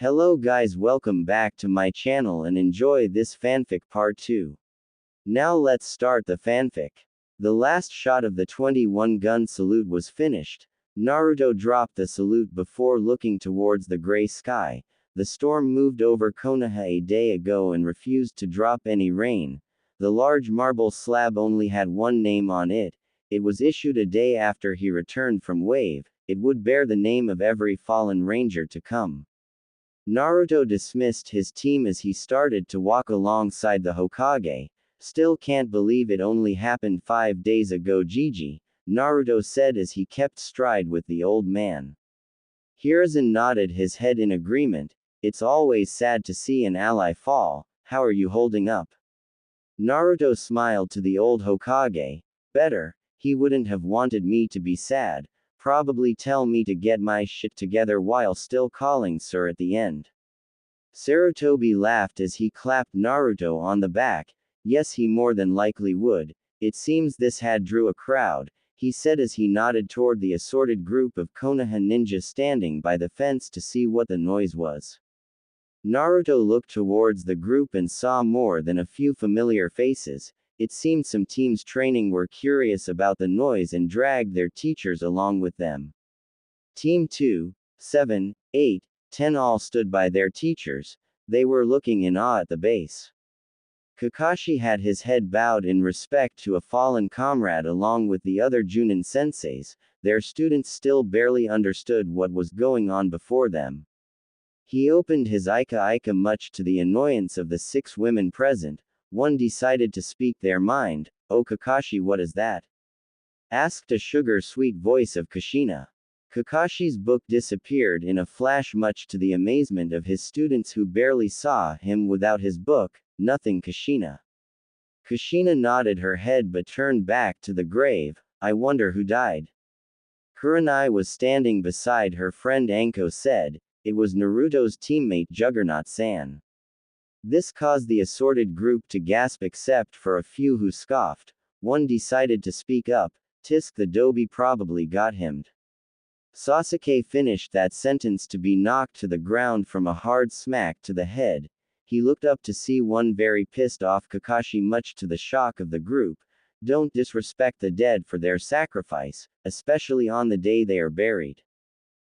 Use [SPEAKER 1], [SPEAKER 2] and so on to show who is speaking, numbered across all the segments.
[SPEAKER 1] Hello guys, welcome back to my channel and enjoy this fanfic part 2. Now let's start the fanfic. The last shot of the 21 gun salute was finished. Naruto dropped the salute before looking towards the gray sky. The storm moved over Konoha a day ago and refused to drop any rain. The large marble slab only had one name on it. It was issued a day after he returned from Wave. It would bear the name of every fallen ranger to come. Naruto dismissed his team as he started to walk alongside the Hokage. Still can't believe it only happened 5 days ago, Gigi, Naruto said as he kept stride with the old man. Hiruzen nodded his head in agreement. It's always sad to see an ally fall. How are you holding up? Naruto smiled to the old Hokage. Better. He wouldn't have wanted me to be sad. Probably tell me to get my shit together while still calling sir at the end. Sarutobi laughed as he clapped Naruto on the back. Yes, he more than likely would. It seems this had drew a crowd, he said as he nodded toward the assorted group of Konoha ninjas standing by the fence to see what the noise was. Naruto looked towards the group and saw more than a few familiar faces. It seemed some teams training were curious about the noise and dragged their teachers along with them. Team 2, 7, 8, 10 all stood by their teachers. They were looking in awe at the base. Kakashi had his head bowed in respect to a fallen comrade along with the other Junin senseis. Their students still barely understood what was going on before them. He opened his Ika much to the annoyance of the 6 women present. One decided to speak their mind. Oh Kakashi, what is that? Asked a sugar-sweet voice of Kushina. Kakashi's book disappeared in a flash much to the amazement of his students who barely saw him without his book. Nothing, Kushina. Kushina nodded her head but turned back to the grave. I wonder who died. Kurenai was standing beside her friend Anko said. It was Naruto's teammate Juggernaut-san. This caused the assorted group to gasp except for a few who scoffed. One decided to speak up. Tisk the Dobi probably got him. Sasuke finished that sentence to be knocked to the ground from a hard smack to the head. He looked up to see one very pissed off Kakashi much to the shock of the group. Don't disrespect the dead for their sacrifice, especially on the day they are buried.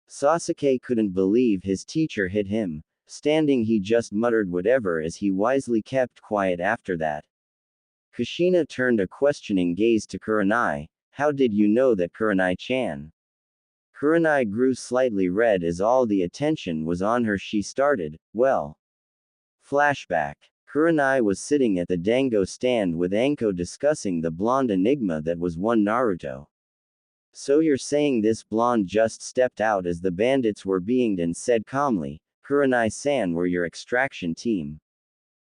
[SPEAKER 1] Sasuke couldn't believe his teacher hit him. Standing he just muttered whatever as he wisely kept quiet after that. Kushina turned a questioning gaze to Kurenai. How did you know that, Kurenai-chan? Kurenai grew slightly red as all the attention was on her. She started, well. Flashback. Kurenai was sitting at the dango stand with Anko discussing the blonde enigma that was one Naruto. So you're saying this blonde just stepped out as the bandits were being and said calmly, Kurenai-san, were your extraction team?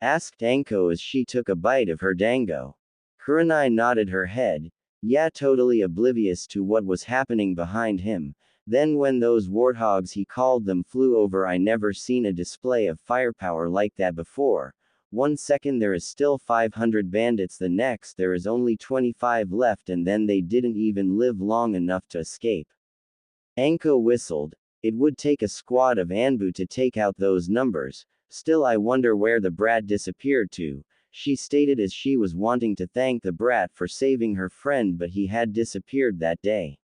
[SPEAKER 1] Asked Anko as she took a bite of her dango. Kurenai nodded her head. Yeah, totally oblivious to what was happening behind him. Then when those warthogs he called them flew over, I never seen a display of firepower like that before. 1 second there is still 500 bandits, the next there is only 25 left, and then they didn't even live long enough to escape. Anko whistled. It would take a squad of Anbu to take out those numbers. Still, I wonder where the brat disappeared to, she stated as she was wanting to thank the brat for saving her friend, but he had disappeared that day.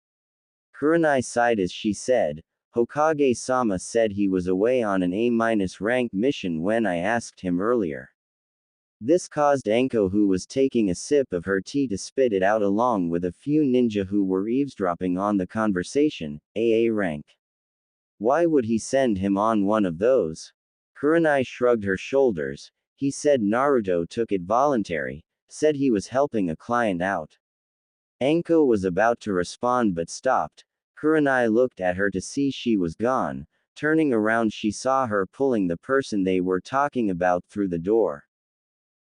[SPEAKER 1] Kurenai sighed as she said, Hokage-sama said he was away on an A-rank mission when I asked him earlier. This caused Anko, who was taking a sip of her tea, to spit it out along with a few ninja who were eavesdropping on the conversation. AA rank. Why would he send him on one of those? Kurenai shrugged her shoulders. He said Naruto took it voluntary, said he was helping a client out. Anko was about to respond but stopped. Kurenai looked at her to see she was gone. Turning around, she saw her pulling the person they were talking about through the door.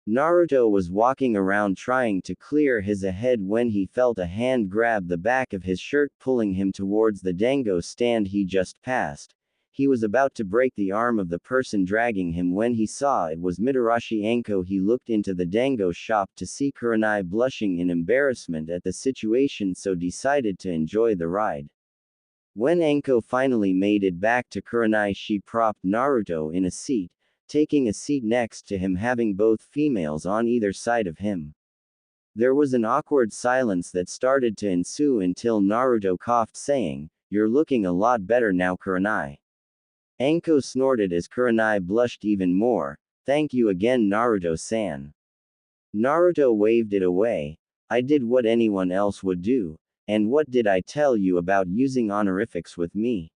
[SPEAKER 1] Naruto was walking around trying to clear his ahead when he felt a hand grab the back of his shirt, pulling him towards the dango stand he just passed. He was about to break the arm of the person dragging him when he saw it was Mitarashi Anko. He looked into the dango shop to see Kurenai blushing in embarrassment at the situation, so decided to enjoy the ride. When Anko finally made it back to Kurenai, she propped Naruto in a seat, taking a seat next to him, having both females on either side of him. There was an awkward silence that started to ensue until Naruto coughed, saying, "You're looking a lot better now, Kurenai." Anko snorted as Kurenai blushed even more. "Thank you again, Naruto-san." Naruto waved it away. "I did what anyone else would do. And what did I tell you about using honorifics with me?"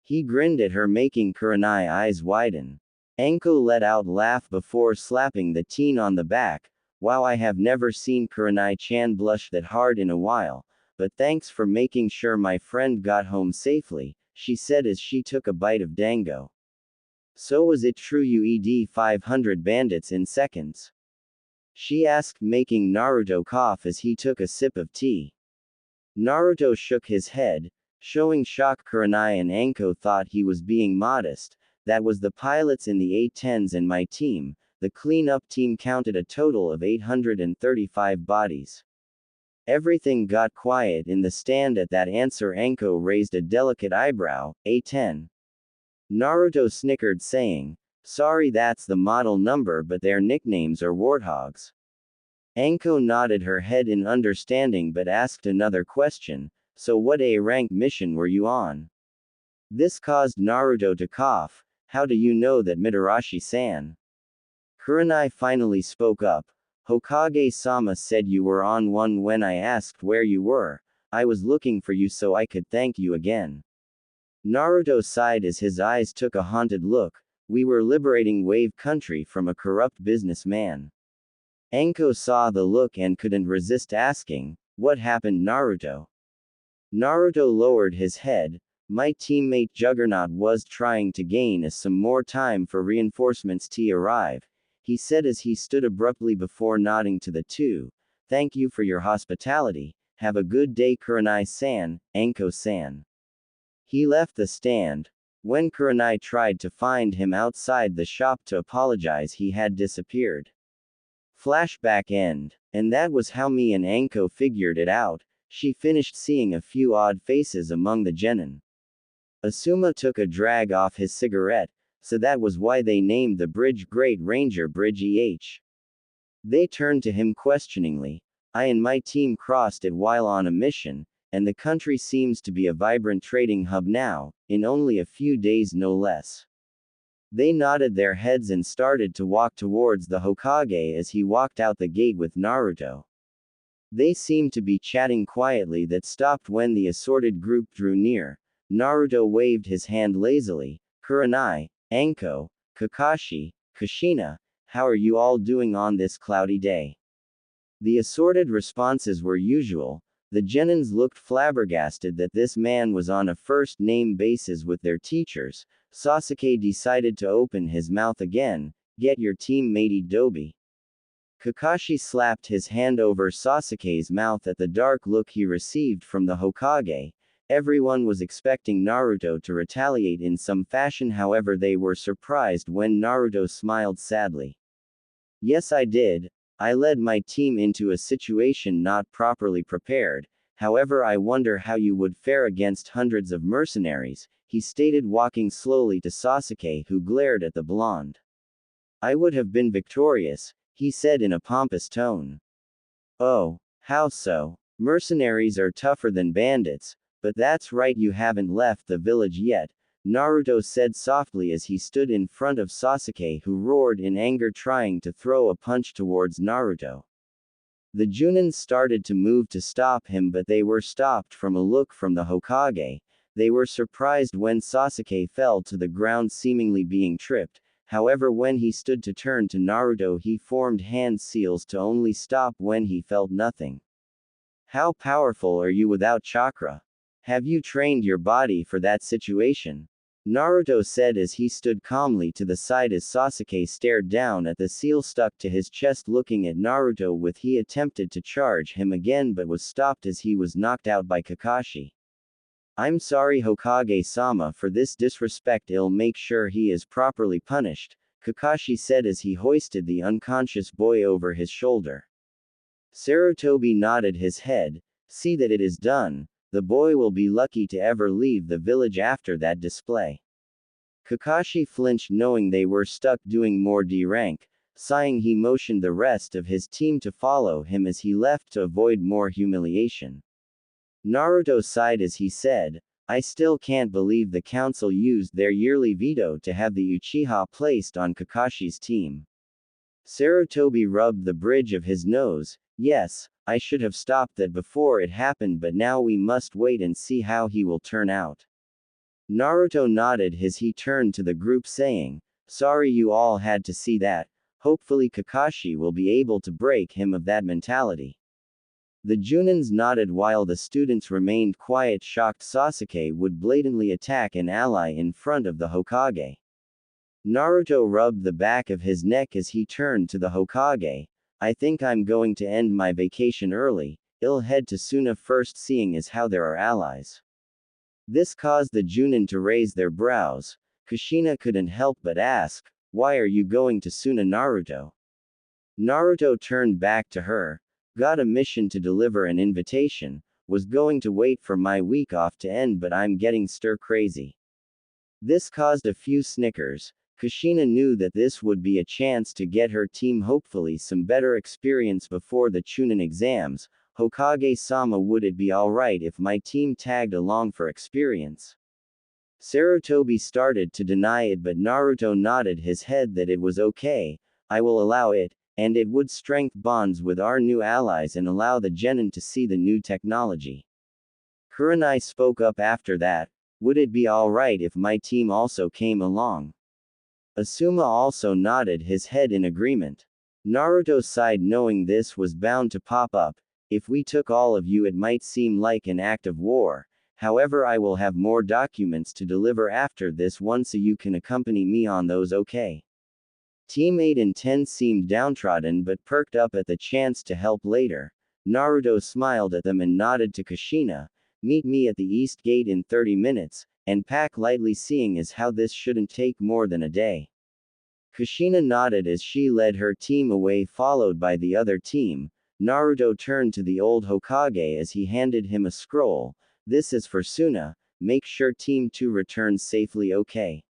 [SPEAKER 1] He grinned at her, making Kurenai eyes widen. Anko let out a laugh before slapping the teen on the back. "Wow, I have never seen Kurenai-chan blush that hard in a while, but thanks for making sure my friend got home safely," she said as she took a bite of dango. "So was it true you ED 500 bandits in seconds?" she asked, making Naruto cough as he took a sip of tea. Naruto shook his head, showing shock. Kurenai and Anko thought he was being modest. "That was the pilots in the A-10s and my team. The cleanup team counted a total of 835 bodies." Everything got quiet in the stand at that answer. Anko raised a delicate eyebrow. "A-10. Naruto snickered, saying, "Sorry, that's the model number, but their nicknames are warthogs." Anko nodded her head in understanding but asked another question, "So what A-rank mission were you on?" This caused Naruto to cough. "How do you know that, Mitarashi-san?" Kurenai finally spoke up. "Hokage-sama said you were on one when I asked where you were. I was looking for you so I could thank you again." Naruto sighed as his eyes took a haunted look. "We were liberating Wave Country from a corrupt businessman." Anko saw the look and couldn't resist asking, "What happened, Naruto?" Naruto lowered his head. "My teammate Juggernaut was trying to gain us some more time for reinforcements to arrive," he said as he stood abruptly before nodding to the two. "Thank you for your hospitality. Have a good day, Kurenai-san, Anko-san." He left the stand. When Kurenai tried to find him outside the shop to apologize, he had disappeared. Flashback end. And that was how me and Anko figured it out. She finished seeing a few odd faces among the genin. Asuma took a drag off his cigarette, so that was why they named the bridge Great Ranger Bridge EH. They turned to him questioningly. "I and my team crossed it while on a mission, and the country seems to be a vibrant trading hub now, in only a few days no less." They nodded their heads and started to walk towards the Hokage as he walked out the gate with Naruto. They seemed to be chatting quietly, that stopped when the assorted group drew near. Naruto waved his hand lazily. "Kurenai, Anko, Kakashi, Kushina, how are you all doing on this cloudy day?" The assorted responses were usual. The genins looked flabbergasted that this man was on a first-name basis with their teachers. Sasuke decided to open his mouth again. "Get your teammate Dobi." Kakashi slapped his hand over Sasuke's mouth at the dark look he received from the Hokage. Everyone was expecting Naruto to retaliate in some fashion, however they were surprised when Naruto smiled sadly. "Yes, I did. I led my team into a situation not properly prepared. However, I wonder how you would fare against hundreds of mercenaries," he stated, walking slowly to Sasuke, who glared at the blonde. "I would have been victorious," he said in a pompous tone. "Oh, how so? Mercenaries are tougher than bandits, but that's right, you haven't left the village yet," Naruto said softly as he stood in front of Sasuke, who roared in anger, trying to throw a punch towards Naruto. The Junins started to move to stop him, but they were stopped from a look from the Hokage. They were surprised when Sasuke fell to the ground, seemingly being tripped. However, when he stood to turn to Naruto, he formed hand seals to only stop when he felt nothing. "How powerful are you without chakra? Have you trained your body for that situation?" Naruto said as he stood calmly to the side as Sasuke stared down at the seal stuck to his chest, looking at Naruto with he attempted to charge him again but was stopped as he was knocked out by Kakashi. "I'm sorry, Hokage-sama, for this disrespect. I'll make sure he is properly punished," Kakashi said as he hoisted the unconscious boy over his shoulder. Sarutobi nodded his head. "See that it is done. the boy will be lucky to ever leave the village after that display. Kakashi flinched knowing they were stuck doing more D rank. Sighing, he motioned the rest of his team to follow him as he left to avoid more humiliation. Naruto sighed as he said, I still can't believe the council used their yearly veto to have the Uchiha placed on Kakashi's team. Sarutobi rubbed the bridge of his nose. Yes, I should have stopped that before it happened, but now we must wait and see how he will turn out. Naruto nodded as he turned to the group saying, sorry you all had to see that. Hopefully Kakashi will be able to break him of that mentality. The Junins nodded while the students remained quiet, shocked Sasuke would blatantly attack an ally in front of the Hokage. Naruto rubbed the back of his neck as he turned to the Hokage. I think I'm going to end my vacation early. I'll head to Suna first, seeing as how there are allies. This caused the Junin to raise their brows. Kushina couldn't help but ask, why are you going to Suna, Naruto? Naruto turned back to her. Got a mission to deliver an invitation. Was going to wait for my week off to end, but I'm getting stir crazy. This caused a few snickers. Kushina knew that this would be a chance to get her team hopefully some better experience before the Chunin exams. Hokage-sama, would it be alright if my team tagged along for experience? Sarutobi started to deny it, but Naruto nodded his head that it was okay. I will allow it, and it would strengthen bonds with our new allies and allow the genin to see the new technology. Kurenai spoke up after that. Would it be alright if my team also came along? Asuma also nodded his head in agreement. Naruto sighed knowing this was bound to pop up. If we took all of you, it might seem like an act of war. However, I will have more documents to deliver after this one, so you can accompany me on those, okay? Team 8 and 10 seemed downtrodden but perked up at the chance to help later. Naruto smiled at them and nodded to Kushina. Meet me at the East Gate in 30 minutes, and pack lightly, seeing as how this shouldn't take more than a day. Kushina nodded as she led her team away, followed by the other team. Naruto turned to the old Hokage as he handed him a scroll. This is for Suna. Make sure Team 2 returns safely, okay?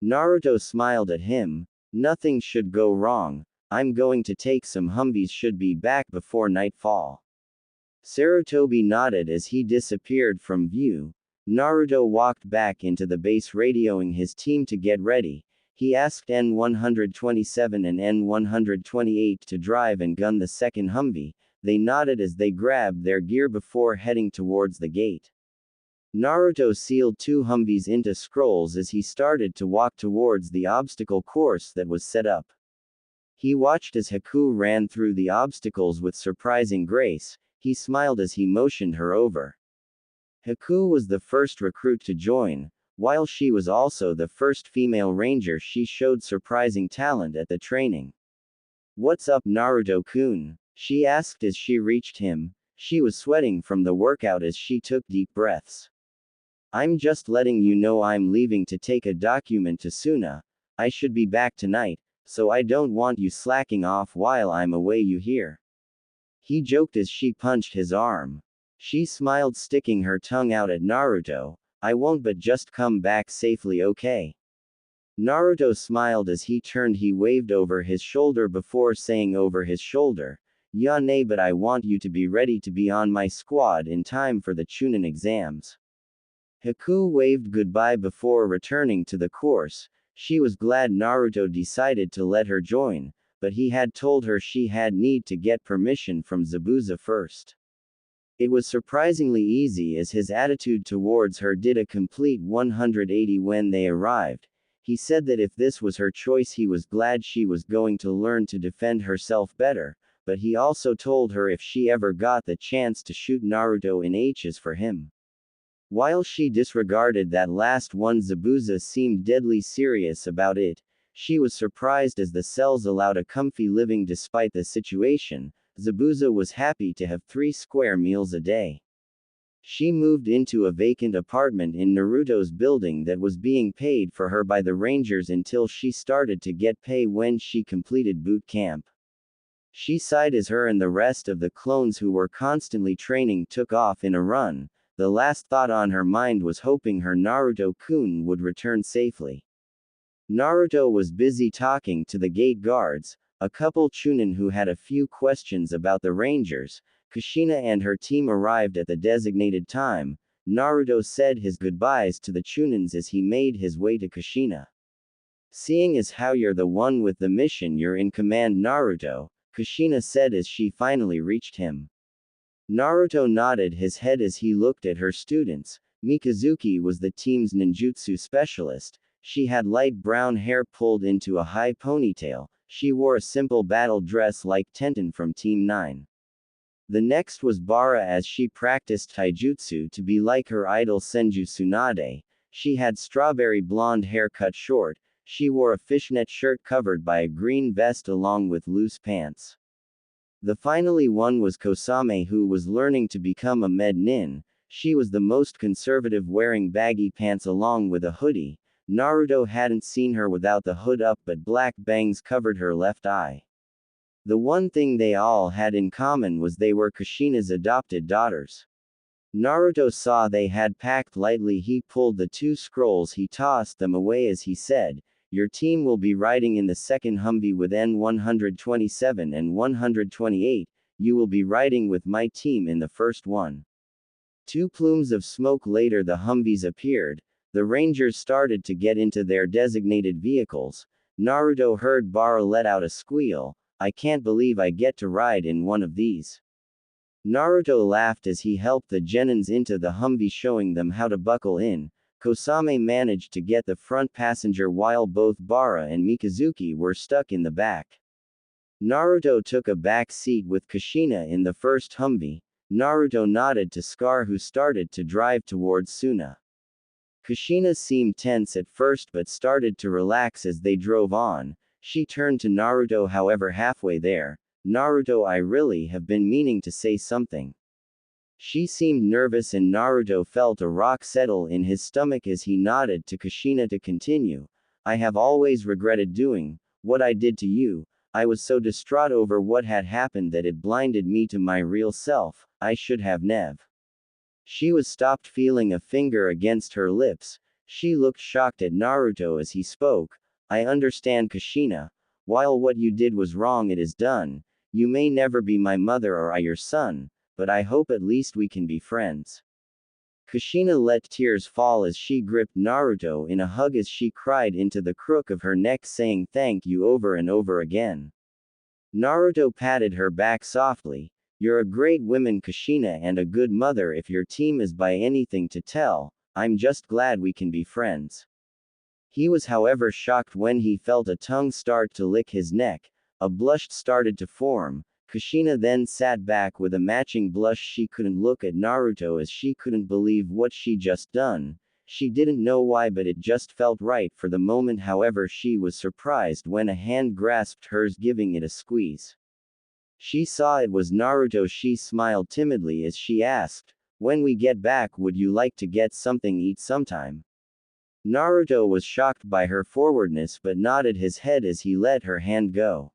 [SPEAKER 1] Naruto smiled at him. Nothing should go wrong. I'm going to take some Humvees, should be back before nightfall. Sarutobi nodded as he disappeared from view. Naruto walked back into the base, radioing his team to get ready. He asked N127 and N128 to drive and gun the second Humvee. They nodded as they grabbed their gear before heading towards the gate. Naruto sealed 2 Humvees into scrolls as he started to walk towards the obstacle course that was set up. He watched as Haku ran through the obstacles with surprising grace. He smiled as he motioned her over. Haku was the first recruit to join. While she was also the first female ranger, she showed surprising talent at the training. What's up, Naruto-kun? She asked as she reached him. She was sweating from the workout as she took deep breaths. I'm just letting you know I'm leaving to take a document to Suna. I should be back tonight, so I don't want you slacking off while I'm away, you hear? He joked as she punched his arm. She smiled, sticking her tongue out at Naruto. I won't, but just come back safely, okay? Naruto smiled as he turned. He waved over his shoulder before saying over his shoulder, "Yeah, nay, but I want you to be ready to be on my squad in time for the Chunin exams." Haku waved goodbye before returning to the course. She was glad Naruto decided to let her join, but he had told her she had need to get permission from Zabuza first. It was surprisingly easy as his attitude towards her did a complete 180 when they arrived. He said that if this was her choice, he was glad she was going to learn to defend herself better, but he also told her if she ever got the chance to shoot Naruto in H's for him. While she disregarded that last one, Zabuza seemed deadly serious about it. She was surprised as the cells allowed a comfy living despite the situation. Zabuza was happy to have 3 square meals a day. She moved into a vacant apartment in Naruto's building that was being paid for her by the Rangers until she started to get pay when she completed boot camp. She sighed as her and the rest of the clones who were constantly training took off in a run. The last thought on her mind was hoping her Naruto-kun would return safely. Naruto was busy talking to the gate guards, a couple Chunin who had a few questions about the Rangers. Kushina and her team arrived at the designated time. Naruto said his goodbyes to the Chunins as he made his way to Kushina. Seeing as how you're the one with the mission, you're in command, Naruto, Kushina said as she finally reached him. Naruto nodded his head as he looked at her students. Mikazuki was the team's ninjutsu specialist. She had light brown hair pulled into a high ponytail. She wore a simple battle dress like Tenten from Team 9. The next was Bara, as she practiced taijutsu to be like her idol Senju Tsunade. She had strawberry blonde hair cut short. She wore a fishnet shirt covered by a green vest along with loose pants. The finally one was Kosame, who was learning to become a med nin. She was the most conservative, wearing baggy pants along with a hoodie. Naruto hadn't seen her without the hood up, but black bangs covered her left eye. The one thing they all had in common was they were Kushina's adopted daughters. Naruto saw they had packed lightly. He pulled the two scrolls. He tossed them away as he said, "Your team will be riding in the second Humvee with N127 and 128, you will be riding with my team in the first one." Two plumes of smoke later, the Humvees appeared. The Rangers started to get into their designated vehicles. Naruto heard Bara let out a squeal. "I can't believe I get to ride in one of these." Naruto laughed as he helped the genins into the Humvee, showing them how to buckle in. Kosame managed to get the front passenger while both Bara and Mikazuki were stuck in the back. Naruto took a back seat with Kushina in the first Humvee. Naruto nodded to Scar, who started to drive towards Suna. Kushina seemed tense at first but started to relax as they drove on. She turned to Naruto, however, halfway there. "Naruto, I really have been meaning to say something." She seemed nervous and Naruto felt a rock settle in his stomach as he nodded to Kushina to continue. "I have always regretted doing what I did to you. I was so distraught over what had happened that it blinded me to my real self. I should have never." She was stopped, feeling a finger against her lips. She looked shocked at Naruto as he spoke. "I understand, Kushina. While what you did was wrong, it is done. You may never be my mother or I your son, but I hope at least we can be friends." Kushina let tears fall as she gripped Naruto in a hug as she cried into the crook of her neck, saying thank you over and over again. Naruto patted her back softly. "You're a great woman, Kushina, and a good mother if your team is by anything to tell. I'm just glad we can be friends." He was, however, shocked when he felt a tongue start to lick his neck. A blush started to form. Kushina then sat back with a matching blush. She couldn't look at Naruto as she couldn't believe what she just done. She didn't know why, but it just felt right for the moment. However, she was surprised when a hand grasped hers, giving it a squeeze. She saw it was Naruto. She smiled timidly as she asked, "When we get back, would you like to get something eat sometime?" Naruto was shocked by her forwardness but nodded his head as he let her hand go.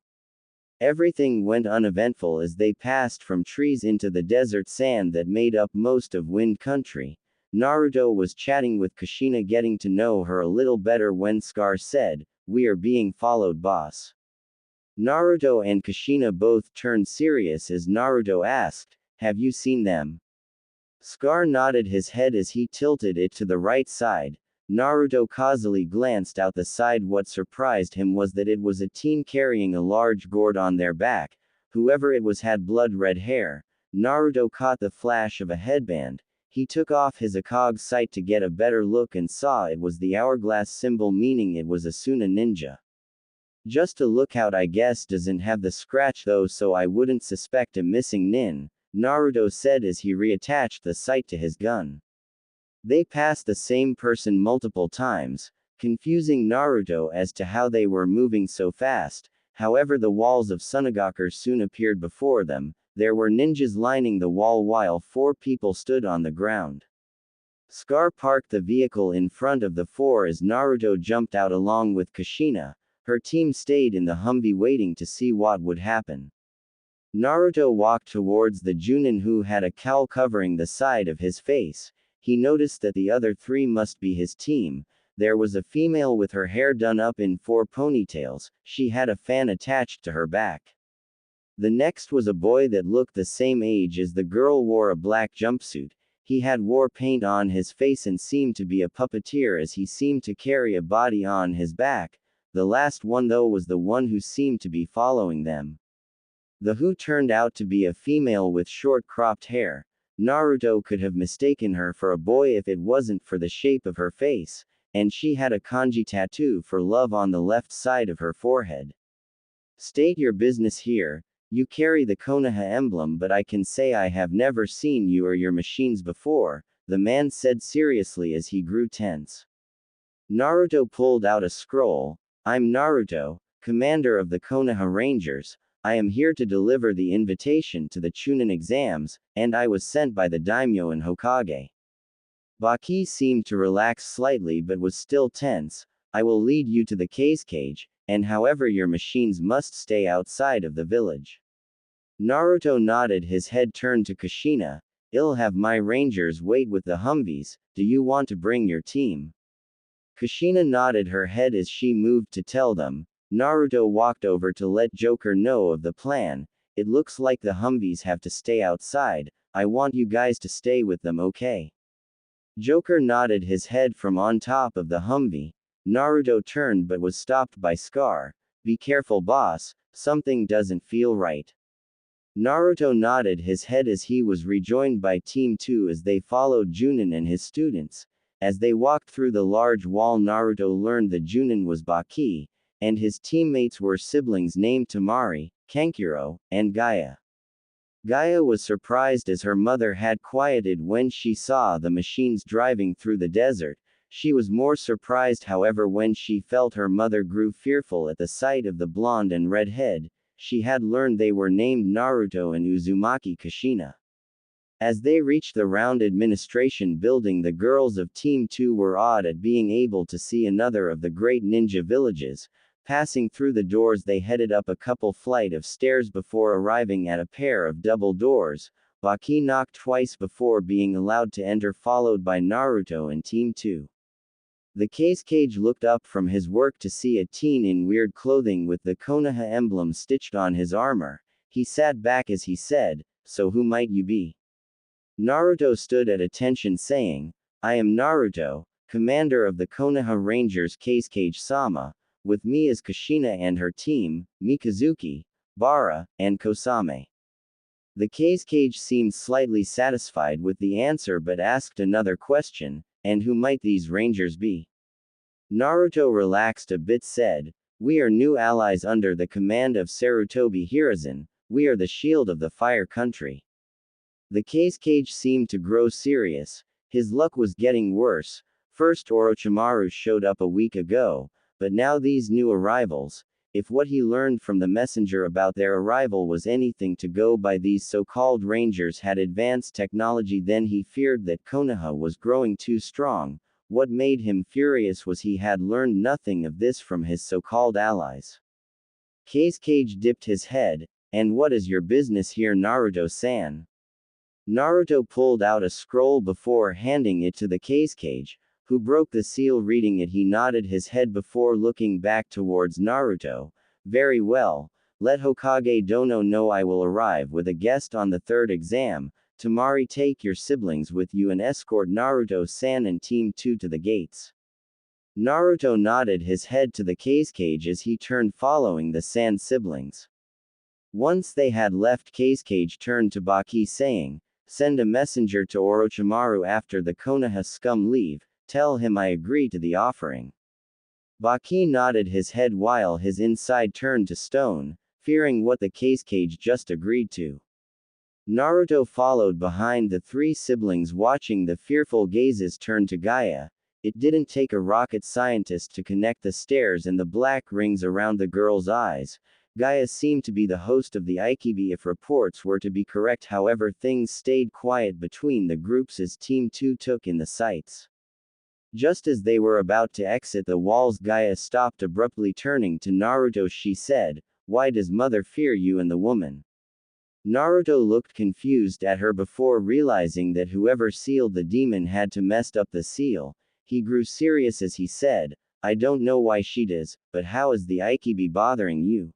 [SPEAKER 1] Everything went uneventful as they passed from trees into the desert sand that made up most of Wind Country. Naruto was chatting with Kushina, getting to know her a little better when Scar said, "We are being followed, boss." Naruto and Kushina both turned serious as Naruto asked, "Have you seen them?" Scar nodded his head as he tilted it to the right side. Naruto causally glanced out the side. What surprised him was that it was a teen carrying a large gourd on their back. Whoever it was had blood-red hair. Naruto caught the flash of a headband. He took off his Akage sight to get a better look and saw it was the hourglass symbol, meaning it was a Suna ninja. "Just a lookout, I guess. Doesn't have the scratch though, so I wouldn't suspect a missing nin," Naruto said as he reattached the sight to his gun. They passed the same person multiple times, confusing Naruto as to how they were moving so fast. However, the walls of Sunagakure soon appeared before them. There were ninjas lining the wall while 4 people stood on the ground. Scar parked the vehicle in front of the 4 as Naruto jumped out along with Kushina. Her team stayed in the Humvee waiting to see what would happen. Naruto walked towards the Junin who had a cowl covering the side of his face. He noticed that the other three must be his team. There was a female with her hair done up in 4 ponytails, she had a fan attached to her back. The next was a boy that looked the same age as the girl, wore a black jumpsuit. He had war paint on his face and seemed to be a puppeteer as he seemed to carry a body on his back. The last one though was the one who seemed to be following them. The who turned out to be a female with short cropped hair. Naruto could have mistaken her for a boy if it wasn't for the shape of her face, and she had a kanji tattoo for love on the left side of her forehead. State your business here. You carry the Konoha emblem, but I can say I have never seen you or your machines before, the man said seriously as he grew tense. Naruto pulled out a scroll. I'm Naruto, commander of the Konoha Rangers. I am here to deliver the invitation to the Chunin exams, and I was sent by the daimyo and Hokage. Baki seemed to relax slightly but was still tense. I will lead you to the cage, and however your machines must stay outside of the village. Naruto nodded, his head turned to Kushina. I'll have my rangers wait with the Humvees. Do you want to bring your team? Kushina nodded her head as she moved to tell them. Naruto walked over to let Joker know of the plan. It looks like the Humvees have to stay outside. I want you guys to stay with them, okay? Joker nodded his head from on top of the Humvee. Naruto turned but was stopped by Scar. Be careful, boss, something doesn't feel right. Naruto nodded his head as he was rejoined by Team 2 as they followed Junin and his students. As they walked through the large wall, Naruto learned the Junin was Baki, and his teammates were siblings named Temari, Kankuro, and Gaia. Gaia was surprised as her mother had quieted when she saw the machines driving through the desert. She was more surprised, however, when she felt her mother grew fearful at the sight of the blonde and red head. She had learned they were named Naruto and Uzumaki Kushina. As they reached the round administration building, the girls of Team 2 were awed at being able to see another of the great ninja villages. Passing through the doors, they headed up a couple flight of stairs before arriving at a pair of double doors. Baki knocked twice before being allowed to enter, followed by Naruto and Team 2. The cage looked up from his work to see a teen in weird clothing with the Konoha emblem stitched on his armor. He sat back as he said, "So who might you be?" Naruto stood at attention saying, "I am Naruto, commander of the Konoha Rangers Cage-sama. With me is Kushina and her team, Mikazuki, Bara, and Kosame." The cage seemed slightly satisfied with the answer but asked another question, "And who might these rangers be?" Naruto relaxed a bit, said, "We are new allies under the command of Sarutobi Hiruzen. We are the shield of the fire country." The cage seemed to grow serious. His luck was getting worse. First Orochimaru showed up a week ago, but now these new arrivals. If what he learned from the messenger about their arrival was anything to go by, these so-called rangers had advanced technology, then he feared that Konoha was growing too strong. What made him furious was he had learned nothing of this from his so-called allies. Cage dipped his head. "And what is your business here, Naruto-san?" Naruto pulled out a scroll before handing it to the cage, who broke the seal. Reading it, he nodded his head before looking back towards Naruto. "Very well. Let Hokage Dono know I will arrive with a guest on the 3rd exam. Temari, take your siblings with you and escort Naruto-san and Team 2 to the gates." Naruto nodded his head to the cage as he turned, following the San siblings. Once they had left, Cage turned to Baki saying, "Send a messenger to Orochimaru after the Konoha scum leave. Tell him I agree to the offering." Baki nodded his head while his inside turned to stone, fearing what the cage just agreed to. Naruto followed behind the 3 siblings, watching the fearful gazes turn to Gaia. It didn't take a rocket scientist to connect the stairs and the black rings around the girl's eyes. Gaia seemed to be the host of the Aikibi if reports were to be correct. However, things stayed quiet between the groups as Team 2 took in the sights. Just as they were about to exit the walls, Gaia stopped abruptly. Turning to Naruto, she said, "Why does mother fear you and the woman?" Naruto looked confused at her before realizing that whoever sealed the demon had to messed up the seal. He grew serious as he said, I don't know why she does, but how is the Aikibi bothering you?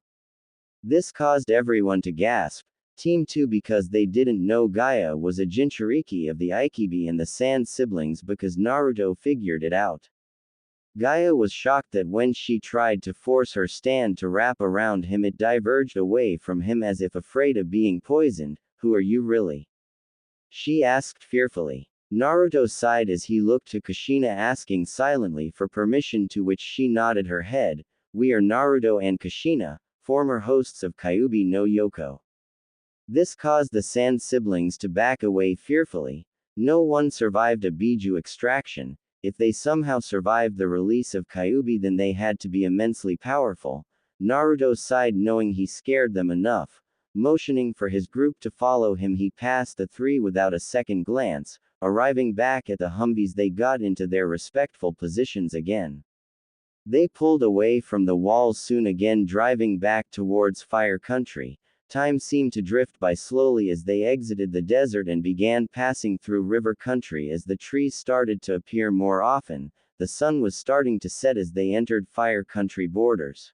[SPEAKER 1] This caused everyone to gasp. Team 2 because they didn't know Gaia was a Jinchuriki of the Aikibi and the Sand siblings because Naruto figured it out. Gaia was shocked that when she tried to force her stand to wrap around him it diverged away from him as if afraid of being poisoned. Who are you really? She asked fearfully. Naruto sighed as he looked to Kushina asking silently for permission, to which she nodded her head. We are Naruto and Kushina, former hosts of Kyuubi no Yoko. This caused the Sand siblings to back away fearfully. No one survived a Biju extraction. If they somehow survived the release of Kyuubi then they had to be immensely powerful. Naruto sighed knowing he scared them enough. Motioning for his group to follow him he passed the three without a second glance. Arriving back at the Humvees they got into their respectful positions again. They pulled away from the walls soon again driving back towards Fire Country. Time seemed to drift by slowly as they exited the desert and began passing through river country as the trees started to appear more often. The sun was starting to set as they entered Fire Country borders.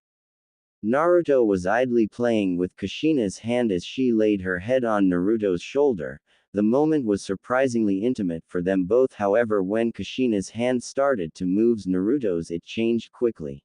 [SPEAKER 1] Naruto was idly playing with Kushina's hand as she laid her head on Naruto's shoulder. The moment was surprisingly intimate for them both, however when Kushina's hand started to move Naruto's it changed quickly.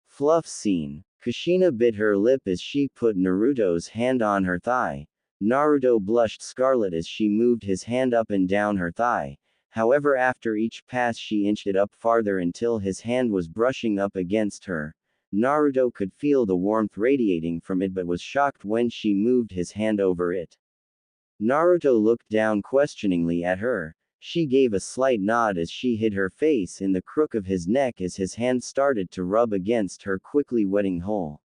[SPEAKER 1] Fluff scene. Kushina bit her lip as she put Naruto's hand on her thigh. Naruto blushed scarlet as she moved his hand up and down her thigh. However after each pass she inched it up farther until his hand was brushing up against her. Naruto could feel the warmth radiating from it but was shocked when she moved his hand over it. Naruto looked down questioningly at her. She gave a slight nod as she hid her face in the crook of his neck as his hand started to rub against her quickly wetting hole.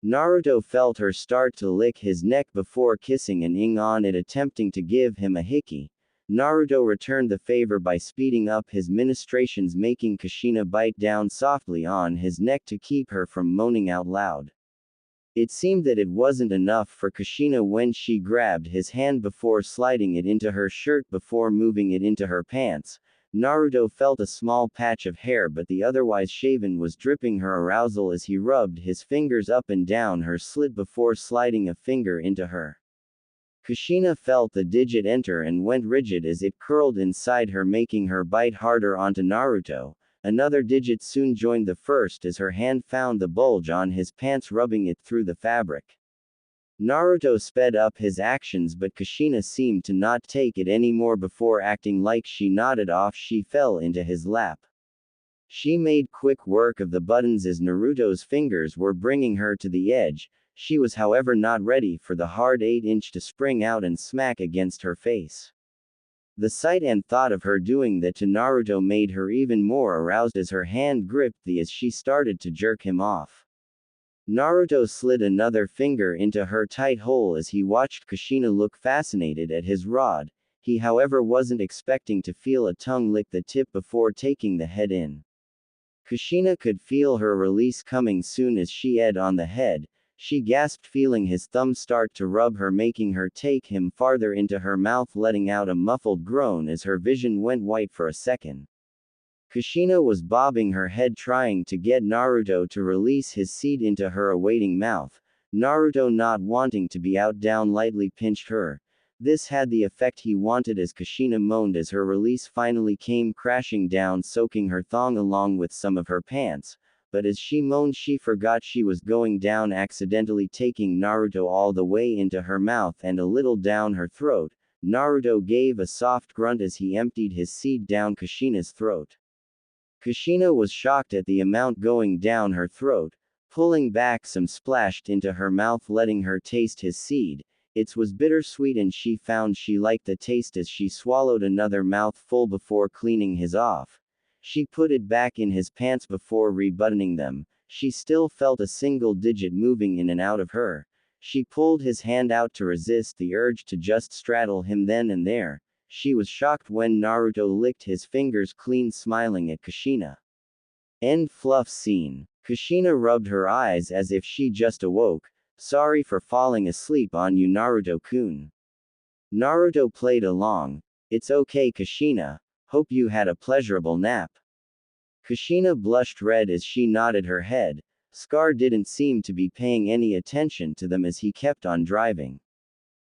[SPEAKER 1] Naruto felt her start to lick his neck before kissing and ing on it attempting to give him a hickey. Naruto returned the favor by speeding up his ministrations making Kushina bite down softly on his neck to keep her from moaning out loud. It seemed that it wasn't enough for Kushina when she grabbed his hand before sliding it into her shirt before moving it into her pants. Naruto felt a small patch of hair but the otherwise shaven was dripping her arousal as he rubbed his fingers up and down her slit before sliding a finger into her. Kushina felt the digit enter and went rigid as it curled inside her making her bite harder onto Naruto. Another digit soon joined the first as her hand found the bulge on his pants rubbing it through the fabric. Naruto sped up his actions but Kushina seemed to not take it anymore before acting like she nodded off she fell into his lap. She made quick work of the buttons as Naruto's fingers were bringing her to the edge. She was however not ready for the hard 8-inch to spring out and smack against her face. The sight and thought of her doing that to Naruto made her even more aroused as her hand gripped the as she started to jerk him off. Naruto slid another finger into her tight hole as he watched Kushina look fascinated at his rod. He however wasn't expecting to feel a tongue lick the tip before taking the head in. Kushina could feel her release coming soon as she ed on the head. She gasped feeling his thumb start to rub her making her take him farther into her mouth letting out a muffled groan as her vision went white for a second. Kushina was bobbing her head trying to get Naruto to release his seed into her awaiting mouth. Naruto not wanting to be out down lightly pinched her. This had the effect he wanted as Kushina moaned as her release finally came crashing down soaking her thong along with some of her pants. But as she moaned she forgot she was going down accidentally taking Naruto all the way into her mouth and a little down her throat. Naruto gave a soft grunt as he emptied his seed down Kushina's throat. Kushina was shocked at the amount going down her throat. Pulling back some splashed into her mouth letting her taste his seed. It was bittersweet and she found she liked the taste as she swallowed another mouthful before cleaning his off. She put it back in his pants before rebuttoning them. She still felt a single digit moving in and out of her. She pulled his hand out to resist the urge to just straddle him then and there. She was shocked when Naruto licked his fingers clean smiling at Kushina. End fluff scene. Kushina rubbed her eyes as if she just awoke. Sorry for falling asleep on you, Naruto-kun. Naruto played along. It's okay, Kushina. Hope you had a pleasurable nap. Kushina blushed red as she nodded her head. Scar didn't seem to be paying any attention to them as he kept on driving.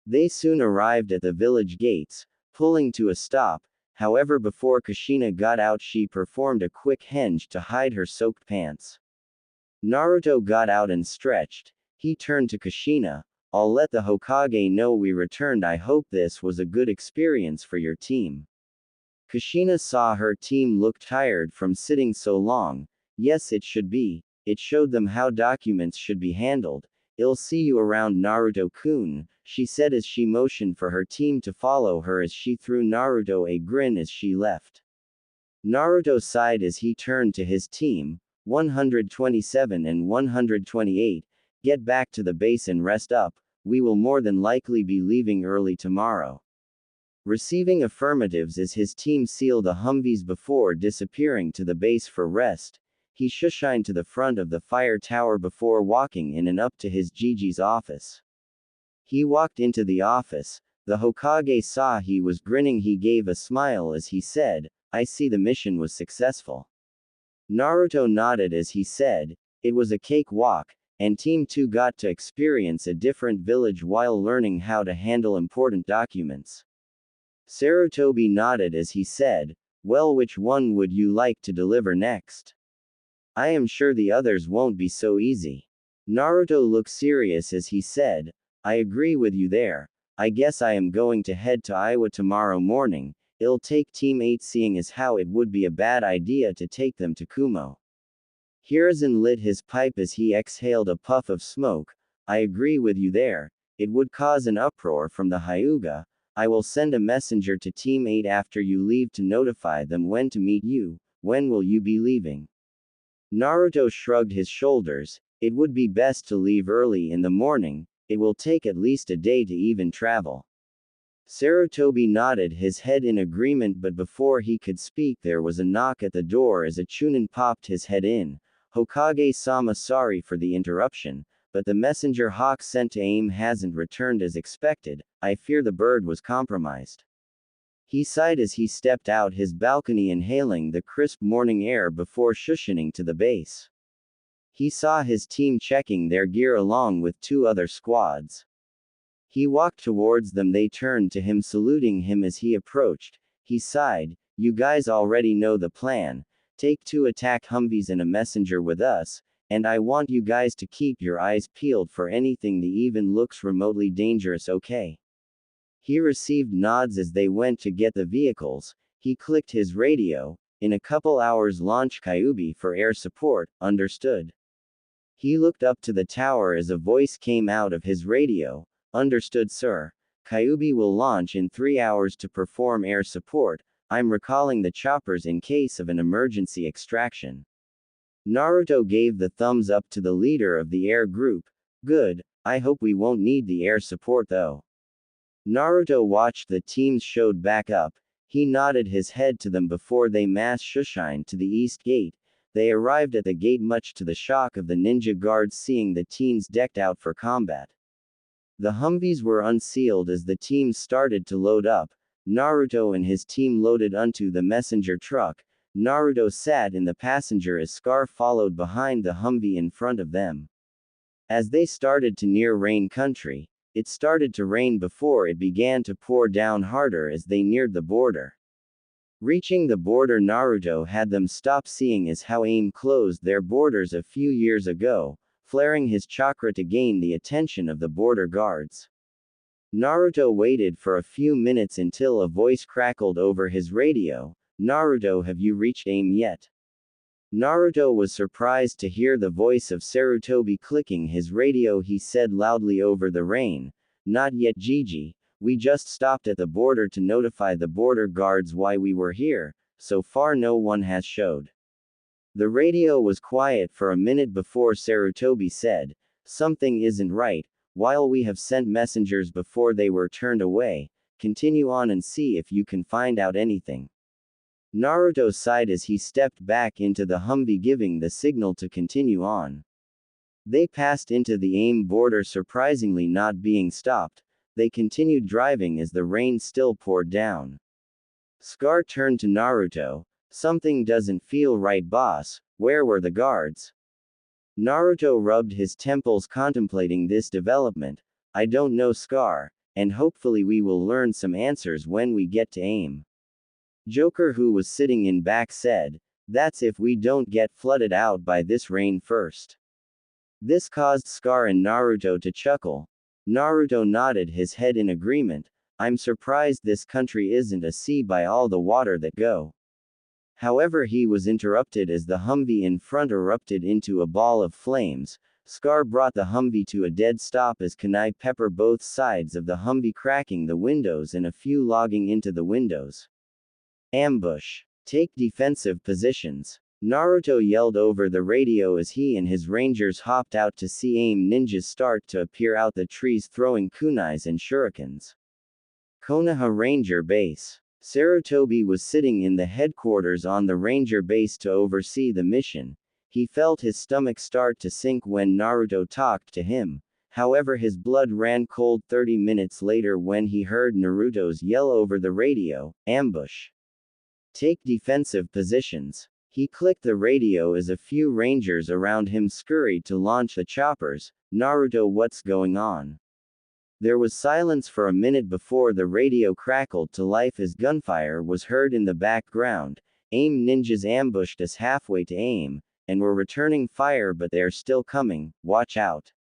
[SPEAKER 1] They soon arrived at the village gates, pulling to a stop. However, before Kushina got out, she performed a quick henge to hide her soaked pants. Naruto got out and stretched. He turned to Kushina. I'll let the Hokage know we returned. I hope this was a good experience for your team. Kushina saw her team look tired from sitting so long. Yes, it should be. It showed them how documents should be handled. I'll see you around, Naruto-kun, she said as she motioned for her team to follow her as she threw Naruto a grin as she left. Naruto sighed as he turned to his team. 127 and 128, get back to the base and rest up. We will more than likely be leaving early tomorrow. Receiving affirmatives as his team sealed the Humvees before disappearing to the base for rest, he shushined to the front of the fire tower before walking in and up to his Gigi's office. He walked into the office. The Hokage saw he was grinning. He gave a smile as he said, I see the mission was successful. Naruto nodded as he said, it was a cakewalk, and Team 2 got to experience a different village while learning how to handle important documents. Sarutobi nodded as he said, well, which one would you like to deliver next? I am sure the others won't be so easy. Naruto looked serious as he said, I agree with you there. I guess I am going to head to Iowa tomorrow morning. It'll take Team 8 seeing as how it would be a bad idea to take them to Kumo. Hiruzen lit his pipe as he exhaled a puff of smoke. I agree with you there. It would cause an uproar from the Hyuga. I will send a messenger to Team 8 after you leave to notify them when to meet you. When will you be leaving? Naruto shrugged his shoulders. It would be best to leave early in the morning. It will take at least a day to even travel. Sarutobi nodded his head in agreement, but before he could speak there was a knock at the door as a Chunin popped his head in. Hokage-sama, sorry for the interruption, but the messenger Hawk sent to AIM hasn't returned as expected. I fear the bird was compromised. He sighed as he stepped out his balcony, inhaling the crisp morning air before shushining to the base. He saw his team checking their gear along with 2 other squads. He walked towards them. They turned to him, saluting him as he approached. He sighed, you guys already know the plan. Take 2 attack Humvees and a messenger with us, and I want you guys to keep your eyes peeled for anything that even looks remotely dangerous, okay? He received nods as they went to get the vehicles. He clicked his radio. In a couple hours launch Kyubi for air support, understood. He looked up to the tower as a voice came out of his radio. Understood, sir. Kyubi will launch in 3 hours to perform air support. I'm recalling the choppers in case of an emergency extraction. Naruto gave the thumbs up to the leader of the air group. Good, I hope we won't need the air support though. Naruto watched the teams showed back up. He nodded his head to them before they mass shushined to the east gate. They arrived at the gate much to the shock of the ninja guards seeing the teens decked out for combat. The Humvees were unsealed as the teams started to load up. Naruto and his team loaded onto the messenger truck. Naruto sat in the passenger as Scar followed behind the Humvee in front of them. As they started to near rain country, it started to rain before it began to pour down harder as they neared the border. Reaching the border, Naruto had them stop, seeing as how AIM closed their borders a few years ago, flaring his chakra to gain the attention of the border guards. Naruto waited for a few minutes until a voice crackled over his radio. Naruto, have you reached AIM yet? Naruto was surprised to hear the voice of Sarutobi clicking his radio. He said loudly over the rain, not yet, Gigi. We just stopped at the border to notify the border guards why we were here. So far no one has showed. The radio was quiet for a minute before Sarutobi said, something isn't right. While we have sent messengers before they were turned away, continue on and see if you can find out anything. Naruto sighed as he stepped back into the Humvee, giving the signal to continue on. They passed into the AIM border surprisingly not being stopped. They continued driving as the rain still poured down. Scar turned to Naruto. Something doesn't feel right, boss. Where were the guards? Naruto rubbed his temples contemplating this development. I don't know, Scar, and hopefully we will learn some answers when we get to AIM. Joker, who was sitting in back, said, that's if we don't get flooded out by this rain first. This caused Scar and Naruto to chuckle. Naruto nodded his head in agreement. I'm surprised this country isn't a sea by all the water that go. However, he was interrupted as the Humvee in front erupted into a ball of flames. Scar brought the Humvee to a dead stop as kunai pepper both sides of the Humvee, cracking the windows and a few logging into the windows. Ambush. Take defensive positions. Naruto yelled over the radio as he and his rangers hopped out to see AIM ninjas start to appear out the trees throwing kunais and shurikens. Konoha Ranger Base. Sarutobi was sitting in the headquarters on the ranger base to oversee the mission. He felt his stomach start to sink when Naruto talked to him. However, his blood ran cold 30 minutes later when he heard Naruto's yell over the radio, ambush. Take defensive positions. He clicked the radio as a few rangers around him scurried to launch the choppers. Naruto, what's going on? There was silence for a minute before the radio crackled to life as gunfire was heard in the background. AIM ninjas ambushed us halfway to AIM, and were returning fire, but they're still coming, watch out.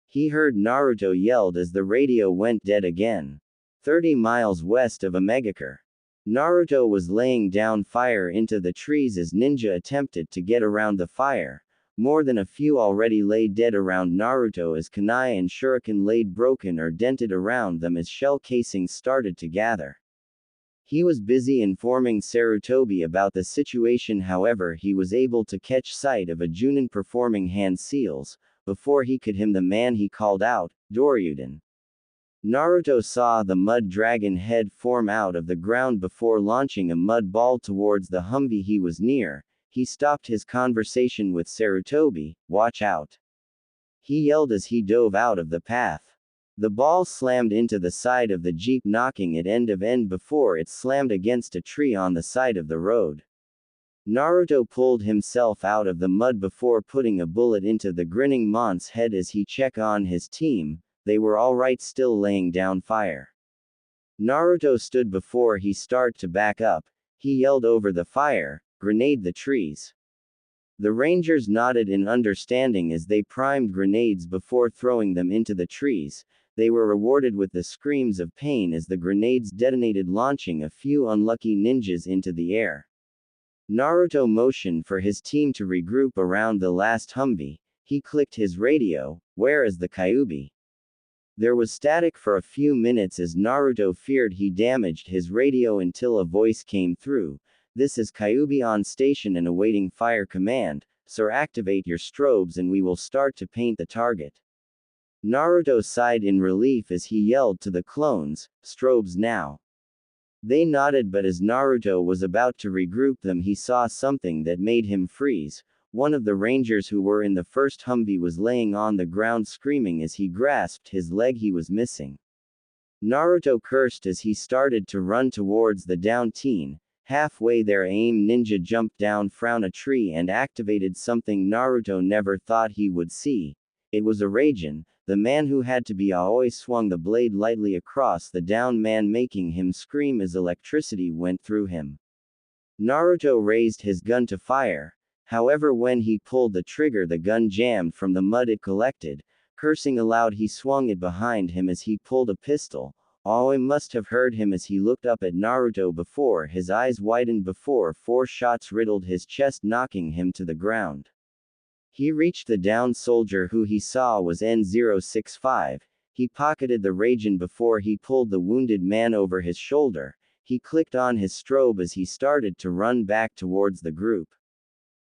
[SPEAKER 1] He heard Naruto yelled as the radio went dead again. 30 miles west of Omegakure. Naruto was laying down fire into the trees as ninja attempted to get around the fire. More than a few already lay dead around Naruto as kunai and shuriken laid broken or dented around them as shell casings started to gather. He was busy informing Sarutobi about the situation, however he was able to catch sight of a Junin performing hand seals. Before he could him the man he called out, Doryuden. Naruto saw the mud dragon head form out of the ground before launching a mud ball towards the Humvee he was near. He stopped his conversation with Sarutobi, watch out. He yelled as he dove out of the path. The ball slammed into the side of the jeep, knocking it end of end before it slammed against a tree on the side of the road. Naruto pulled himself out of the mud before putting a bullet into the grinning Mon's head as he checked on his team. They were alright, still laying down fire. Naruto stood before he started to back up. He yelled over the fire, grenade the trees. The rangers nodded in understanding as they primed grenades before throwing them into the trees. They were rewarded with the screams of pain as the grenades detonated, launching a few unlucky ninjas into the air. Naruto motioned for his team to regroup around the last Humvee. He clicked his radio, where is the Kyuubi? There was static for a few minutes as Naruto feared he damaged his radio until a voice came through. This is Kyuubi on station and awaiting fire command. Sir, activate your strobes and we will start to paint the target. Naruto sighed in relief as he yelled to the clones, strobes now. They nodded, but as Naruto was about to regroup them he saw something that made him freeze. One of the rangers who were in the first Humvee was laying on the ground screaming as he grasped his leg he was missing. Naruto cursed as he started to run towards the downed teen. Halfway there, AIM ninja jumped down from a tree and activated something Naruto never thought he would see. It was a Raijin. The man who had to be Aoi swung the blade lightly across the downed man, making him scream as electricity went through him. Naruto raised his gun to fire. However, when he pulled the trigger, the gun jammed from the mud it collected. Cursing aloud, he swung it behind him as he pulled a pistol. Aoi must have heard him as he looked up at Naruto before his eyes widened before 4 shots riddled his chest, knocking him to the ground. He reached the downed soldier who he saw was N065. He pocketed the Raijin before he pulled the wounded man over his shoulder. He clicked on his strobe as he started to run back towards the group.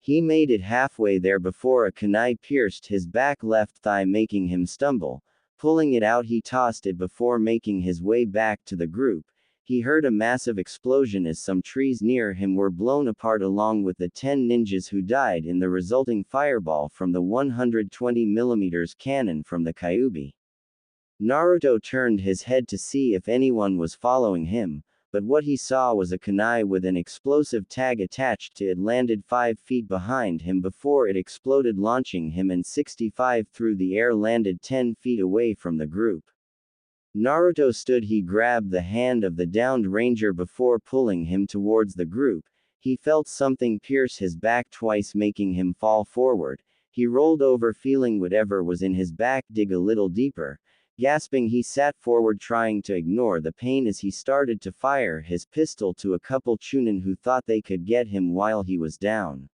[SPEAKER 1] He made it halfway there before a kunai pierced his back left thigh, making him stumble. Pulling it out, he tossed it before making his way back to the group. he heard a massive explosion as some trees near him were blown apart along with the 10 ninjas who died in the resulting fireball from the 120mm cannon from the Kyuubi. Naruto turned his head to see if anyone was following him, but what he saw was a kunai with an explosive tag attached to it landed 5 feet behind him before it exploded, launching him, and 65 through the air landed 10 feet away from the group. Naruto stood. He grabbed the hand of the downed ranger before pulling him towards the group. He felt something pierce his back twice, making him fall forward. He rolled over, feeling whatever was in his back dig a little deeper. Gasping, he sat forward, trying to ignore the pain as he started to fire his pistol to a couple chunin who thought they could get him while he was down.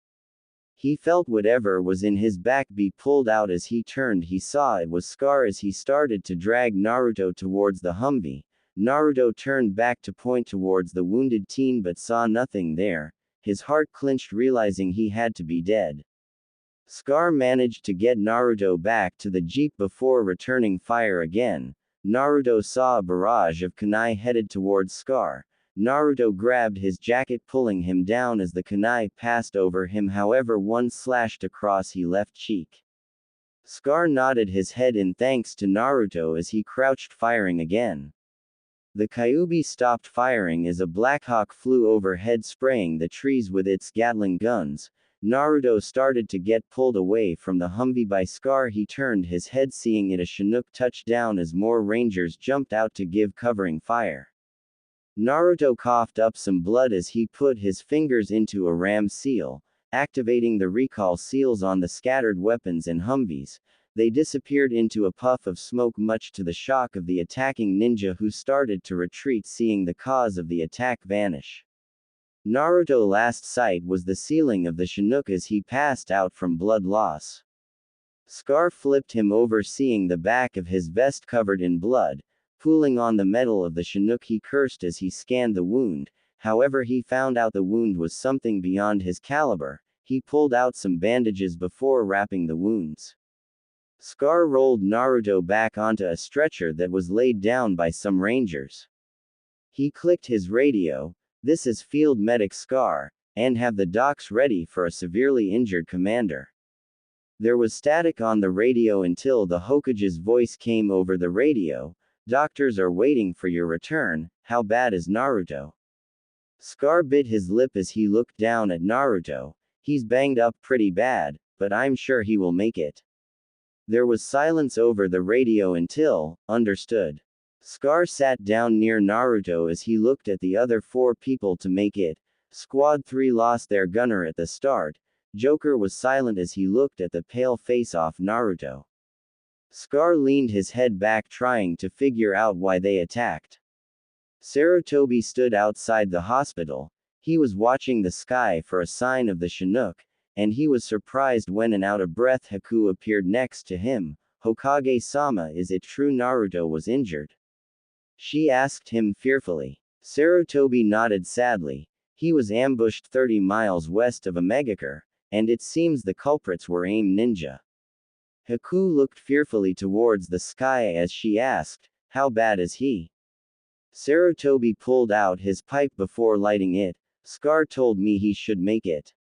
[SPEAKER 1] He felt whatever was in his back be pulled out. As he turned, he saw it was Scar. As he started to drag Naruto towards the Humvee, Naruto turned back to point towards the wounded teen but saw nothing there. His heart clenched, realizing he had to be dead. Scar managed to get Naruto back to the jeep before returning fire again. Naruto saw a barrage of kunai headed towards Scar. Naruto grabbed his jacket, pulling him down as the kunai passed over him, however one slashed across his left cheek. Scar nodded his head in thanks to Naruto as he crouched, firing again. The Kyuubi stopped firing as a Blackhawk flew overhead, spraying the trees with its Gatling guns. Naruto started to get pulled away from the Humvee by Scar. He turned his head, seeing it a Chinook touchdown as more rangers jumped out to give covering fire. Naruto coughed up some blood as he put his fingers into a ram seal, activating the recall seals on the scattered weapons and Humvees. They disappeared into a puff of smoke, much to the shock of the attacking ninja, who started to retreat, seeing the cause of the attack vanish. Naruto's last sight was the ceiling of the Chinook as he passed out from blood loss. Scar flipped him over, seeing the back of his vest covered in blood, pooling on the metal of the Chinook. He cursed as he scanned the wound, however he found out the wound was something beyond his caliber. He pulled out some bandages before wrapping the wounds. Scar rolled Naruto back onto a stretcher that was laid down by some rangers. He clicked his radio. "This is Field Medic Scar, and have the docs ready for a severely injured commander." There was static on the radio until the Hokage's voice came over the radio. "Doctors are waiting for your return. How bad is Naruto?" Scar bit his lip as he looked down at Naruto. "He's banged up pretty bad, but I'm sure he will make it." There was silence over the radio until, "Understood." Scar sat down near Naruto as he looked at the other 4 people to make it. Squad 3 lost their gunner at the start. Joker was silent as he looked at the pale face of Naruto. Scar leaned his head back, trying to figure out why they attacked. Sarutobi stood outside the hospital. He was watching the sky for a sign of the Chinook, and he was surprised when an out-of-breath Haku appeared next to him. "Hokage-sama, is it true Naruto was injured?" she asked him fearfully. Sarutobi nodded sadly. He was ambushed 30 miles west of Omegakure, and it seems the culprits were AIM ninja. Haku looked fearfully towards the sky as she asked, "How bad is he?" Sarutobi pulled out his pipe before lighting it. "Scar told me he should make it."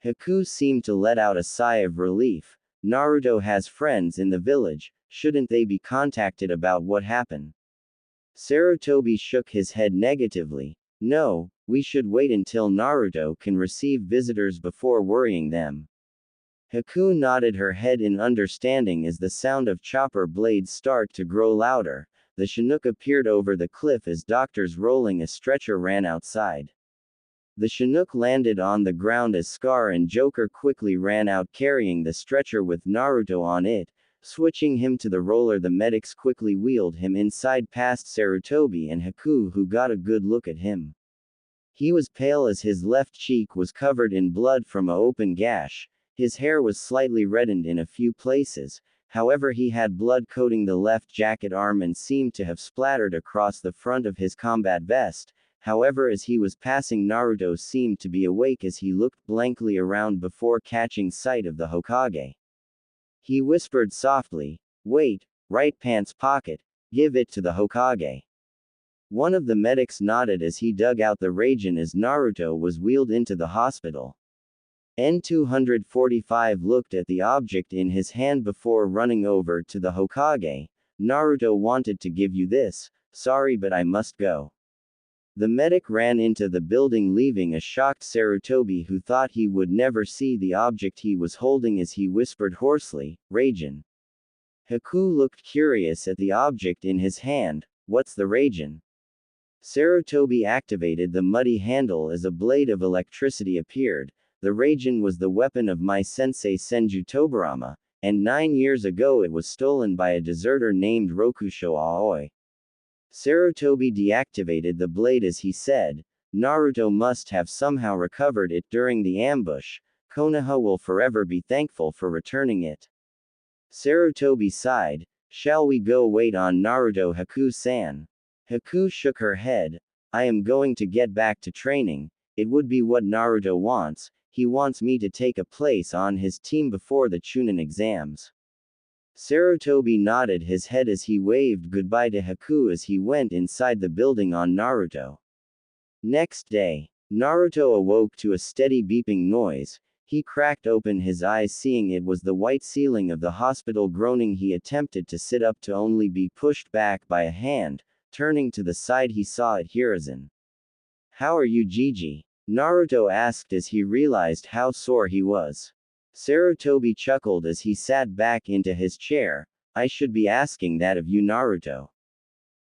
[SPEAKER 1] Haku seemed to let out a sigh of relief. "Naruto has friends in the village, shouldn't they be contacted about what happened?" Sarutobi shook his head negatively. "No, we should wait until Naruto can receive visitors before worrying them." Haku nodded her head in understanding as the sound of chopper blades start to grow louder. The Chinook appeared over the cliff as doctors rolling a stretcher ran outside. The Chinook landed on the ground as Scar and Joker quickly ran out carrying the stretcher with Naruto on it. Switching him to the roller, the medics quickly wheeled him inside past Sarutobi and Haku, who got a good look at him. He was pale as his left cheek was covered in blood from an open gash. His hair was slightly reddened in a few places, however he had blood coating the left jacket arm and seemed to have splattered across the front of his combat vest. However, as he was passing, Naruto seemed to be awake as he looked blankly around before catching sight of the Hokage. He whispered softly, "Wait, right pants pocket, give it to the Hokage." One of the medics nodded as he dug out the Raijin as Naruto was wheeled into the hospital. N245 looked at the object in his hand before running over to the Hokage. Naruto wanted to give you this, sorry but I must go. The medic ran into the building, leaving a shocked Sarutobi who thought he would never see the object he was holding as he whispered hoarsely, Raijin. Haku looked curious at the object in his hand. What's the Raijin? Sarutobi activated the muddy handle as a blade of electricity appeared. The Raijin was the weapon of my sensei Senju Tobarama, and 9 years ago it was stolen by a deserter named Rokusho Aoi. Sarutobi deactivated the blade as he said, Naruto must have somehow recovered it during the ambush. Konoha will forever be thankful for returning it. Sarutobi sighed, shall we go wait on Naruto? Haku-san. Haku shook her head, I am going to get back to training. It would be what Naruto wants. He wants me to take a place on his team before the Chunin exams. Sarutobi nodded his head as he waved goodbye to Haku as he went inside the building on Naruto. Next day, Naruto awoke to a steady beeping noise. He cracked open his eyes, seeing it was the white ceiling of the hospital. Groaning, he attempted to sit up to only be pushed back by a hand. Turning to the side, he saw it Hiruzen. How are you, Gigi? Naruto asked as he realized how sore he was. Sarutobi chuckled as he sat back into his chair. I should be asking that of you, Naruto.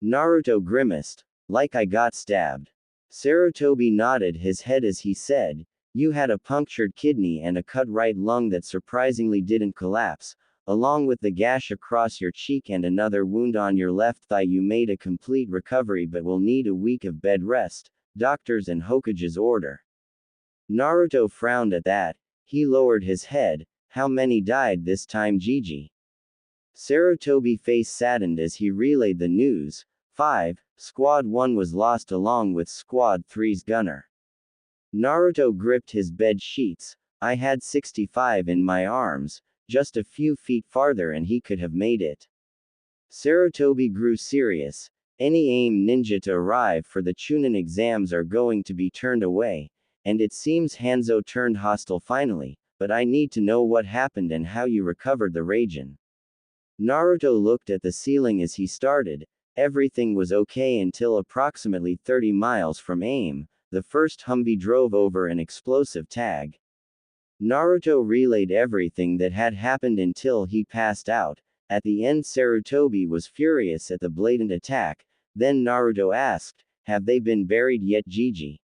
[SPEAKER 1] Naruto grimaced. Like I got stabbed. Sarutobi nodded his head as he said, you had a punctured kidney and a cut right lung that surprisingly didn't collapse, along with the gash across your cheek and another wound on your left thigh. You made a complete recovery but will need a week of bed rest, doctors and Hokage's order. Naruto frowned at that. He lowered his head. How many died this time, Gigi? Sarutobi face saddened as he relayed the news. 5. Squad 1 was lost along with Squad 3's gunner. Naruto gripped his bed sheets. I had 65 in my arms, just a few feet farther and he could have made it. Sarutobi grew serious. Any AIM ninja to arrive for the Chunin exams are going to be turned away. And it seems Hanzo turned hostile finally, but I need to know what happened and how you recovered the Raijin. Naruto looked at the ceiling as he started. Everything was okay until approximately 30 miles from AIM, the first Humvee drove over an explosive tag. Naruto relayed everything that had happened until he passed out. At the end, Sarutobi was furious at the blatant attack. Then Naruto asked, have they been buried yet, Gigi?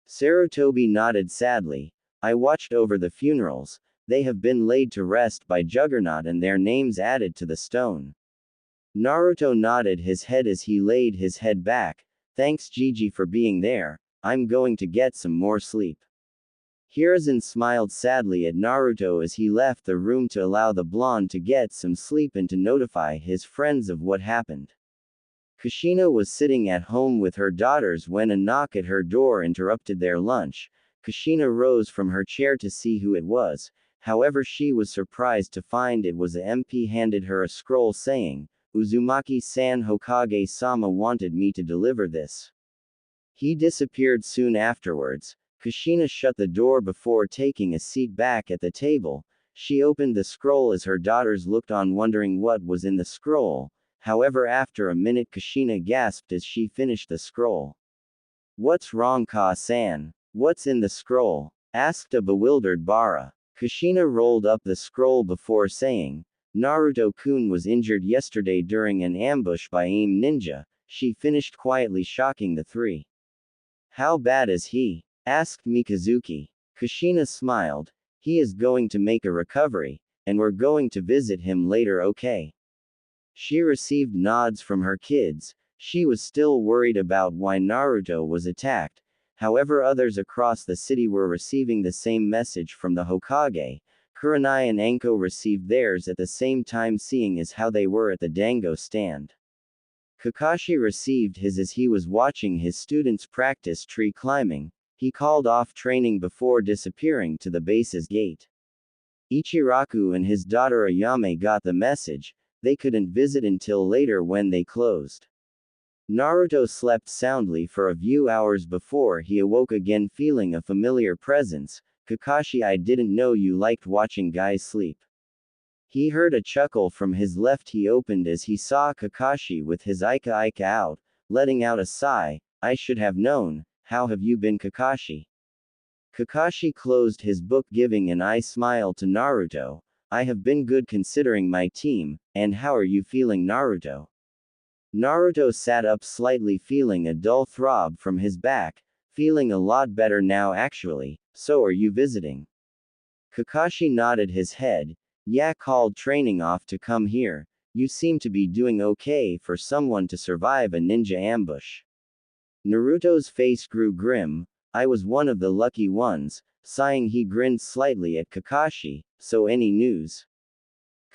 [SPEAKER 1] Sarutobi nodded sadly. I watched over the funerals. They have been laid to rest by Juggernaut and their names added to the stone. Naruto nodded his head as he laid his head back. Thanks, Gigi, for being there. I'm going to get some more sleep. Hiruzen smiled sadly at Naruto as he left the room to allow the blonde to get some sleep and to notify his friends of what happened. Kushina was sitting at home with her daughters when a knock at her door interrupted their lunch. Kushina rose from her chair to see who it was. However, she was surprised to find it was a MP. Handed her a scroll saying, Uzumaki-san, Hokage-sama wanted me to deliver this. He disappeared soon afterwards. Kushina shut the door before taking a seat back at the table. She opened the scroll as her daughters looked on, wondering what was in the scroll. However, after a minute, Kushina gasped as she finished the scroll. What's wrong, Ka-san? What's in the scroll? Asked a bewildered Bara. Kushina rolled up the scroll before saying, Naruto-kun was injured yesterday during an ambush by AIM ninja. She finished quietly, shocking the three. How bad is he? Asked Mikazuki. Kushina smiled. He is going to make a recovery, and we're going to visit him later, okay? She received nods from her kids. She was still worried about why Naruto was attacked. However, others across the city were receiving the same message from the Hokage. Kurenai and Anko received theirs at the same time, seeing as how they were at the dango stand. Kakashi received his as he was watching his students practice tree climbing. He called off training before disappearing to the base's gate. Ichiraku and his daughter Ayame got the message. They couldn't visit until later when they closed. Naruto slept soundly for a few hours before he awoke again feeling a familiar presence. Kakashi, I didn't know you liked watching guys sleep. He heard a chuckle from his left. He opened as he saw Kakashi with his Ika out, letting out a sigh. I should have known. How have you been, Kakashi? Kakashi closed his book, giving an eye smile to Naruto. I have been good considering my team, and how are you feeling, Naruto? Naruto sat up slightly, feeling a dull throb from his back. Feeling a lot better now actually. So are you visiting? Kakashi nodded his head. Yeah, called training off to come here. You seem to be doing okay for someone to survive a ninja ambush. Naruto's face grew grim. I was one of the lucky ones. Sighing, he grinned slightly at Kakashi. So any news?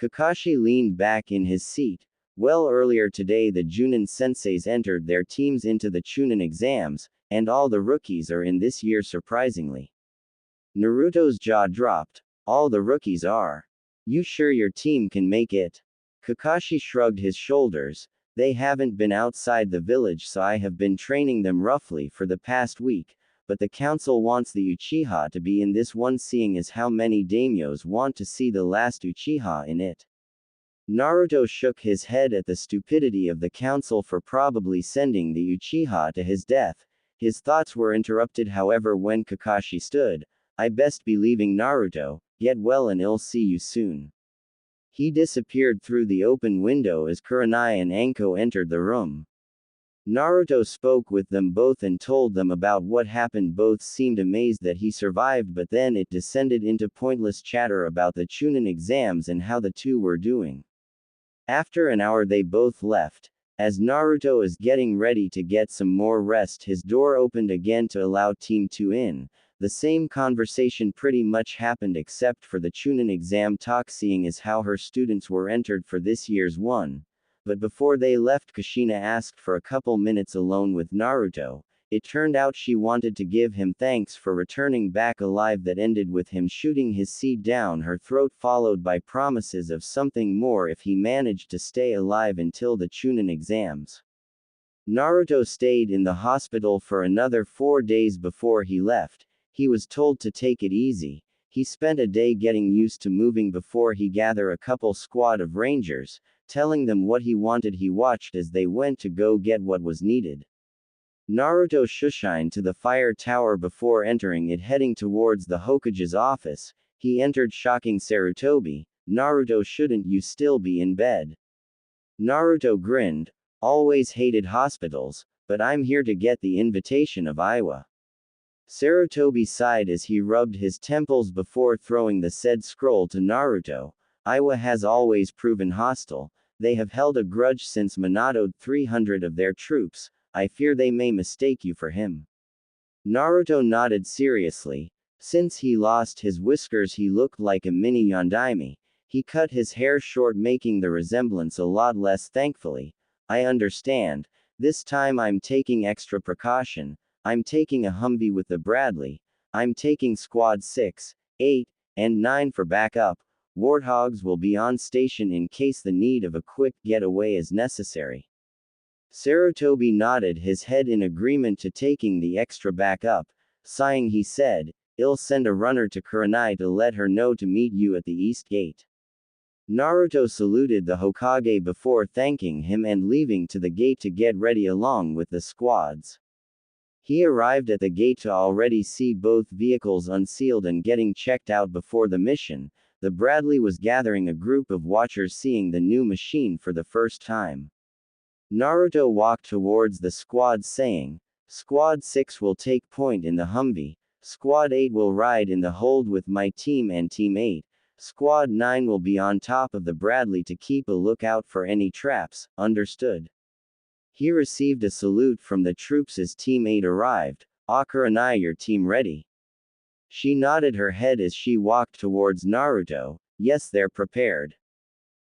[SPEAKER 1] Kakashi leaned back in his seat. Well, earlier today the Junin senseis entered their teams into the Chunin exams, and all the rookies are in this year surprisingly. Naruto's jaw dropped. All the rookies are. You sure your team can make it? Kakashi shrugged his shoulders. They haven't been outside the village, so I have been training them roughly for the past week, but the council wants the Uchiha to be in this one, seeing as how many daimyos want to see the last Uchiha in it. Naruto shook his head at the stupidity of the council for probably sending the Uchiha to his death. His thoughts were interrupted, however, when Kakashi stood. I best be leaving, Naruto. Get well and I'll see you soon. He disappeared through the open window as Kurenai and Anko entered the room. Naruto spoke with them both and told them about what happened. Both seemed amazed that he survived, but then it descended into pointless chatter about the Chunin exams and how the two were doing. After an hour they both left. As Naruto is getting ready to get some more rest, his door opened again to allow Team 2 in. The same conversation pretty much happened except for the Chunin exam talk, seeing as how her students were entered for this year's one. But before they left, Kushina asked for a couple minutes alone with Naruto. It turned out she wanted to give him thanks for returning back alive. That ended with him shooting his seed down her throat, followed by promises of something more if he managed to stay alive until the Chunin exams. Naruto stayed in the hospital for another 4 days before he left. He was told to take it easy. He spent a day getting used to moving before he gathered a couple squad of rangers, telling them what he wanted. He watched as they went to go get what was needed. Naruto shushined to the fire tower before entering it, heading towards the Hokage's office. He entered shocking Sarutobi. Naruto, shouldn't you still be in bed? Naruto grinned. Always hated hospitals, but I'm here to get the invitation of Iwa. Sarutobi sighed as he rubbed his temples before throwing the said scroll to Naruto. Iwa has always proven hostile. They have held a grudge since Minato 300 of their troops. I fear they may mistake you for him. Naruto nodded seriously. Since he lost his whiskers he looked like a mini Yondaime. He cut his hair short, making the resemblance a lot less. Thankfully. I understand. This time I'm taking extra precaution. I'm taking a Humvee with the Bradley. I'm taking squad 6, 8, and 9 for backup. Warthogs will be on station in case the need of a quick getaway is necessary. Sarutobi nodded his head in agreement to taking the extra backup. Sighing, he said, I'll send a runner to Kurenai to let her know to meet you at the east gate. Naruto saluted the Hokage before thanking him and leaving to the gate to get ready along with the squads. He arrived at the gate to already see both vehicles unsealed and getting checked out before the mission. The Bradley was gathering a group of watchers seeing the new machine for the first time. Naruto walked towards the squad saying, Squad 6 will take point in the Humvee, Squad 8 will ride in the hold with my team, and Team 8, Squad 9 will be on top of the Bradley to keep a lookout for any traps. Understood. He received a salute from the troops as Team 8 arrived. Kurenai, your team ready? She nodded her head as she walked towards Naruto. Yes, they're prepared.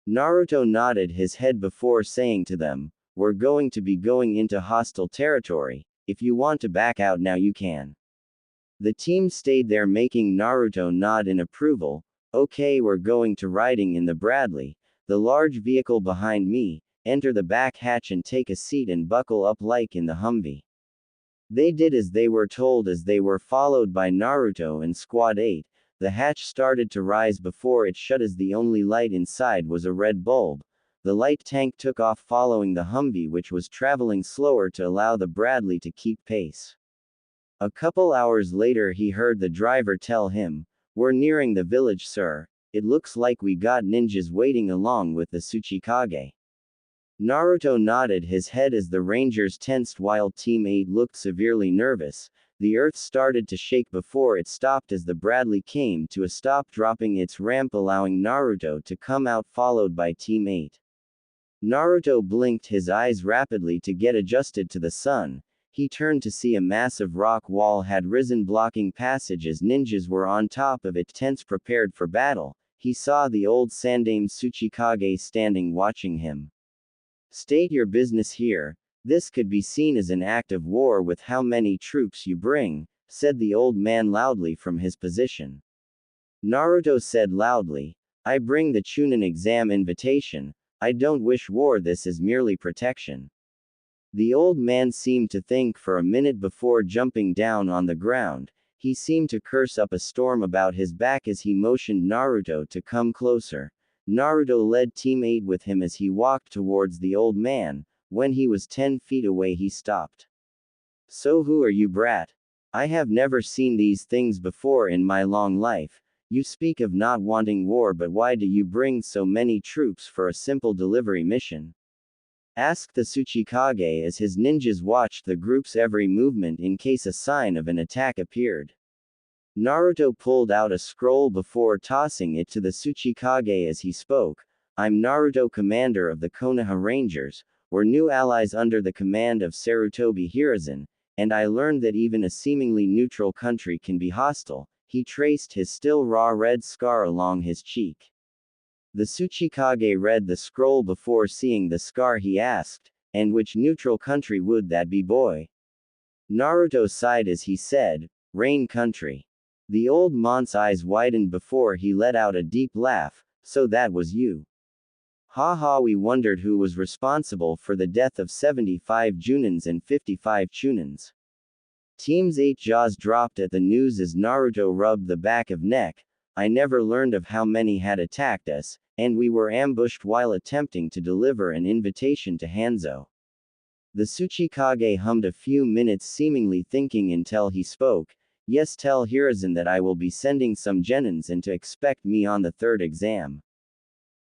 [SPEAKER 1] Naruto nodded his head before saying to them, we're going to be going into hostile territory. If you want to back out now you can. The team stayed there, making Naruto nod in approval. Okay, we're going to riding in the Bradley, the large vehicle behind me, enter the back hatch and take a seat and buckle up like in the Humvee. They did as they were told as they were followed by Naruto and Squad 8. The hatch started to rise before it shut as the only light inside was a red bulb. The light tank took off following the Humvee, which was traveling slower to allow the Bradley to keep pace. A couple hours later he heard the driver tell him, "We're nearing the village, sir. It looks like we got ninjas waiting along with the Tsuchikage." Naruto nodded his head as the Rangers tensed while Team 8 looked severely nervous. The earth started to shake before it stopped as the Bradley came to a stop, dropping its ramp, allowing Naruto to come out followed by Team 8. Naruto blinked his eyes rapidly to get adjusted to the sun. He turned to see a massive rock wall had risen, blocking passage as ninjas were on top of it, tense, prepared for battle. He saw the old Sandame Tsuchikage standing watching him. "State your business here. This could be seen as an act of war with how many troops you bring," said the old man loudly from his position. Naruto said loudly, "I bring the Chunin exam invitation. I don't wish war, this is merely protection." The old man seemed to think for a minute before jumping down on the ground. He seemed to curse up a storm about his back as he motioned Naruto to come closer. Naruto led Team 8 with him as he walked towards the old man. When he was 10 feet away he stopped. "So who are you, brat? I have never seen these things before in my long life. You speak of not wanting war, but why do you bring so many troops for a simple delivery mission?" asked the Tsuchikage as his ninjas watched the group's every movement in case a sign of an attack appeared. Naruto pulled out a scroll before tossing it to the Tsuchikage as he spoke. "I'm Naruto, commander of the Konoha Rangers. We're new allies under the command of Sarutobi Hiruzen, and I learned that even a seemingly neutral country can be hostile." He traced his still raw red scar along his cheek. The Tsuchikage read the scroll before seeing the scar. He asked, "And which neutral country would that be, boy?" Naruto sighed as he said, "Rain country." The old man's eyes widened before he let out a deep laugh. "So that was you. Ha ha, we wondered who was responsible for the death of 75 Junins and 55 Chunins." Team's 8 jaws dropped at the news as Naruto rubbed the back of neck. "I never learned of how many had attacked us, and we were ambushed while attempting to deliver an invitation to Hanzo." The Tsuchikage hummed a few minutes, seemingly thinking until he spoke. "Yes, tell Hiruzen that I will be sending some genins and to expect me on the third exam."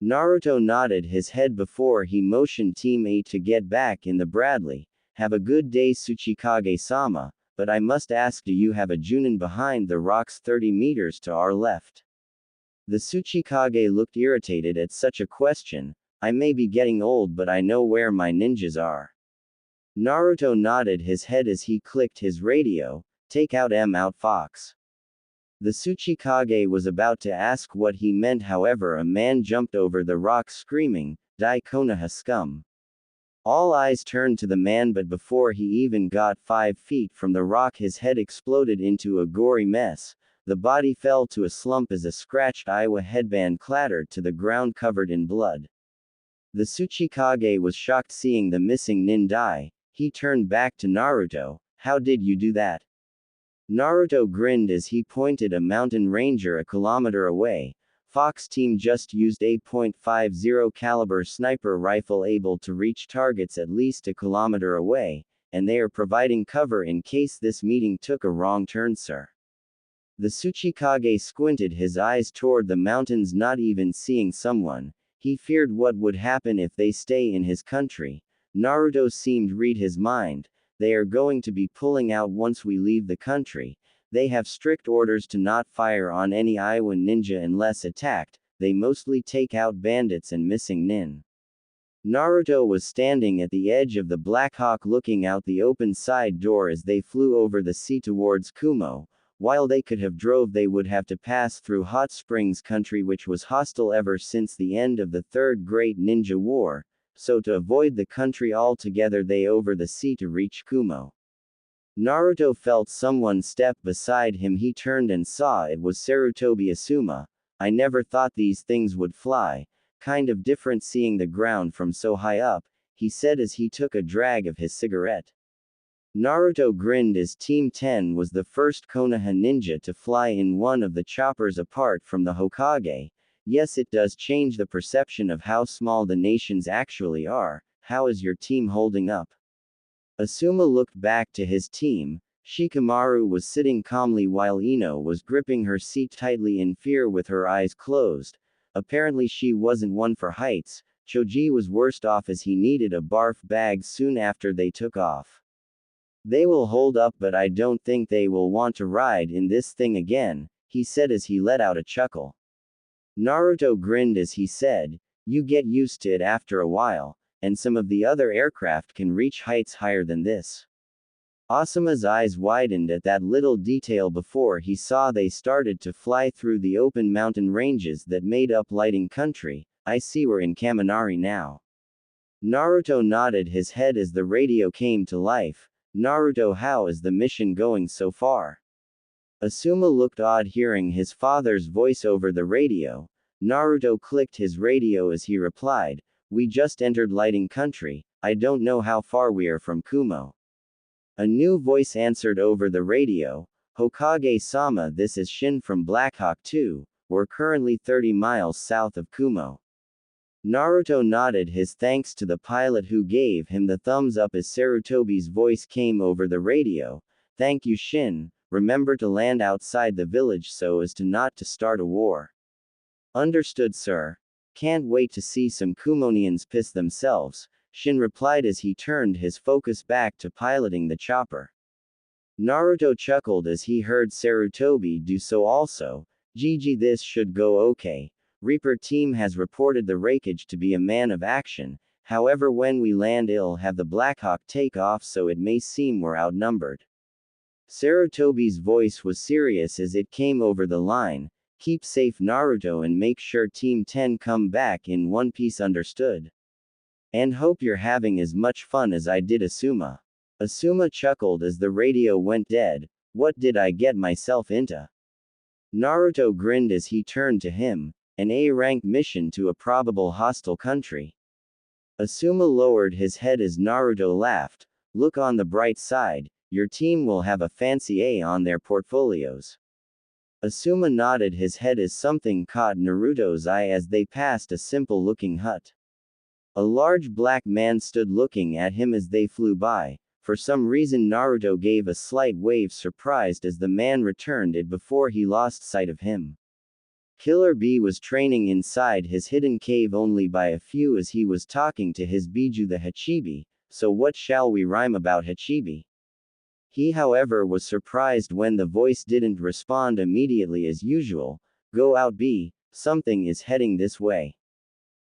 [SPEAKER 1] Naruto nodded his head before he motioned Team 8 to get back in the Bradley. "Have a good day, Tsuchikage-sama, but I must ask, do you have a Junin behind the rocks 30 meters to our left?" The Tsuchikage looked irritated at such a question. "I may be getting old, but I know where my ninjas are." Naruto nodded his head as he clicked his radio. "Take out out Fox." The Tsuchikage was about to ask what he meant, however a man jumped over the rock screaming, "Die Konoha scum." All eyes turned to the man, but before he even got 5 feet from the rock his head exploded into a gory mess. The body fell to a slump as a scratched Iowa headband clattered to the ground covered in blood. The Tsuchikage was shocked seeing the missing nin die. He turned back to Naruto. "How did you do that?" Naruto grinned as he pointed a mountain ranger a kilometer away. "Fox team just used a .50 caliber sniper rifle able to reach targets at least a kilometer away, and they are providing cover in case this meeting took a wrong turn, sir." The Tsuchikage squinted his eyes toward the mountains, not even seeing someone. He feared what would happen if they stay in his country. Naruto seemed read his mind. "They are going to be pulling out once we leave the country. They have strict orders to not fire on any Iowa ninja unless attacked. They mostly take out bandits and missing nin." Naruto was standing at the edge of the Black Hawk looking out the open side door as they flew over the sea towards Kumo. While they could have drove, they would have to pass through Hot Springs country, which was hostile ever since the end of the Third Great Ninja War. So to avoid the country altogether they over the sea to reach Kumo. Naruto felt someone step beside him. He turned and saw it was Sarutobi Asuma. "I never thought these things would fly. Kind of different seeing the ground from so high up." he said as he took a drag of his cigarette. Naruto grinned as Team 10 was the first Konoha ninja to fly in one of the choppers apart from the Hokage. Yes, it does change the perception of how small the nations actually are. How is your team holding up? Asuma looked back to his team. Shikamaru was sitting calmly while Ino was gripping her seat tightly in fear with her eyes closed. Apparently she wasn't one for heights. Choji was worst off as he needed a barf bag soon after they took off. They will hold up, but I don't think they will want to ride in this thing again, he said as he let out a chuckle. Naruto grinned as he said, you get used to it after a while, and some of the other aircraft can reach heights higher than this. Asuma's eyes widened at that little detail before he saw they started to fly through the open mountain ranges that made up Lighting Country. I see we're in Kaminari now. Naruto nodded his head as the radio came to life. Naruto, how is the mission going so far? Asuma looked odd hearing his father's voice over the radio. Naruto clicked his radio as he replied, we just entered Lighting Country, I don't know how far we are from Kumo. A new voice answered over the radio, Hokage-sama, this is Shin from Blackhawk 2, we're currently 30 miles south of Kumo. Naruto nodded his thanks to the pilot who gave him the thumbs up as Sarutobi's voice came over the radio. Thank you, Shin. Remember to land outside the village so as to not to start a war. Understood, sir. Can't wait to see some Kumonians piss themselves, Shin replied as he turned his focus back to piloting the chopper. Naruto chuckled as he heard Sarutobi do so also. GG, this should go okay. Reaper team has reported the wreckage to be a man of action, however when we land it'll have the Blackhawk take off so it may seem we're outnumbered. Sarutobi's voice was serious as it came over the line, keep safe Naruto and make sure Team 10 come back in one piece, understood? And hope you're having as much fun as I did, Asuma. Asuma chuckled as the radio went dead, what did I get myself into? Naruto grinned as he turned to him. An A-rank mission to a probable hostile country. Asuma lowered his head as Naruto laughed, look on the bright side, your team will have a fancy A on their portfolios. Asuma nodded his head as something caught Naruto's eye as they passed a simple-looking hut. A large black man stood looking at him as they flew by. For some reason Naruto gave a slight wave, surprised as the man returned it before he lost sight of him. Killer Bee was training inside his hidden cave only by a few as he was talking to his Biju the Hachibi, so what shall we rhyme about Hachibi? He however was surprised when the voice didn't respond immediately as usual, go out Bee, something is heading this way.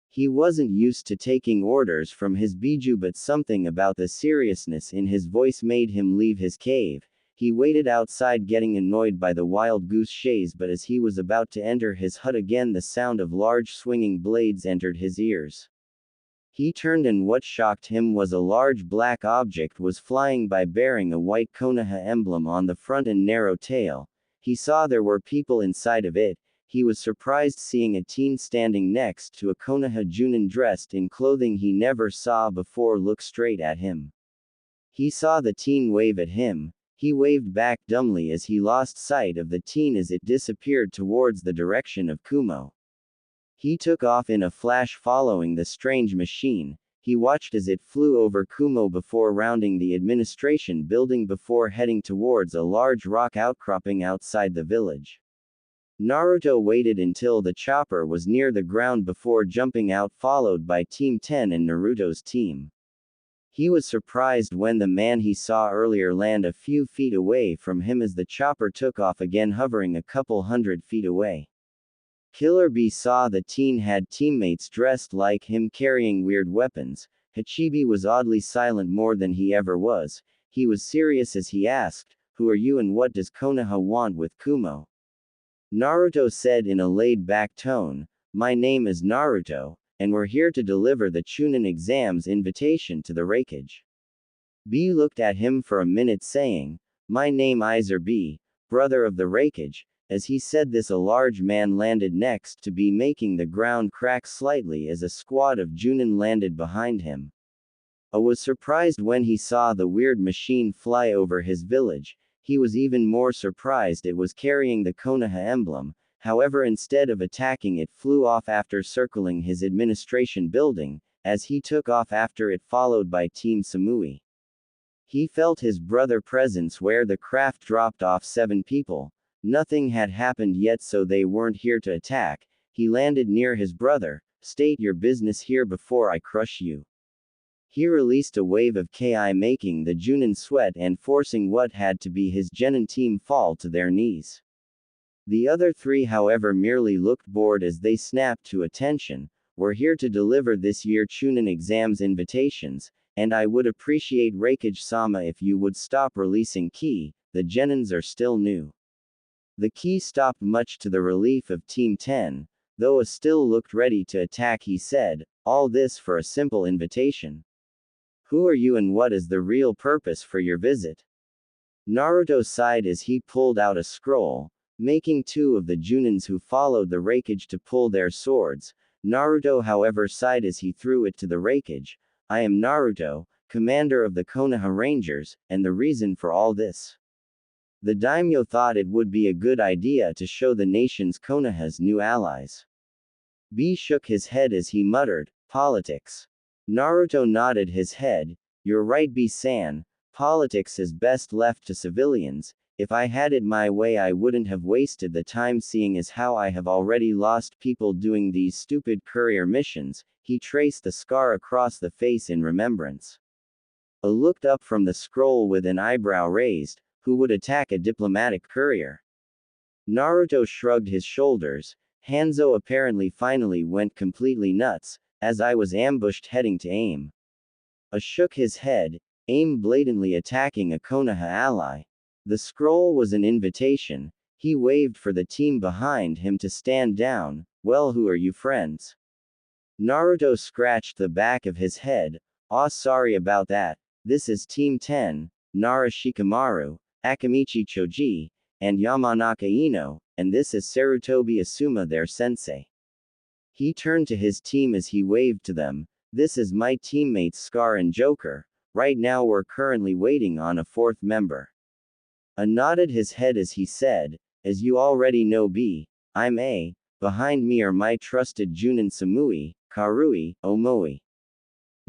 [SPEAKER 1] He wasn't used to taking orders from his Biju, but something about the seriousness in his voice made him leave his cave. He waited outside getting annoyed by the wild goose chase, but as he was about to enter his hut again the sound of large swinging blades entered his ears. He turned and what shocked him was a large black object was flying by bearing a white Konoha emblem on the front and narrow tail. He saw there were people inside of it. He was surprised seeing a teen standing next to a Konoha Junin dressed in clothing he never saw before look straight at him. He saw the teen wave at him. He waved back dumbly as he lost sight of the teen as it disappeared towards the direction of Kumo. He took off in a flash following the strange machine. He watched as it flew over Kumo before rounding the administration building before heading towards a large rock outcropping outside the village. Naruto waited until the chopper was near the ground before jumping out, followed by Team 10 and Naruto's team. He was surprised when the man he saw earlier land a few feet away from him as the chopper took off again, hovering a couple 100 feet away. Killer Bee saw the teen had teammates dressed like him carrying weird weapons. Hachibi was oddly silent more than he ever was. He was serious as he asked, who are you and what does Konoha want with Kumo? Naruto said in a laid-back tone, my name is Naruto, and we're here to deliver the Chunin exam's invitation to the wreckage. B looked at him for a minute saying, my name Iser B, brother of the wreckage. As he said this a large man landed next to B, making the ground crack slightly as a squad of Junin landed behind him. I was surprised when he saw the weird machine fly over his village. He was even more surprised it was carrying the Konoha emblem. However, instead of attacking, it flew off after circling his administration building, as he took off after it, followed by Team Samui. He felt his brother's presence where the craft dropped off 7 people. Nothing had happened yet, so they weren't here to attack. He landed near his brother. State your business here before I crush you. He released a wave of Ki, making the Junin sweat and forcing what had to be his Genin team fall to their knees. The other 3, however, merely looked bored as they snapped to attention. We're here to deliver this year Chunin exams invitations, and I would appreciate Raikage-sama if you would stop releasing Ki, the Genins are still new. The Ki stopped, much to the relief of Team 10, though still looked ready to attack. He said, all this for a simple invitation. Who are you and what is the real purpose for your visit? Naruto sighed as he pulled out a scroll, making 2 of the Junins who followed the Raikage to pull their swords. Naruto, however, sighed as he threw it to the Raikage. I am Naruto, commander of the Konoha Rangers, and the reason for all this. The daimyo thought it would be a good idea to show the nation's Konoha's new allies. B shook his head as he muttered, politics. Naruto nodded his head. You're right, B-san. Politics is best left to civilians. If I had it my way, I wouldn't have wasted the time, seeing as how I have already lost people doing these stupid courier missions. He traced the scar across the face in remembrance. I looked up from the scroll with an eyebrow raised. Who would attack a diplomatic courier? Naruto shrugged his shoulders. Hanzo apparently finally went completely nuts, as I was ambushed heading to AIM. I shook his head. AIM blatantly attacking a Konoha ally. The scroll was an invitation. He waved for the team behind him to stand down. Well, who are you, friends? Naruto scratched the back of his head. Aw, sorry about that. This is Team 10, Nara Shikamaru, Akamichi Choji, and Yamanaka Ino, and this is Sarutobi Asuma, their sensei. He turned to his team as he waved to them. This is my teammates Scar and Joker. Right now we're currently waiting on a 4th member. A nodded his head as he said, as you already know, B, I'm A. Behind me are my trusted Junin Samui, Karui, Omoi.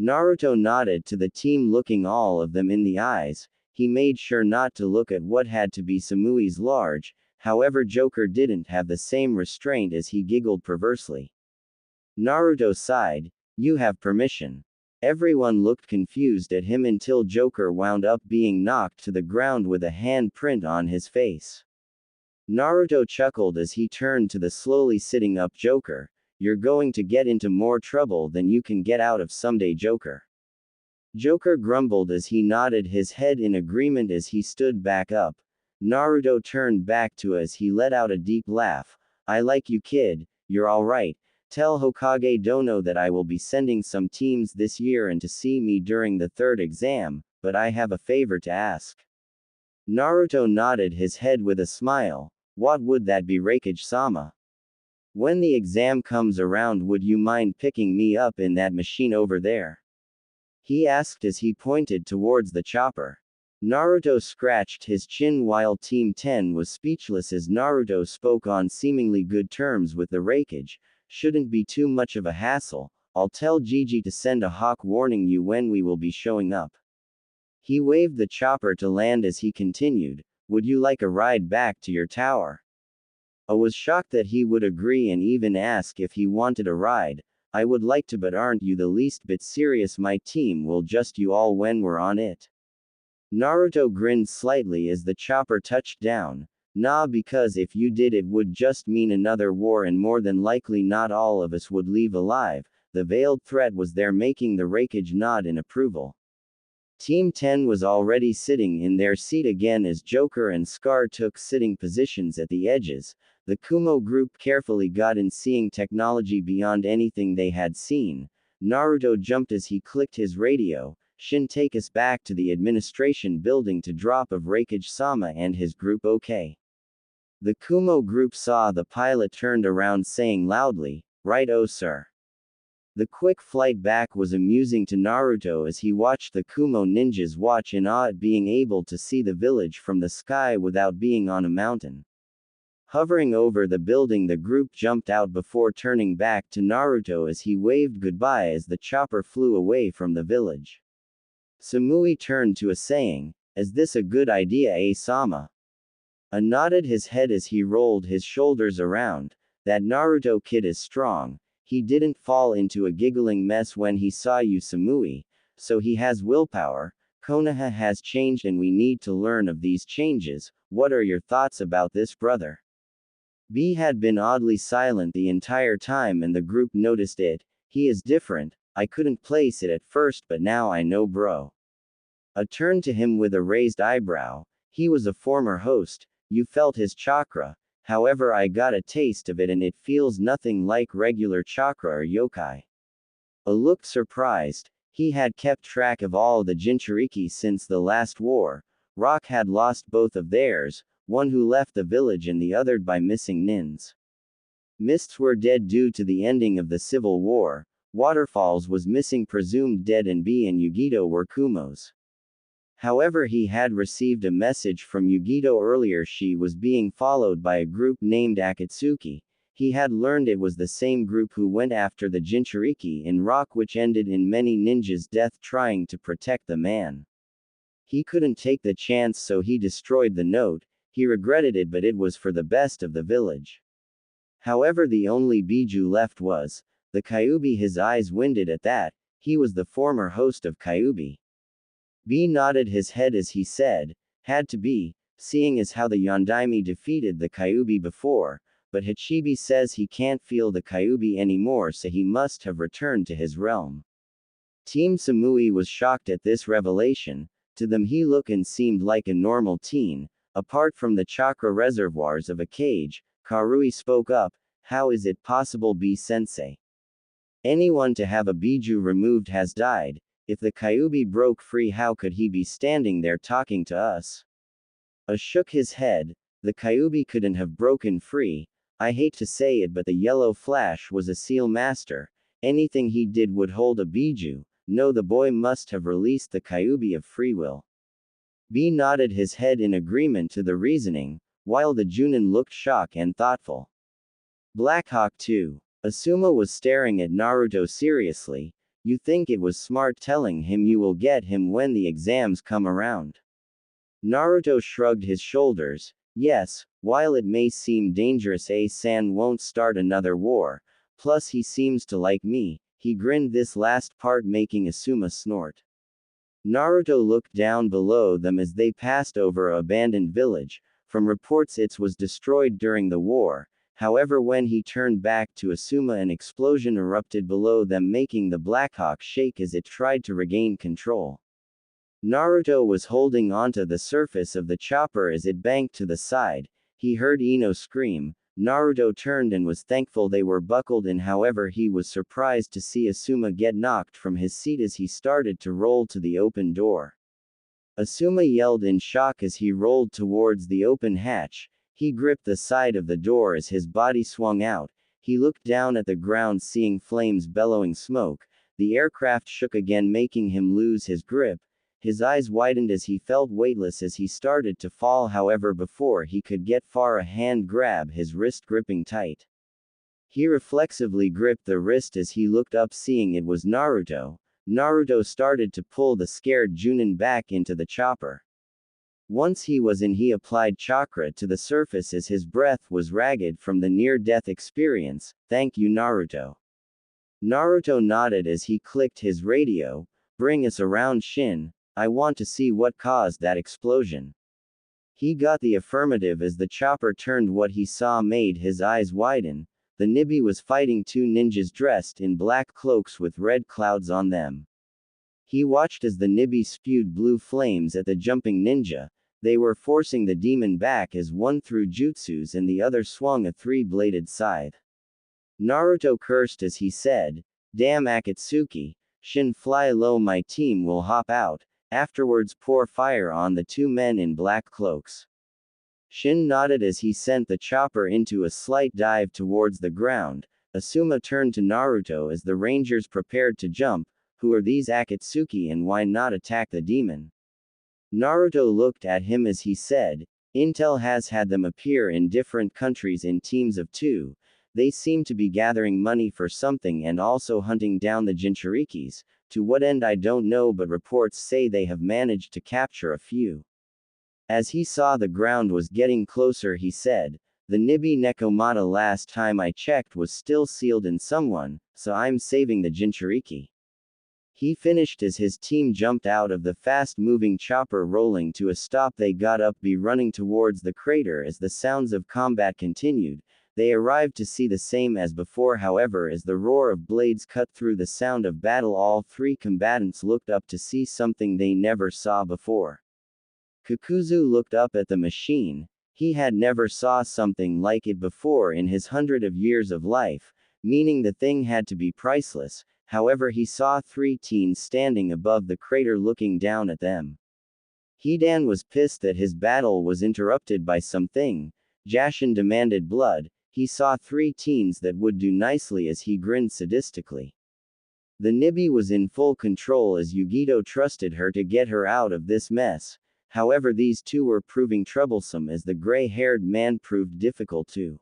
[SPEAKER 1] Naruto nodded to the team, looking all of them in the eyes. He made sure not to look at what had to be Samui's large. However, Joker didn't have the same restraint as he giggled perversely. Naruto sighed. You have permission. Everyone looked confused at him until Joker wound up being knocked to the ground with a hand print on his face. Naruto chuckled as he turned to the slowly sitting up Joker. You're going to get into more trouble than you can get out of someday, Joker. Joker grumbled as he nodded his head in agreement as he stood back up. Naruto turned back to as he let out a deep laugh. I like you, kid. You're alright. Tell Hokage Dono that I will be sending some teams this year and to see me during the 3rd exam, but I have a favor to ask. Naruto nodded his head with a smile. What would that be, Raikage-sama? When the exam comes around, would you mind picking me up in that machine over there? He asked as he pointed towards the chopper. Naruto scratched his chin while Team 10 was speechless as Naruto spoke on seemingly good terms with the Raikage. Shouldn't be too much of a hassle. I'll tell Gigi to send a hawk warning you when we will be showing up. He waved the chopper to land as he continued. Would you like a ride back to your tower? I was shocked that he would agree and even ask if he wanted a ride. I would like to, but aren't you the least bit serious? My team will just you all when we're on it. Naruto grinned slightly as the chopper touched down. Nah, because if you did, it would just mean another war, and more than likely not all of us would leave alive. The veiled threat was there, making the Raikage nod in approval. Team 10 was already sitting in their seat again as Joker and Scar took sitting positions at the edges. The Kumo group carefully got in, seeing technology beyond anything they had seen. Naruto jumped as he clicked his radio. Shin, take us back to the administration building to drop of Raikage-sama and his group, okay? The Kumo group saw the pilot turned around saying loudly, right, oh sir. The quick flight back was amusing to Naruto as he watched the Kumo ninjas watch in awe at being able to see the village from the sky without being on a mountain. Hovering over the building, the group jumped out before turning back to Naruto as he waved goodbye as the chopper flew away from the village. Samui turned to a saying, "Is this a good idea, Sama?" A nodded his head as he rolled his shoulders around. That Naruto kid is strong. He didn't fall into a giggling mess when he saw you, Samui, so he has willpower. Konoha has changed and we need to learn of these changes. What are your thoughts about this, brother? B had been oddly silent the entire time and the group noticed it. He is different. I couldn't place it at first, but now I know, bro. A turned to him with a raised eyebrow. He was a former host. You felt his chakra. However, I got a taste of it and it feels nothing like regular chakra or yokai. A looked surprised. He had kept track of all the Jinchuriki since the last war. Rock had lost both of theirs, one who left the village and the other by missing nins. Mists were dead due to the ending of the civil war. Waterfalls was missing, presumed dead, and B and Yugito were Kumos. However, he had received a message from Yugito earlier. She was being followed by a group named Akatsuki. He had learned it was the same group who went after the Jinchuriki in Rock, which ended in many ninjas' death trying to protect the man. He couldn't take the chance, so he destroyed the note. He regretted it, but it was for the best of the village. However, the only Biju left was the Kyuubi. His eyes winded at that. He was the former host of Kyuubi. B nodded his head as he said, had to be, seeing as how the Yondaime defeated the Kyuubi before, but Hachibi says he can't feel the Kyuubi anymore, so he must have returned to his realm. Team Samui was shocked at this revelation. To them he looked and seemed like a normal teen. Apart from the chakra reservoirs of a cage, Karui spoke up, how is it possible, B-sensei? Anyone to have a Biju removed has died. If the Kyuubi broke free, how could he be standing there talking to us? A shook his head. The Kyuubi couldn't have broken free. I hate to say it, but the Yellow Flash was a seal master. Anything he did would hold a Biju. No, the boy must have released the Kyuubi of free will. B nodded his head in agreement to the reasoning, while the Junin looked shocked and thoughtful. Blackhawk 2. Asuma was staring at Naruto seriously. You think it was smart telling him you will get him when the exams come around? Naruto shrugged his shoulders. Yes, while it may seem dangerous, A-san won't start another war. Plus he seems to like me. He grinned, this last part making Asuma snort. Naruto looked down below them as they passed over an abandoned village. From reports it was destroyed during the war. However, when he turned back to Asuma, an explosion erupted below them, making the Blackhawk shake as it tried to regain control. Naruto was holding onto the surface of the chopper as it banked to the side. He heard Ino scream. Naruto turned and was thankful they were buckled in. However, he was surprised to see Asuma get knocked from his seat as he started to roll to the open door. Asuma yelled in shock as he rolled towards the open hatch. He gripped the side of the door as his body swung out. He looked down at the ground, seeing flames bellowing smoke. The aircraft shook again, making him lose his grip. His eyes widened as he felt weightless as he started to fall. However, before he could get far, a hand grabbed his wrist, gripping tight. He reflexively gripped the wrist as he looked up, seeing it was Naruto. Naruto started to pull the scared Junin back into the chopper. Once he was in, he applied chakra to the surface as his breath was ragged from the near-death experience. Thank you, Naruto. Naruto nodded as he clicked his radio. Bring us around, Shin. I want to see what caused that explosion. He got the affirmative as the chopper turned. What he saw made his eyes widen. The Nibi was fighting two ninjas dressed in black cloaks with red clouds on them. He watched as the Nibi spewed blue flames at the jumping ninja. They were forcing the demon back as one threw jutsus and the other swung a three-bladed scythe. Naruto cursed as he said, "Damn Akatsuki, Shin, fly low, my team will hop out. Afterwards pour fire on the two men in black cloaks." Shin nodded as he sent the chopper into a slight dive towards the ground. Asuma turned to Naruto as the rangers prepared to jump. Who are these Akatsuki and why not attack the demon? Naruto looked at him as he said, Intel has had them appear in different countries in teams of 2. They seem to be gathering money for something and also hunting down the Jinchurikis. To what end I don't know, but reports say they have managed to capture a few. As he saw the ground was getting closer, he said, the Nibi Nekomata last time I checked was still sealed in someone, so I'm saving the Jinchuriki. He finished as his team jumped out of the fast-moving chopper. Rolling to a stop, they got up, running towards the crater. As the sounds of combat continued, they arrived to see the same as before. However, as the roar of blades cut through the sound of battle, all 3 combatants looked up to see something they never saw before. Kakuzu looked up at the machine. He had never saw something like it before in his 100 of years of life, meaning the thing had to be priceless. However, he saw 3 teens standing above the crater looking down at them. Hidan was pissed that his battle was interrupted by something. Jashin demanded blood. He saw 3 teens that would do nicely as he grinned sadistically. The Nibi was in full control as Yugito trusted her to get her out of this mess. However, these 2 were proving troublesome as the gray-haired man proved difficult too.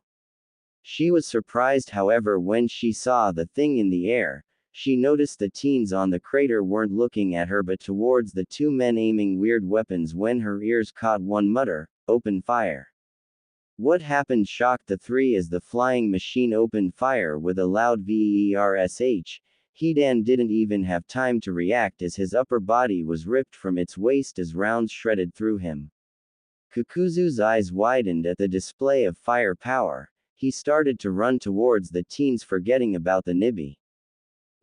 [SPEAKER 1] She was surprised, however, when she saw the thing in the air. She noticed the teens on the crater weren't looking at her but towards the 2 men aiming weird weapons when her ears caught one mutter, "Open fire." What happened shocked the 3 as the flying machine opened fire with a loud versh. Hidan didn't even have time to react as his upper body was ripped from its waist as rounds shredded through him. Kakuzu's eyes widened at the display of fire power. He started to run towards the teens, forgetting about the Nibi.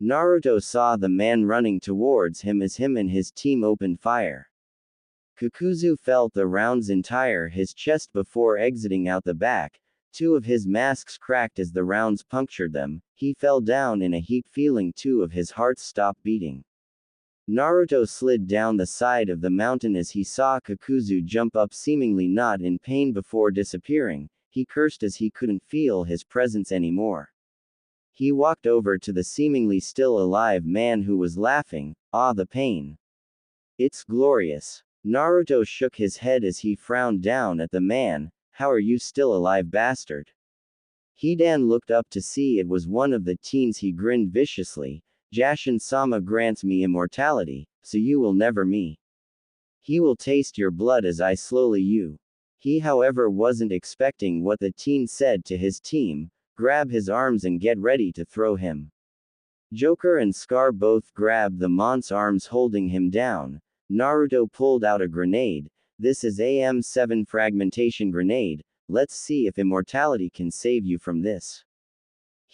[SPEAKER 1] Naruto saw the man running towards him as him and his team opened fire. Kakuzu felt the rounds entire his chest before exiting out the back. 2 of his masks cracked as the rounds punctured them. He fell down in a heap, feeling 2 of his hearts stop beating. Naruto slid down the side of the mountain as he saw Kakuzu jump up, seemingly not in pain, before disappearing. He cursed as he couldn't feel his presence anymore. He walked over to the seemingly still alive man who was laughing. Ah, the pain. It's glorious. Naruto shook his head as he frowned down at the man. How are you still alive, bastard? Hidan looked up to see it was one of the teens. He grinned viciously. Jashin-sama grants me immortality, so you will never me. He will taste your blood as I slowly you. He, however, wasn't expecting what the teen said to his team. Grab his arms and get ready to throw him. Joker and Scar both grabbed the mon's arms, holding him down. Naruto pulled out a grenade. This is AM7 fragmentation grenade. Let's see if immortality can save you from this.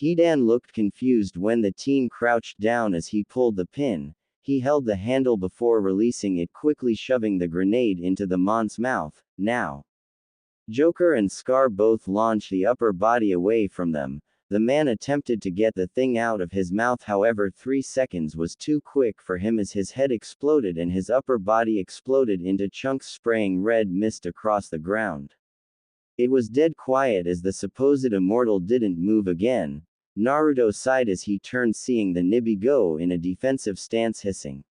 [SPEAKER 1] Hidan looked confused when the teen crouched down as he pulled the pin. He held the handle before releasing it, quickly shoving the grenade into the mon's mouth. Now. Joker and Scar both launched the upper body away from them. The man attempted to get the thing out of his mouth, however 3 seconds was too quick for him as his head exploded and his upper body exploded into chunks, spraying red mist across the ground. It was dead quiet as the supposed immortal didn't move again. Naruto sighed as he turned, seeing the Nibi go in a defensive stance, hissing.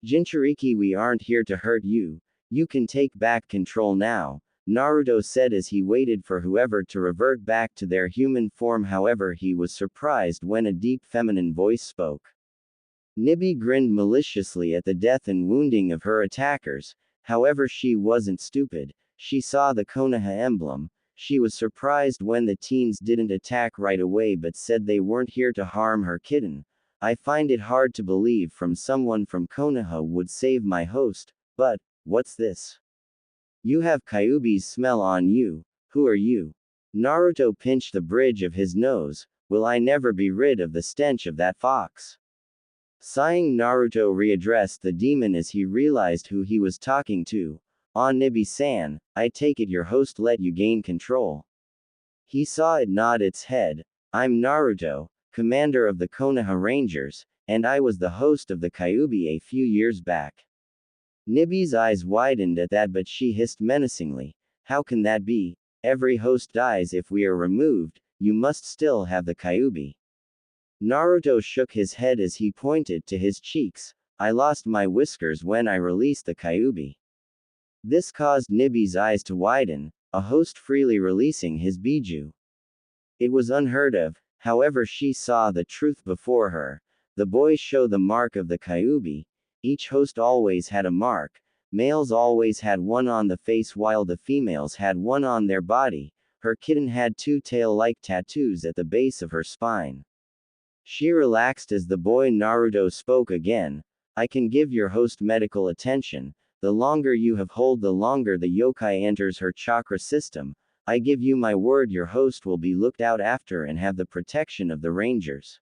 [SPEAKER 1] Jinchuriki, we aren't here to hurt you. You can take back control now. Naruto said as he waited for whoever to revert back to their human form. However, he was surprised when a deep feminine voice spoke. Nibi grinned maliciously at the death and wounding of her attackers. However, she wasn't stupid. She saw the Konoha emblem. She was surprised when the teens didn't attack right away but said they weren't here to harm her kitten. I find it hard to believe from someone from Konoha would save my host, but, what's this? You have Kyuubi's smell on you. Who are you? Naruto pinched the bridge of his nose. Will I never be rid of the stench of that fox? Sighing, Naruto readdressed the demon as he realized who he was talking to. Ah, Nibi-san, I take it your host let you gain control. He saw it nod its head. I'm Naruto, commander of the Konoha Rangers, and I was the host of the Kyuubi a few years back. Nibi's eyes widened at that, but she hissed menacingly. How can that be? Every host dies if we are removed. you must still have the Kyuubi. Naruto shook his head as he pointed to his cheeks. I lost my whiskers when I released the Kyuubi. This caused Nibi's eyes to widen, a host freely releasing his Biju. It was unheard of, however she saw the truth before her. The boys show the mark of the Kyuubi. Each host always had a mark. Males always had one on the face while the females had one on their body. Her kitten had two tail-like tattoos at the base of her spine. She relaxed as the boy Naruto spoke again. I can give your host medical attention. The longer you have hold, the longer the yokai enters her chakra system. I give you my word your host will be looked out after and have the protection of the rangers.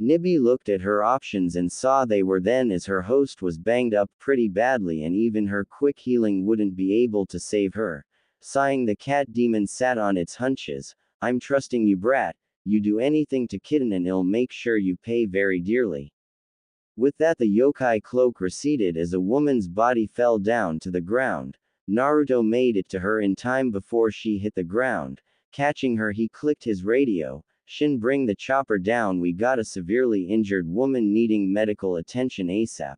[SPEAKER 1] Nibi looked at her options and saw they were then as her host was banged up pretty badly and even her quick healing wouldn't be able to save her. Sighing, the cat demon sat on its hunches. I'm trusting you, brat. You do anything to kitten and I'll make sure you pay very dearly. With that, the yokai cloak receded as a woman's body fell down to the ground. Naruto made it to her in time before she hit the ground. Catching her, he clicked his radio. Shin, bring the chopper down, we got a severely injured woman needing medical attention ASAP.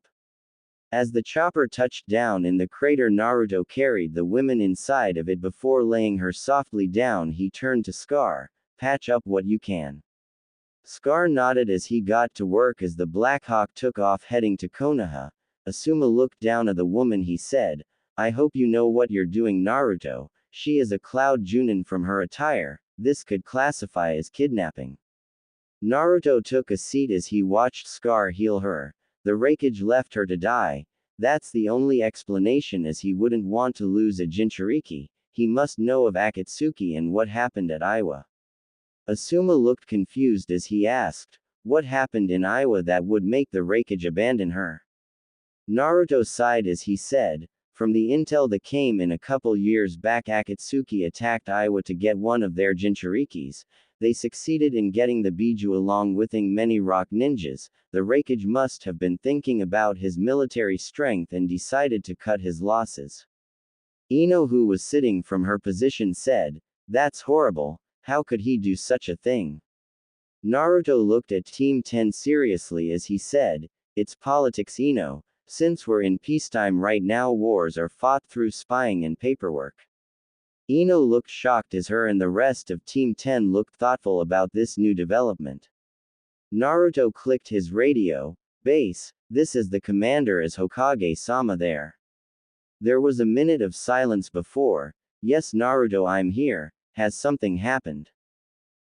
[SPEAKER 1] As the chopper touched down in the crater, Naruto carried the woman inside of it before laying her softly down. He turned to Scar. Patch up what you can. Scar nodded as he got to work as the Black Hawk took off heading to Konoha. Asuma looked down at the woman. He said, I hope you know what you're doing, Naruto. She is a Cloud Junin from her attire. This could classify as kidnapping. Naruto took a seat as he watched Scar heal her. The Raikage left her to die. That's the only explanation, as he wouldn't want to lose a Jinchuriki. He must know of Akatsuki and what happened at Iwa. Asuma looked confused as he asked, what happened in Iwa that would make the Raikage abandon her? Naruto sighed as he said, from the intel that came in a couple years back, Akatsuki attacked Iwa to get one of their Jinchurikis. They succeeded in getting the Biju along with many rock ninjas. The Raikage must have been thinking about his military strength and decided to cut his losses. Ino, who was sitting from her position, said, that's horrible. How could he do such a thing? Naruto looked at Team 10 seriously as he said, it's politics, Ino. Since we're in peacetime right now, wars are fought through spying and paperwork. Ino looked shocked as her and the rest of Team 10 looked thoughtful about this new development. Naruto clicked his radio. Base, this is the commander as Hokage-sama there. There was a minute of silence before. Yes, Naruto, I'm here. Has something happened?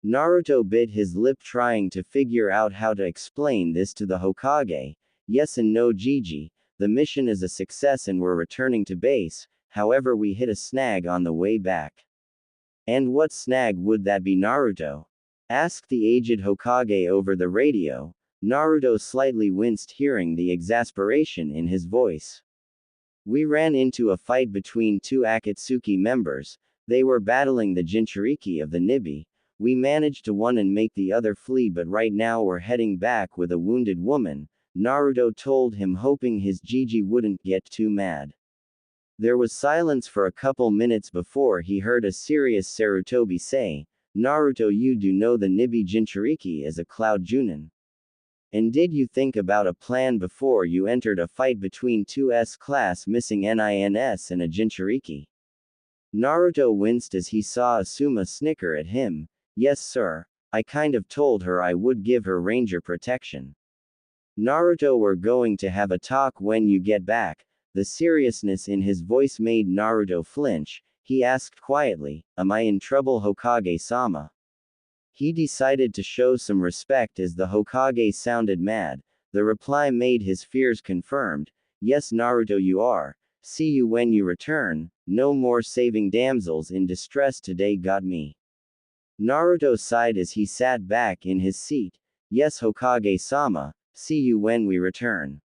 [SPEAKER 1] Naruto bit his lip trying to figure out how to explain this to the Hokage. Yes and no, Gigi. The mission is a success and we're returning to base, however we hit a snag on the way back. And what snag would that be, Naruto? Asked the aged Hokage over the radio. Naruto slightly winced hearing the exasperation in his voice. We ran into a fight between two Akatsuki members. They were battling the Jinchuriki of the Nibi. We managed to one and make the other flee, but right now we're heading back with a wounded woman, Naruto told him, hoping his Gigi wouldn't get too mad. There was silence for a couple minutes before he heard a serious Sarutobi say, Naruto, you do know the Nibi Jinchuriki is a Cloud Junin. And did you think about a plan before you entered a fight between two S-class missing NINS and a Jinchuriki? Naruto winced as he saw Asuma snicker at him. Yes, sir. I kind of told her I would give her ranger protection. Naruto, we're going to have a talk when you get back. The seriousness in his voice made Naruto flinch. He asked quietly, am I in trouble, Hokage-sama? He decided to show some respect as the Hokage sounded mad. The reply made his fears confirmed. Yes, Naruto, you are. See you when you return. No more saving damsels in distress today, got me. Naruto sighed as he sat back in his seat. Yes, Hokage-sama. See you when we return.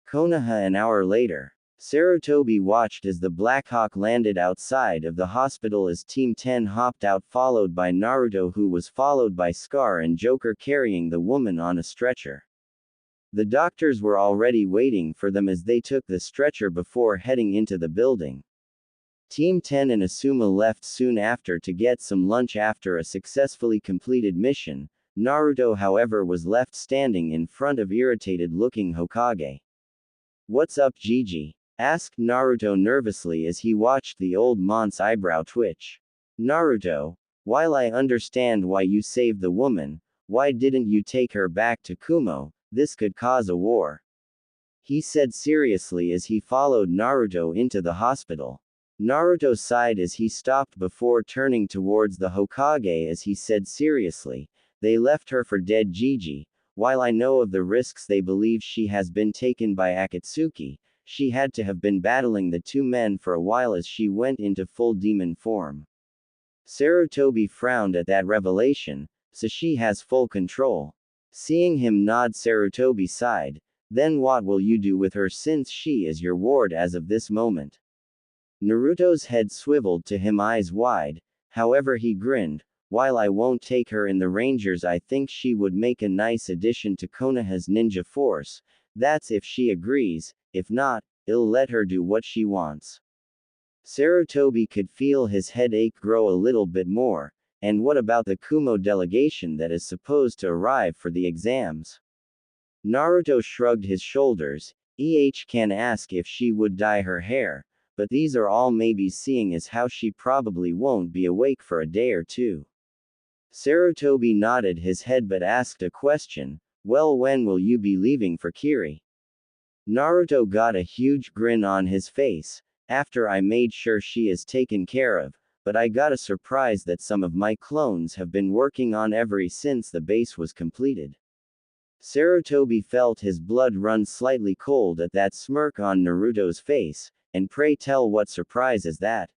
[SPEAKER 1] Konoha. An hour later. Sarutobi watched as the Black Hawk landed outside of the hospital as Team 10 hopped out, followed by Naruto, who was followed by Scar and Joker carrying the woman on a stretcher. The doctors were already waiting for them as they took the stretcher before heading into the building. Team 10 and Asuma left soon after to get some lunch after a successfully completed mission. Naruto, however, was left standing in front of irritated-looking Hokage. "What's up, Gigi?" asked Naruto nervously as he watched the old mont's eyebrow twitch. "Naruto, while I understand why you saved the woman, why didn't you take her back to Kumo? This could cause a war," he said seriously as he followed Naruto into the hospital. Naruto sighed as he stopped before turning towards the Hokage as he said seriously, "They left her for dead, Gigi. While I know of the risks they believe she has been taken by Akatsuki, she had to have been battling the two men for a while as she went into full demon form." Sarutobi frowned at that revelation, "So she has full control." Seeing him nod, Sarutobi sighed, "Then what will you do with her since she is your ward as of this moment?" Naruto's head swiveled to him, eyes wide, however he grinned, "While I won't take her in the Rangers, I think she would make a nice addition to Konoha's ninja force. That's if she agrees, if not, I'll let her do what she wants." Sarutobi could feel his headache grow a little bit more. "And what about the Kumo delegation that is supposed to arrive for the exams?" Naruto shrugged his shoulders. Can ask if she would dye her hair, but these are all maybes, seeing as how she probably won't be awake for a day or two. Sarutobi nodded his head but asked a question, "Well, when will you be leaving for Kiri?" Naruto got a huge grin on his face. "After I made sure she is taken care of, but I got a surprise that some of my clones have been working on ever since the base was completed." Sarutobi felt his blood run slightly cold at that smirk on Naruto's face. "And pray tell, what surprise is that?"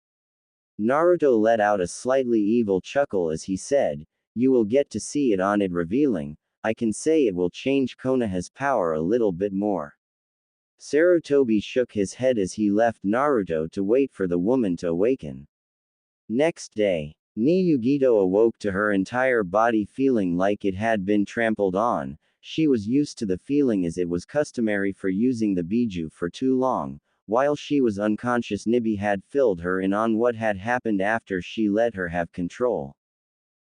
[SPEAKER 1] Naruto let out a slightly evil chuckle as he said, "You will get to see it on it revealing. I can say it will change Konoha's power a little bit more." Sarutobi shook his head as he left Naruto to wait for the woman to awaken. Next day, Niyugito awoke to her entire body feeling like it had been trampled on. She was used to the feeling as it was customary for using the biju for too long. While she was unconscious, Nibi had filled her in on what had happened after she let her have control.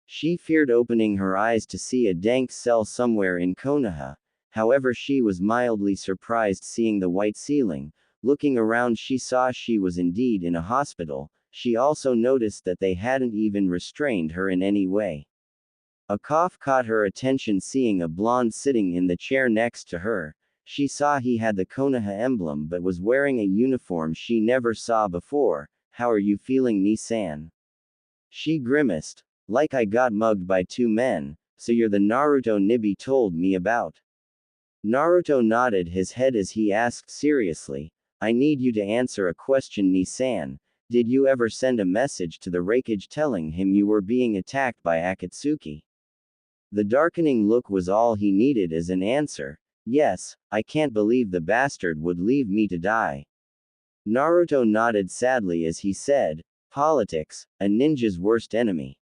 [SPEAKER 1] She feared opening her eyes to see a dank cell somewhere in Konoha. However, she was mildly surprised seeing the white ceiling. Looking around, she saw she was indeed in a hospital. She also noticed that they hadn't even restrained her in any way. A cough caught her attention, seeing a blonde sitting in the chair next to her. She saw he had the Konoha emblem but was wearing a uniform she never saw before. "How are you feeling, Ni-san?" She grimaced. "Like I got mugged by two men, so you're the Naruto Nibi told me about." Naruto nodded his head as he asked seriously, "I need you to answer a question, Ni-san. Did you ever send a message to the Raikage telling him you were being attacked by Akatsuki?" The darkening look was all he needed as an answer. "Yes, I can't believe the bastard would leave me to die." Naruto nodded sadly as he said, "Politics, a ninja's worst enemy."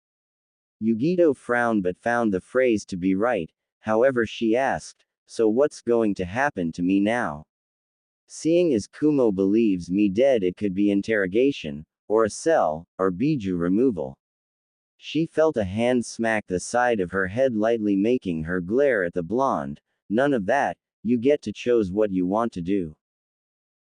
[SPEAKER 1] Yugito frowned but found the phrase to be right. However, she asked, "So what's going to happen to me now? Seeing as Kumo believes me dead, it could be interrogation, or a cell, or biju removal." She felt a hand smack the side of her head lightly, making her glare at the blonde. "None of that, you get to choose what you want to do."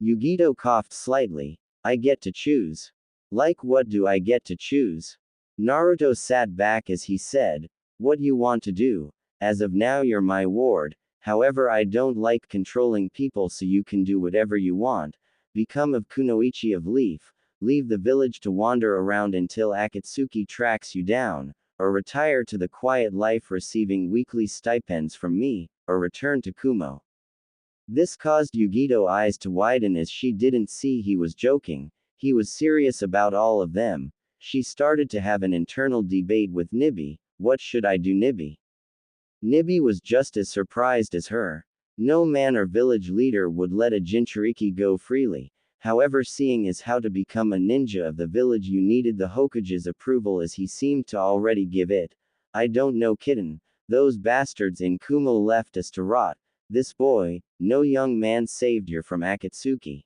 [SPEAKER 1] Yugito coughed slightly. "I get to choose? Like what do I get to choose?" Naruto sat back as he said, "What you want to do. As of now you're my ward, however I don't like controlling people, so you can do whatever you want. Become of Kunoichi of Leaf, leave the village to wander around until Akatsuki tracks you down, or retire to the quiet life receiving weekly stipends from me, or return to Kumo." This caused Yugito's eyes to widen as she didn't see he was joking. He was serious about all of them. She started to have an internal debate with Nibi. "What should I do, Nibi?" Nibi was just as surprised as her. No man or village leader would let a Jinchuriki go freely. However, seeing as how to become a ninja of the village you needed the Hokage's approval, as he seemed to already give it. "I don't know, kitten. Those bastards in Kumo left us to rot. This boy, no young man, saved you from Akatsuki."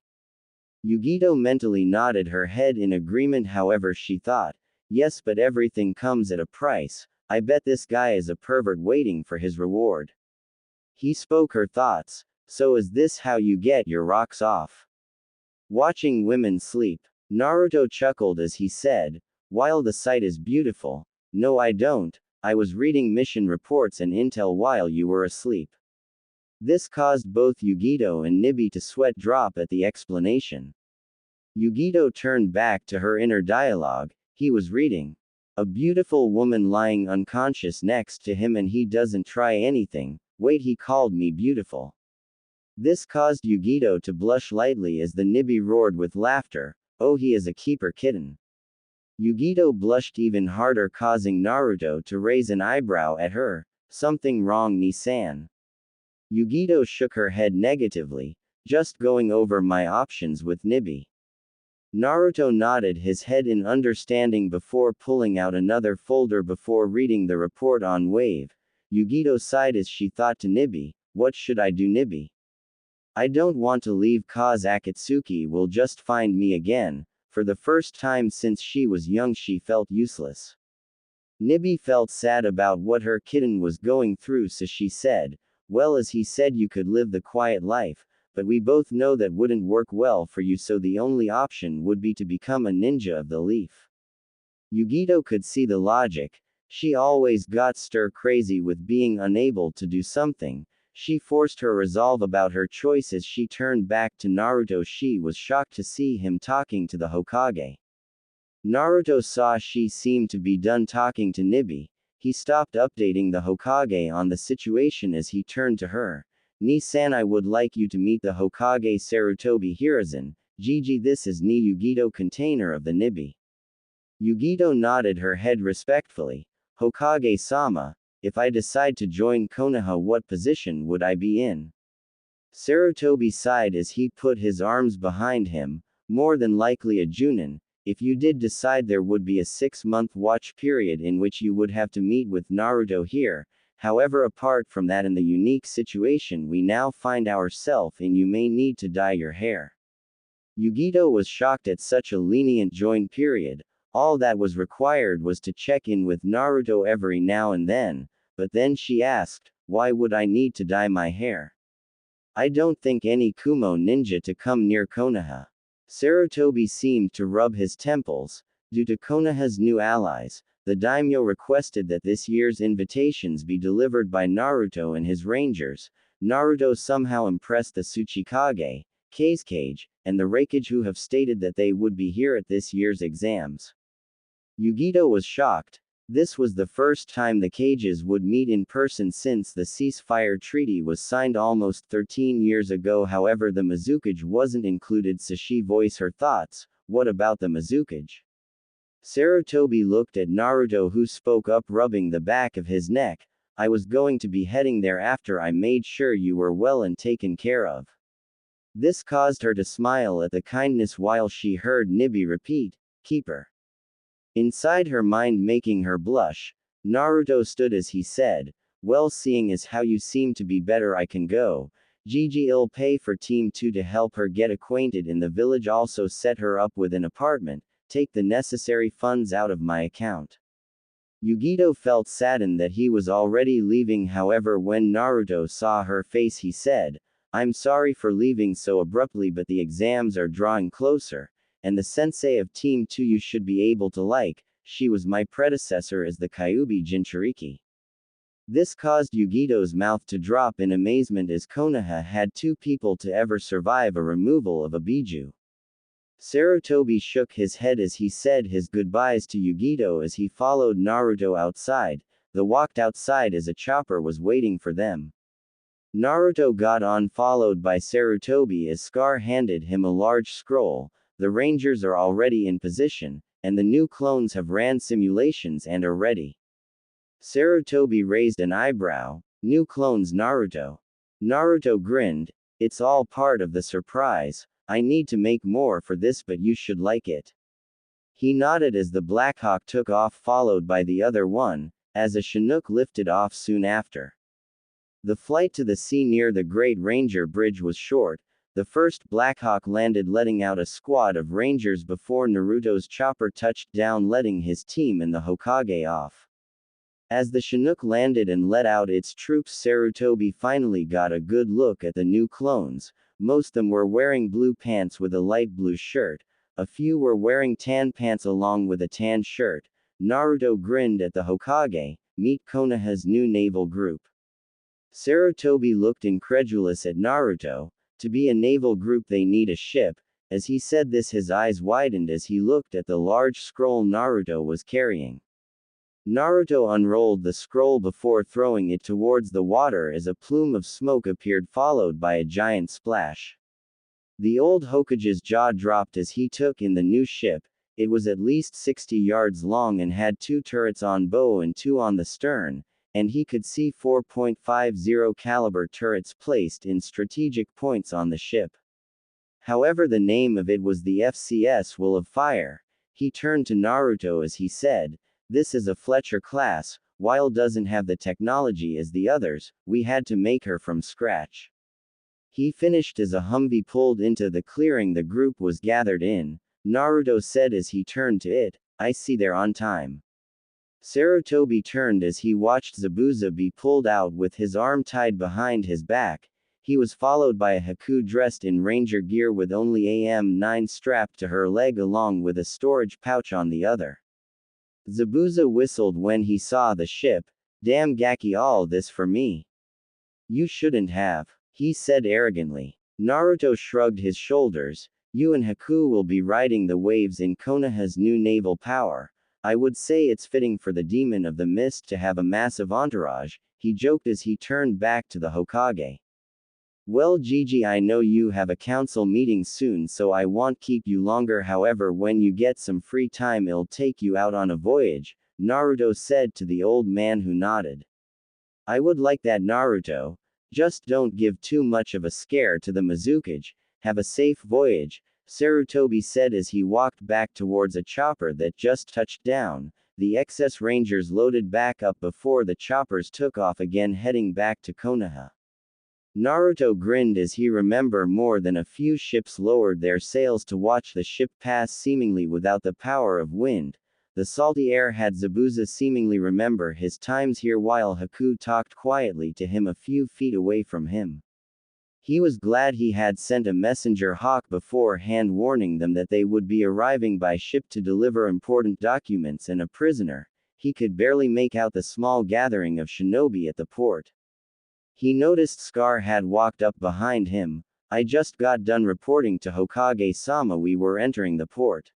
[SPEAKER 1] Yugito mentally nodded her head in agreement. However, she thought, yes, but everything comes at a price. I bet this guy is a pervert waiting for his reward. He spoke her thoughts. So is this how you get your rocks off? Watching women sleep. Naruto chuckled as he said, while the sight is beautiful. No, I don't. I was reading mission reports and intel while you were asleep. This caused both Yugito and Nibi to sweat drop at the explanation. Yugito turned back to her inner dialogue. He was reading. A beautiful woman lying unconscious next to him and he doesn't try anything. Wait, he called me beautiful. This caused Yugito to blush lightly as the Nibi roared with laughter. Oh, he is a keeper kitten. Yugito blushed even harder, causing Naruto to raise an eyebrow at her. Something wrong, Ni-san? Yugito shook her head negatively. Just going over my options with Nibi. Naruto nodded his head in understanding before pulling out another folder before reading the report on Wave. Yugito sighed as she thought to Nibi, what should I do, Nibi? I don't want to leave cause Akatsuki will just find me again. For the first time since she was young she felt useless. Nibi felt sad about what her kitten was going through, so she said, well, as he said, you could live the quiet life, but we both know that wouldn't work well for you, so the only option would be to become a ninja of the leaf. Yugito could see the logic. She always got stir crazy with being unable to do something. She forced her resolve about her choice as she turned back to Naruto. She was shocked to see him talking to the Hokage. Naruto saw she seemed to be done talking to Nibi. He stopped updating the Hokage on the situation as he turned to her. Ni-san, I would like you to meet the Hokage Sarutobi Hiruzen. Gigi, this is Ni Yugito, container of the Nibi. Yugito nodded her head respectfully. Hokage-sama, if I decide to join Konoha, what position would I be in? Sarutobi sighed as he put his arms behind him. More than likely a Junin. If you did decide, there would be a 6-month watch period in which you would have to meet with Naruto here. However, apart from that, in the unique situation we now find ourselves in, you may need to dye your hair. Yugito was shocked at such a lenient join period. All that was required was to check in with Naruto every now and then, but then she asked, why would I need to dye my hair? I don't think any Kumo ninja to come near Konoha. Sarutobi seemed to rub his temples. Due to Konoha's new allies, the daimyo requested that this year's invitations be delivered by Naruto and his rangers. Naruto somehow impressed the Tsuchikage, Kazekage, and the Raikage, who have stated that they would be here at this year's exams. Yugito was shocked. This was the first time the Kages would meet in person since the ceasefire treaty was signed almost 13 years ago. However, the Mizukage wasn't included, so she voiced her thoughts. What about the Mizukage? Sarutobi looked at Naruto, who spoke up, rubbing the back of his neck. I was going to be heading there after I made sure you were well and taken care of. This caused her to smile at the kindness while she heard Nibi repeat, keeper. Inside her mind, making her blush. Naruto stood as he said, well, seeing as how you seem to be better, I can go. Gigi, I'll pay for Team 2 to help her get acquainted in the village, also set her up with an apartment, take the necessary funds out of my account. Yugito felt saddened that he was already leaving. However, when Naruto saw her face, he said, I'm sorry for leaving so abruptly, but the exams are drawing closer, and the sensei of Team 2 you should be able to like. She was my predecessor as the Kyuubi Jinchuriki. This caused Yugito's mouth to drop in amazement, as Konoha had 2 people to ever survive a removal of a Biju. Sarutobi shook his head as he said his goodbyes to Yugito as he followed Naruto outside. They walked outside as a chopper was waiting for them. Naruto got on, followed by Sarutobi, as Scar handed him a large scroll. The Rangers are already in position, and the new clones have ran simulations and are ready. Sarutobi raised an eyebrow. New clones, Naruto. Naruto grinned. It's all part of the surprise. I need to make more for this, but you should like it. He nodded as the Blackhawk took off, followed by the other one, as a Chinook lifted off soon after. The flight to the sea near the Great Ranger Bridge was short. The first Blackhawk landed, letting out a squad of Rangers before Naruto's chopper touched down, letting his team and the Hokage off. As the Chinook landed and let out its troops, Sarutobi finally got a good look at the new clones. Most of them were wearing blue pants with a light blue shirt. A few were wearing tan pants along with a tan shirt. Naruto grinned at the Hokage. Meet Konoha's new naval group. Sarutobi looked incredulous at Naruto. To be a naval group they need a ship. As he said this, his eyes widened as he looked at the large scroll Naruto was carrying. Naruto unrolled the scroll before throwing it towards the water as a plume of smoke appeared, followed by a giant splash. The old Hokage's jaw dropped as he took in the new ship. It was at least 60 yards long and had 2 turrets on bow and 2 on the stern, and he could see 4.50 caliber turrets placed in strategic points on the ship. However, the name of it was the FCS Will of Fire. He turned to Naruto as he said, "This is a Fletcher class. While doesn't have the technology as the others, we had to make her from scratch." He finished as a Humvee pulled into the clearing the group was gathered in. Naruto said as he turned to it, "I see they're on time." Sarutobi turned as he watched Zabuza be pulled out with his arm tied behind his back. He was followed by a Haku dressed in ranger gear with only AM9 strapped to her leg along with a storage pouch on the other. Zabuza whistled when he saw the ship. "Damn Gaki, all this for me." "You shouldn't have," he said arrogantly. Naruto shrugged his shoulders. "You and Haku will be riding the waves in Konoha's new naval power. I would say it's fitting for the demon of the mist to have a massive entourage," he joked as he turned back to the Hokage. "Well, Gigi, I know you have a council meeting soon, so I won't keep you longer. However, when you get some free time, I'll take you out on a voyage," Naruto said to the old man, who nodded. "I would like that, Naruto. Just don't give too much of a scare to the Mizukage. Have a safe voyage," Sarutobi said as he walked back towards a chopper that just touched down. The excess Rangers loaded back up before the choppers took off again, heading back to Konoha. Naruto grinned as he remembered more than a few ships lowered their sails to watch the ship pass seemingly without the power of wind. The salty air had Zabuza seemingly remember his times here while Haku talked quietly to him a few feet away from him. He was glad he had sent a messenger hawk beforehand warning them that they would be arriving by ship to deliver important documents and a prisoner. He could barely make out the small gathering of shinobi at the port. He noticed Scar had walked up behind him. "I just got done reporting to Hokage-sama we were entering the port."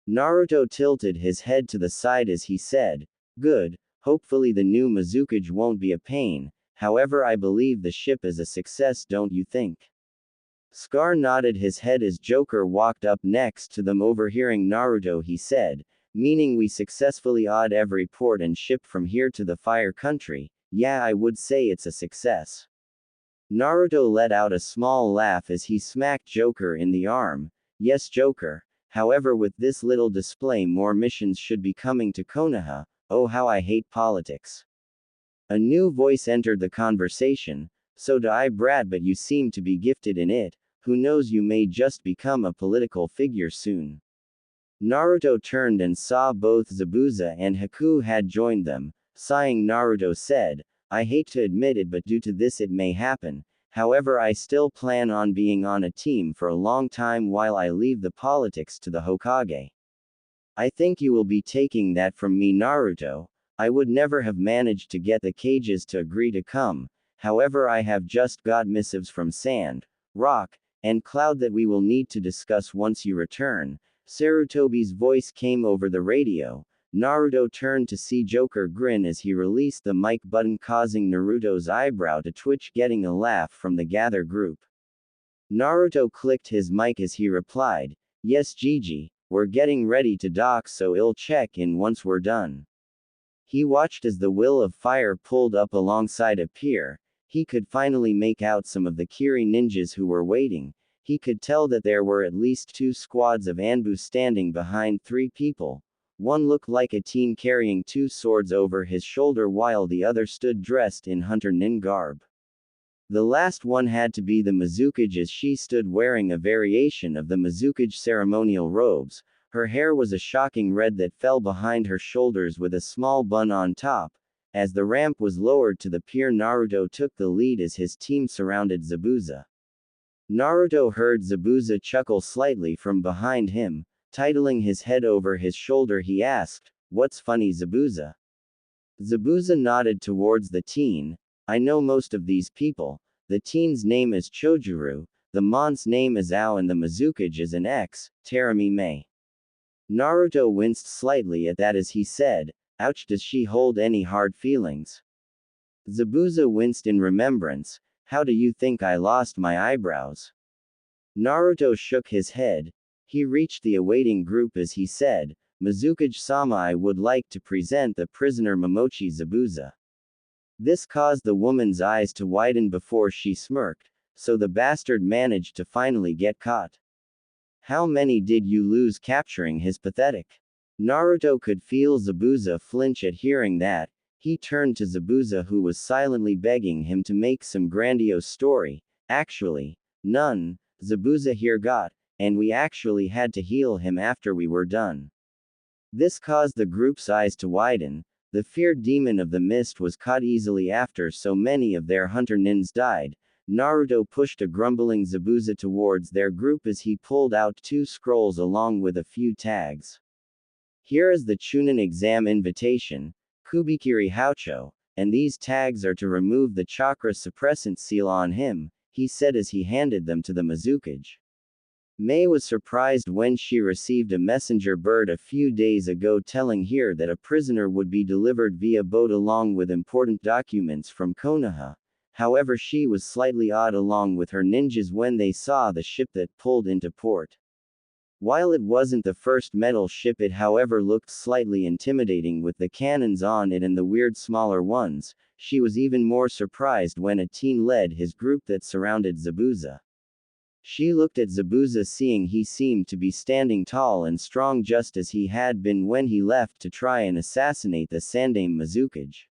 [SPEAKER 1] Naruto tilted his head to the side as he said, "Good, hopefully the new Mizukage won't be a pain. However, I believe the ship is a success, don't you think?" Scar nodded his head as Joker walked up next to them. Overhearing Naruto, he said, "Meaning we successfully awed every port and ship from here to the Fire Country? Yeah, I would say it's a success." Naruto let out a small laugh as he smacked Joker in the arm. "Yes, Joker. However, with this little display, more missions should be coming to Konoha. Oh, how I hate politics." A new voice entered the conversation. "So do I, Brad, but you seem to be gifted in it. Who knows, you may just become a political figure soon." Naruto turned and saw both Zabuza and Haku had joined them. Sighing, Naruto said, "I hate to admit it, but due to this it may happen. However, I still plan on being on a team for a long time while I leave the politics to the Hokage. I think you will be taking that from me, Naruto. I would never have managed to get the cages to agree to come. However, I have just got missives from Sand, Rock, and Cloud that we will need to discuss once you return." Sarutobi's voice came over the radio. Naruto turned to see Joker grin as he released the mic button, causing Naruto's eyebrow to twitch, getting a laugh from the gather group. Naruto clicked his mic as he replied, "Yes, Gigi, we're getting ready to dock, so I'll check in once we're done." He watched as the Will of Fire pulled up alongside a pier. He could finally make out some of the Kiri ninjas who were waiting. He could tell that there were at least 2 squads of Anbu standing behind 3 people. One looked like a teen carrying 2 swords over his shoulder while the other stood dressed in hunter nin garb. The last one had to be the Mizukage, as she stood wearing a variation of the Mizukage ceremonial robes. Her hair was a shocking red that fell behind her shoulders with a small bun on top. As the ramp was lowered to the pier, Naruto took the lead as his team surrounded Zabuza. Naruto heard Zabuza chuckle slightly from behind him. Titling his head over his shoulder, he asked, "What's funny, Zabuza?" Zabuza nodded towards the teen. "I know most of these people. The teen's name is Chojuru, the mon's name is Ao, and the Mizukage is an ex, Terami May." Naruto winced slightly at that as he said, "Ouch, does she hold any hard feelings?" Zabuza winced in remembrance. "How do you think I lost my eyebrows?" Naruto shook his head. He reached the awaiting group as he said, "Mizukage-sama, I would like to present the prisoner Momochi Zabuza." This caused the woman's eyes to widen before she smirked, so the bastard managed to finally get caught. "How many did you lose capturing his pathetic?" Naruto could feel Zabuza flinch at hearing that. He turned to Zabuza, who was silently begging him to make some grandiose story. "Actually, none. Zabuza here got, and we actually had to heal him after we were done." This caused the group's eyes to widen. The feared demon of the mist was caught easily after so many of their hunter nins died. Naruto pushed a grumbling Zabuza towards their group as he pulled out 2 scrolls along with a few tags. "Here is the Chunin exam invitation, Kubikiri Haucho, and these tags are to remove the chakra suppressant seal on him," he said as he handed them to the Mizukage. May was surprised when she received a messenger bird a few days ago telling her that a prisoner would be delivered via boat along with important documents from Konoha. However, she was slightly awed along with her ninjas when they saw the ship that pulled into port. While it wasn't the first metal ship, it however looked slightly intimidating with the cannons on it and the weird smaller ones. She was even more surprised when a teen led his group that surrounded Zabuza. She looked at Zabuza, seeing he seemed to be standing tall and strong just as he had been when he left to try and assassinate the Sandaime Mizukage.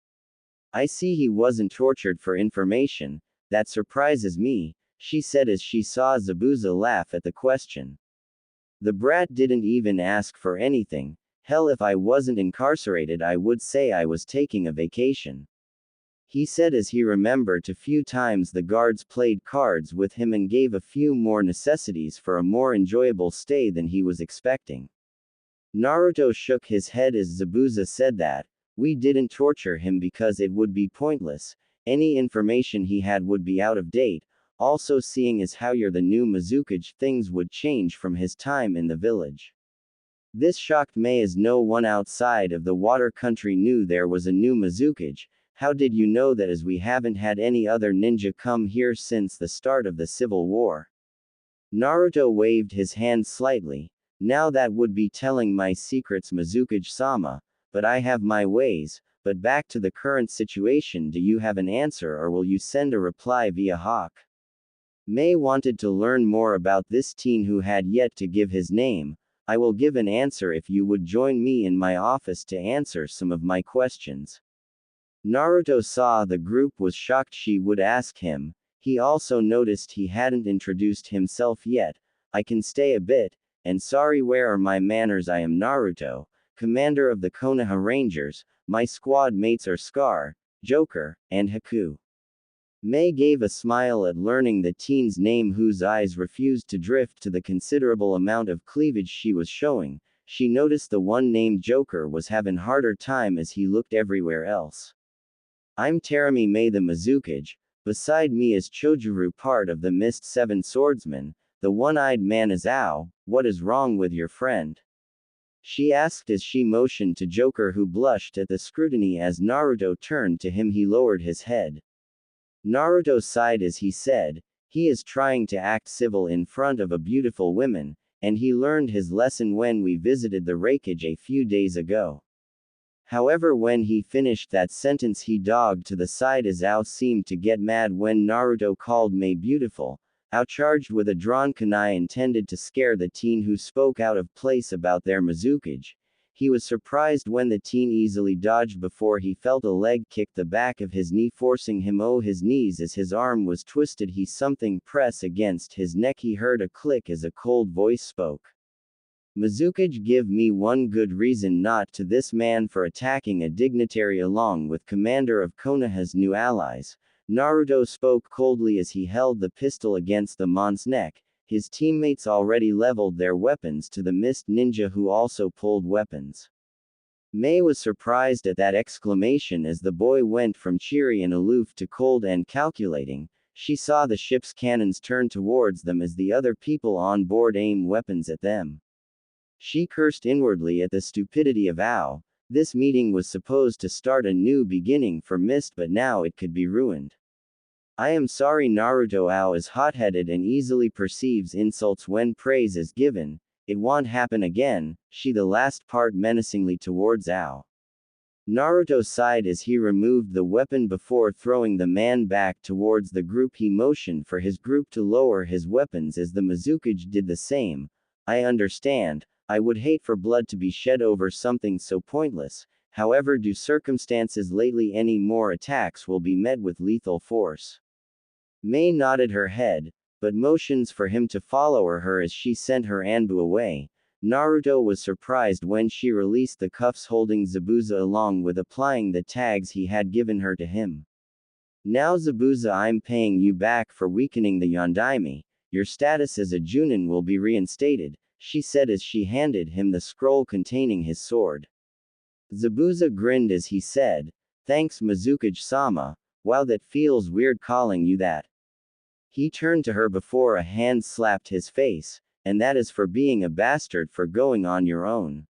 [SPEAKER 1] "I see he wasn't tortured for information. That surprises me," she said as she saw Zabuza laugh at the question. "The brat didn't even ask for anything. Hell, if I wasn't incarcerated, I would say I was taking a vacation," he said as he remembered a few times the guards played cards with him and gave a few more necessities for a more enjoyable stay than he was expecting. Naruto shook his head as Zabuza said that, "We didn't torture him because it would be pointless. Any information he had would be out of date. Also, seeing as how you're the new Mizukage, things would change from his time in the village." This shocked May as no one outside of the water country knew there was a new Mizukage. "How did you know that, as we haven't had any other ninja come here since the start of the Civil War?" Naruto waved his hand slightly. "Now that would be telling my secrets, Mizukage-sama, but I have my ways. But back to the current situation, do you have an answer or will you send a reply via Hawk?" May wanted to learn more about this teen who had yet to give his name. "I will give an answer if you would join me in my office to answer some of my questions." Naruto saw the group was shocked she would ask him. He also noticed he hadn't introduced himself yet. "I can stay a bit, and sorry, where are my manners? I am Naruto, commander of the Konoha Rangers. My squad mates are Scar, Joker, and Haku." May gave a smile at learning the teen's name, whose eyes refused to drift to the considerable amount of cleavage she was showing. She noticed the one named Joker was having harder time as he looked everywhere else. "I'm Terami May the Mizukage. Beside me is Chojuru, part of the Mist 7 Swordsmen. The one-eyed man is Ao. What is wrong with your friend?" she asked as she motioned to Joker, who blushed at the scrutiny as Naruto turned to him. He lowered his head. Naruto sighed as he said, "He is trying to act civil in front of a beautiful woman, and he learned his lesson when we visited the Raikage a few days ago." However, when he finished that sentence, he dogged to the side as Ao seemed to get mad when Naruto called May beautiful. Ao charged with a drawn kunai intended to scare the teen who spoke out of place about their Mizukage. He was surprised when the teen easily dodged before he felt a leg kick the back of his knee, forcing him on his knees as his arm was twisted. He something press against his neck. He heard a click as a cold voice spoke. Mizukage, give me one good reason not to this man for attacking a dignitary along with commander of Konoha's new allies. Naruto spoke coldly as he held the pistol against the man's neck. His teammates already leveled their weapons to the mist ninja, who also pulled weapons. Mei was surprised at that exclamation as the boy went from cheery and aloof to cold and calculating. She saw the ship's cannons turn towards them as the other people on board aimed weapons at them. She cursed inwardly at the stupidity of Ao. This meeting was supposed to start a new beginning for Mist, but now it could be ruined. I am sorry. Naruto. Ao is hot-headed and easily perceives insults when praise is given. It won't happen again. She the last part menacingly towards Ao. Naruto sighed as he removed the weapon before throwing the man back towards the group. He motioned for his group to lower his weapons as the Mizukage did the same. I understand. I would hate for blood to be shed over something so pointless. However, due circumstances lately, any more attacks will be met with lethal force. Mei nodded her head, but motions for him to follow her as she sent her Anbu away. Naruto was surprised when she released the cuffs holding Zabuza along with applying the tags he had given her to him. Now Zabuza, I'm paying you back for weakening the Yondaime. Your status as a Junin will be reinstated, she said as she handed him the scroll containing his sword. Zabuza grinned as he said, thanks Mizukage-sama. Wow, that feels weird calling you that. He turned to her before a hand slapped his face, and that is for being a bastard for going on your own.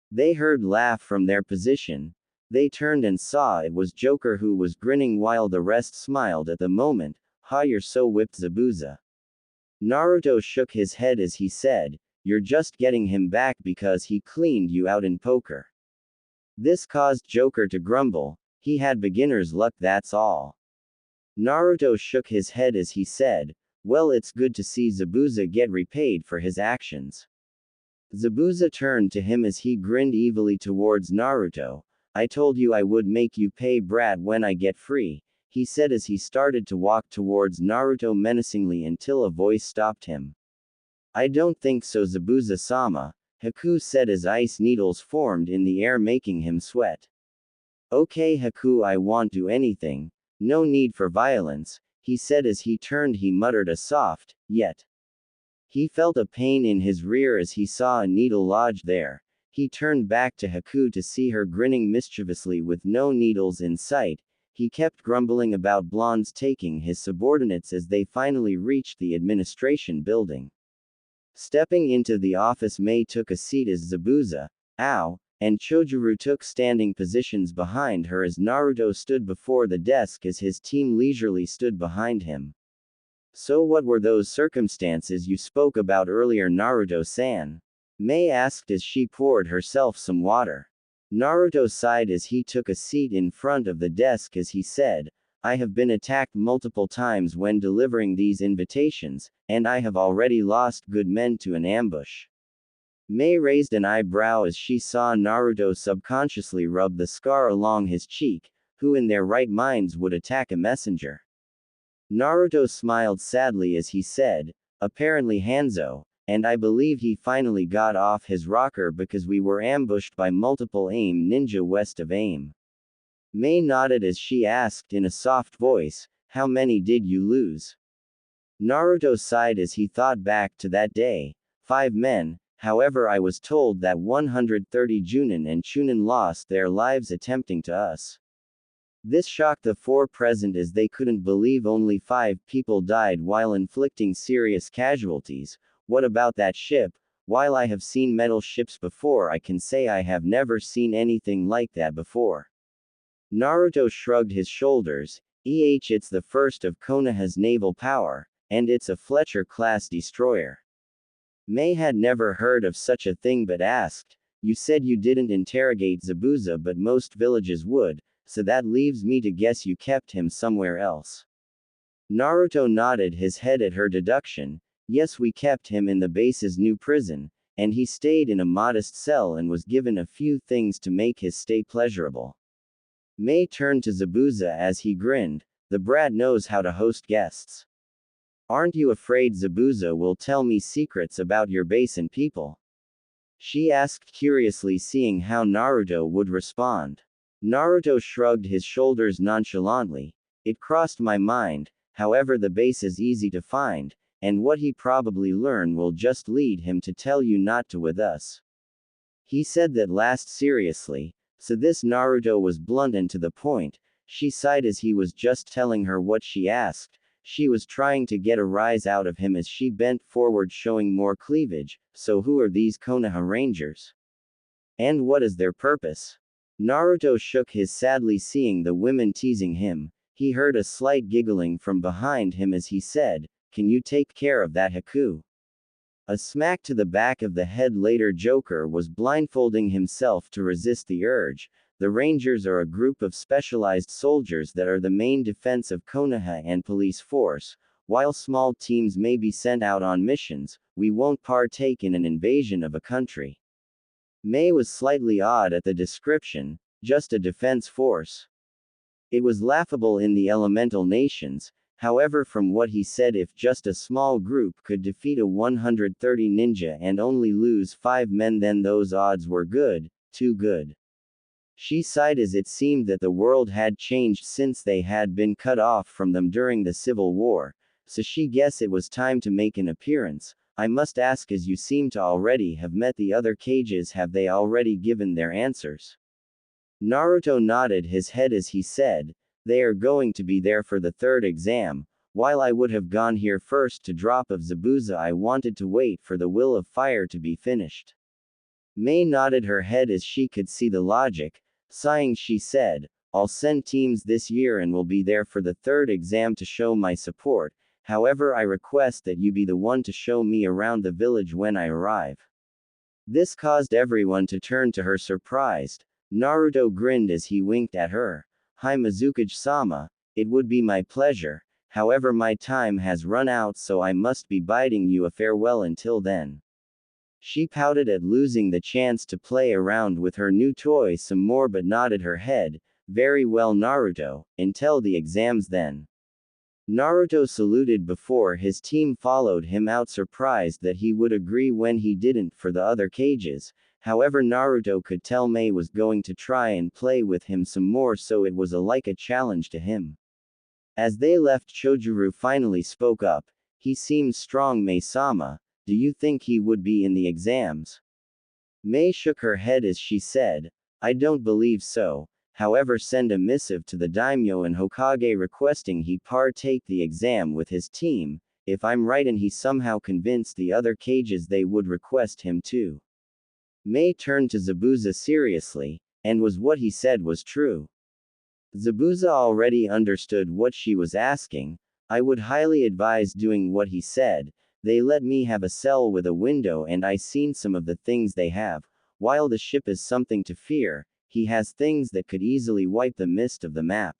[SPEAKER 1] They heard laugh from their position. They turned and saw it was Joker, who was grinning while the rest smiled at the moment. Ha, you're so whipped, Zabuza. Naruto shook his head as he said, you're just getting him back because he cleaned you out in poker. This caused Joker to grumble. He had beginner's luck, that's all. Naruto shook his head as he said, well, it's good to see Zabuza get repaid for his actions. Zabuza turned to him as he grinned evilly towards Naruto. I told you I would make you pay, brat, when I get free, he said as he started to walk towards Naruto menacingly until a voice stopped him. I don't think so, Zabuza-sama, Haku said as ice needles formed in the air making him sweat. Okay Haku, I won't do anything. No need for violence, he said as he turned. He muttered a soft, yet. He felt a pain in his rear as he saw a needle lodged there. He turned back to Haku to see her grinning mischievously with no needles in sight. He kept grumbling about blondes taking his subordinates as they finally reached the administration building. Stepping into the office, Mei took a seat as Zabuza, Ao, and Chojuru took standing positions behind her as Naruto stood before the desk as his team leisurely stood behind him. So what were those circumstances you spoke about earlier, Naruto-san? Mei asked as she poured herself some water. Naruto sighed as he took a seat in front of the desk as he said, I have been attacked multiple times when delivering these invitations, and I have already lost good men to an ambush. Mei raised an eyebrow as she saw Naruto subconsciously rub the scar along his cheek. Who in their right minds would attack a messenger? Naruto smiled sadly as he said, apparently Hanzo, and I believe he finally got off his rocker because we were ambushed by multiple AIM ninja west of AIM. Mei nodded as she asked in a soft voice, how many did you lose? Naruto sighed as he thought back to that day. 5 men, however I was told that 130 Junin and Chunin lost their lives attempting to us. This shocked the 4 present as they couldn't believe only 5 people died while inflicting serious casualties. What about that ship? While I have seen metal ships before, I can say I have never seen anything like that before. Naruto shrugged his shoulders. It's the first of Konoha's naval power, and it's a Fletcher-class destroyer. Mei had never heard of such a thing but asked, you said you didn't interrogate Zabuza but most villages would, so that leaves me to guess you kept him somewhere else. Naruto nodded his head at her deduction. Yes, we kept him in the base's new prison. and he stayed in a modest cell and was given a few things to make his stay pleasurable. May turned to Zabuza as he grinned. The brat knows how to host guests. Aren't you afraid Zabuza will tell me secrets about your base and people? She asked curiously, seeing how Naruto would respond. Naruto shrugged his shoulders nonchalantly. It crossed my mind, however the base is easy to find, and what he probably learn will just lead him to tell you not to with us. He said that last seriously, so this Naruto was blunt and to the point. She sighed as he was just telling her what she asked. She was trying to get a rise out of him as she bent forward, showing more cleavage. So who are these Konoha Rangers? And what is their purpose? Naruto shook his sadly, seeing the women teasing him. He heard a slight giggling from behind him as he said, "Can you take care of that Haku?" A smack to the back of the head later. Joker was blindfolding himself to resist the urge. The Rangers are a group of specialized soldiers that are the main defense of Konoha and police force. While small teams may be sent out on missions, we won't partake in an invasion of a country. May was slightly awed at the description, just a defense force. It was laughable in the elemental nations. However, from what he said, if just a small group could defeat a 130 ninja and only lose 5 men, then those odds were good, too good. She sighed as it seemed that the world had changed since they had been cut off from them during the Civil War, so she guessed it was time to make an appearance. I must ask, as you seem to already have met the other cages, have they already given their answers? Naruto nodded his head as he said, they are going to be there for the 3rd exam. While I would have gone here first to drop of Zabuza, I wanted to wait for the Will of Fire to be finished. May nodded her head as she could see the logic. Sighing, she said, I'll send teams this year and will be there for the 3rd exam to show my support. However, I request that you be the one to show me around the village when I arrive. This caused everyone to turn to her surprised. Naruto grinned as he winked at her. Hi Mizukage-sama, it would be my pleasure. However, my time has run out, so I must be bidding you a farewell until then. She pouted at losing the chance to play around with her new toy some more, but nodded her head. Very well, Naruto, until the exams then. Naruto saluted before his team followed him out, surprised that he would agree when he didn't for the other cages. However, Naruto could tell May was going to try and play with him some more, so it was like a challenge to him. As they left, Chojuru finally spoke up. He seemed strong. May-sama, do you think he would be in the exams? May shook her head as she said, I don't believe so. However, send a missive to the daimyo and Hokage requesting he partake the exam with his team. If I'm right and he somehow convinced the other cages, they would request him too. May turned to Zabuza seriously, and was what he said was true. Zabuza already understood what she was asking. I would highly advise doing what he said. They let me have a cell with a window and I seen some of the things they have. While the ship is something to fear, he has things that could easily wipe the mist of the map.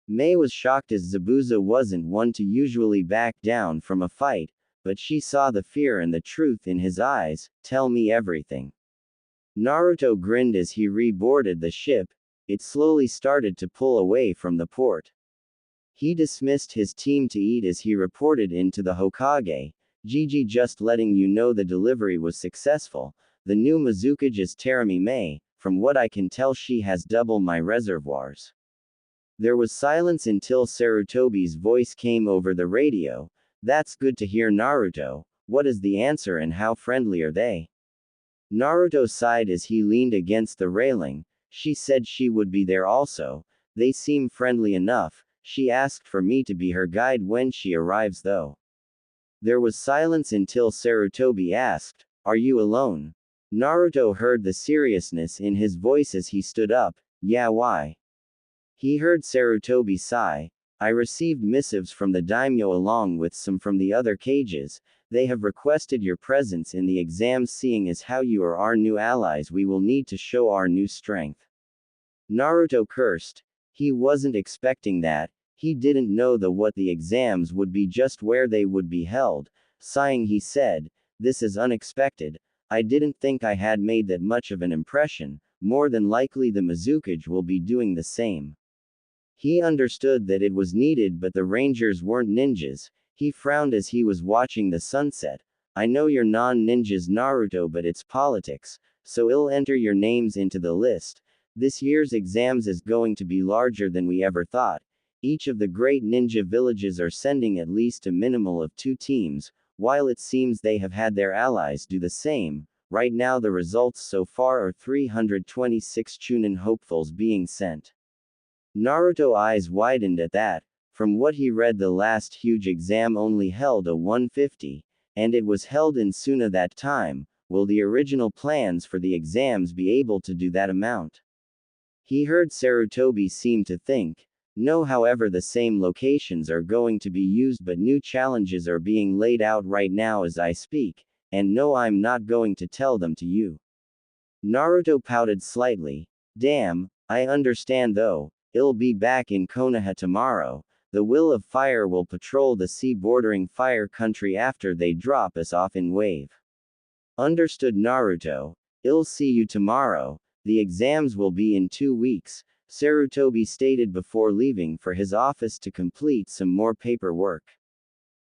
[SPEAKER 1] May was shocked as Zabuza wasn't one to usually back down from a fight, but she saw the fear and the truth in his eyes. Tell me everything. Naruto grinned as he reboarded the ship. It slowly started to pull away from the port. He dismissed his team to eat as he reported into the Hokage. Gigi, just letting you know the delivery was successful. The new Mizukage is Terumi May. From what I can tell, she has double my reservoirs. There was silence until Sarutobi's voice came over the radio. That's good to hear, Naruto. What is the answer and how friendly are they? Naruto sighed as he leaned against the railing. She said she would be there also. They seem friendly enough. She asked for me to be her guide when she arrives though. There was silence until Sarutobi asked, Are you alone? Naruto heard the seriousness in his voice as he stood up. Yeah, why? He heard Sarutobi sigh. I received missives from the daimyo along with some from the other cages. They have requested your presence in the exams. Seeing as how you are our new allies, we will need to show our new strength. Naruto cursed. He wasn't expecting that. He didn't know what the exams would be, just where they would be held. Sighing, he said, This is unexpected. I didn't think I had made that much of an impression, more than likely the Mizukage will be doing the same. He understood that it was needed, but the Rangers weren't ninjas. He frowned as he was watching the sunset. I know you're non-ninjas Naruto, but it's politics, so I'll enter your names into the list. This year's exams is going to be larger than we ever thought. Each of the great ninja villages are sending at least a minimal of 2 teams, while it seems they have had their allies do the same. Right now the results so far are 326 Chunin hopefuls being sent. Naruto's eyes widened at that. From what he read, the last huge exam only held a 150, and it was held in Suna that time. Will the original plans for the exams be able to do that amount? He heard Sarutobi seem to think. No, however, the same locations are going to be used, but new challenges are being laid out right now as I speak, and no, I'm not going to tell them to you. Naruto pouted slightly. Damn, I understand though. I'll be back in Konoha tomorrow. The Will of Fire will patrol the sea bordering Fire Country after they drop us off in Wave. Understood, Naruto. I'll see you tomorrow. The exams will be in 2 weeks, Sarutobi stated before leaving for his office to complete some more paperwork.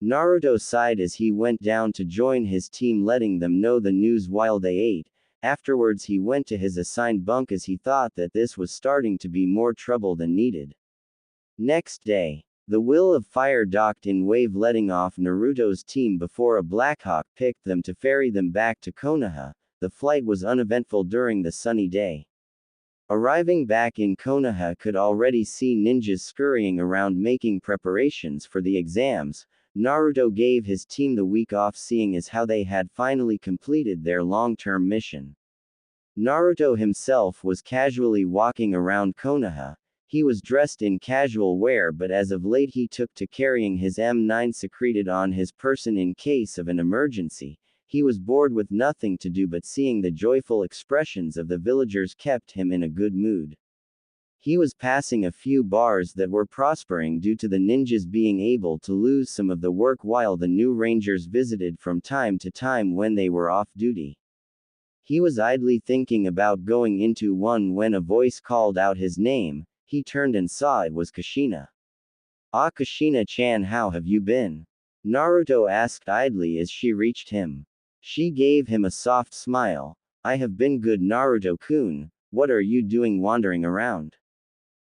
[SPEAKER 1] Naruto sighed as he went down to join his team, letting them know the news while they ate. Afterwards he went to his assigned bunk as he thought that this was starting to be more trouble than needed. Next day, the Will of Fire docked in Wave, letting off Naruto's team before a Blackhawk picked them to ferry them back to Konoha. The flight was uneventful during the sunny day. Arriving back in Konoha, could already see ninjas scurrying around making preparations for the exams. Naruto gave his team the week off, seeing as how they had finally completed their long-term mission. Naruto himself was casually walking around Konoha. He was dressed in casual wear, but as of late he took to carrying his M9 secreted on his person in case of an emergency. He was bored with nothing to do, but seeing the joyful expressions of the villagers kept him in a good mood. He was passing a few bars that were prospering due to the ninjas being able to lose some of the work, while the new rangers visited from time to time when they were off duty. He was idly thinking about going into one when a voice called out his name. He turned and saw it was Kushina. Ah, Kushina-chan, how have you been? Naruto asked idly as she reached him. She gave him a soft smile. I have been good, Naruto-kun. What are you doing wandering around?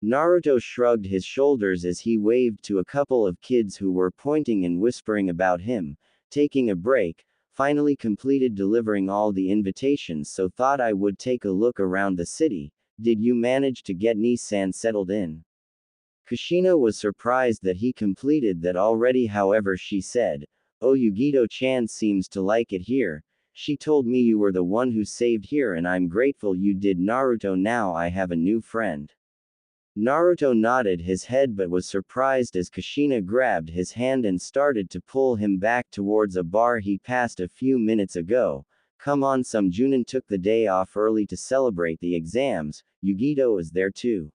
[SPEAKER 1] Naruto shrugged his shoulders as he waved to a couple of kids who were pointing and whispering about him. Taking a break, finally completed delivering all the invitations, so thought I would take a look around the city. Did you manage to get Nissan settled in? Kushina was surprised that he completed that already, however she said, Oh, Yugito-chan seems to like it here. She told me you were the one who saved here and I'm grateful you did, Naruto. Now I have a new friend. Naruto nodded his head but was surprised as Kushina grabbed his hand and started to pull him back towards a bar he passed a few minutes ago. Come on, some Junin took the day off early to celebrate the exams. Yugito is there too.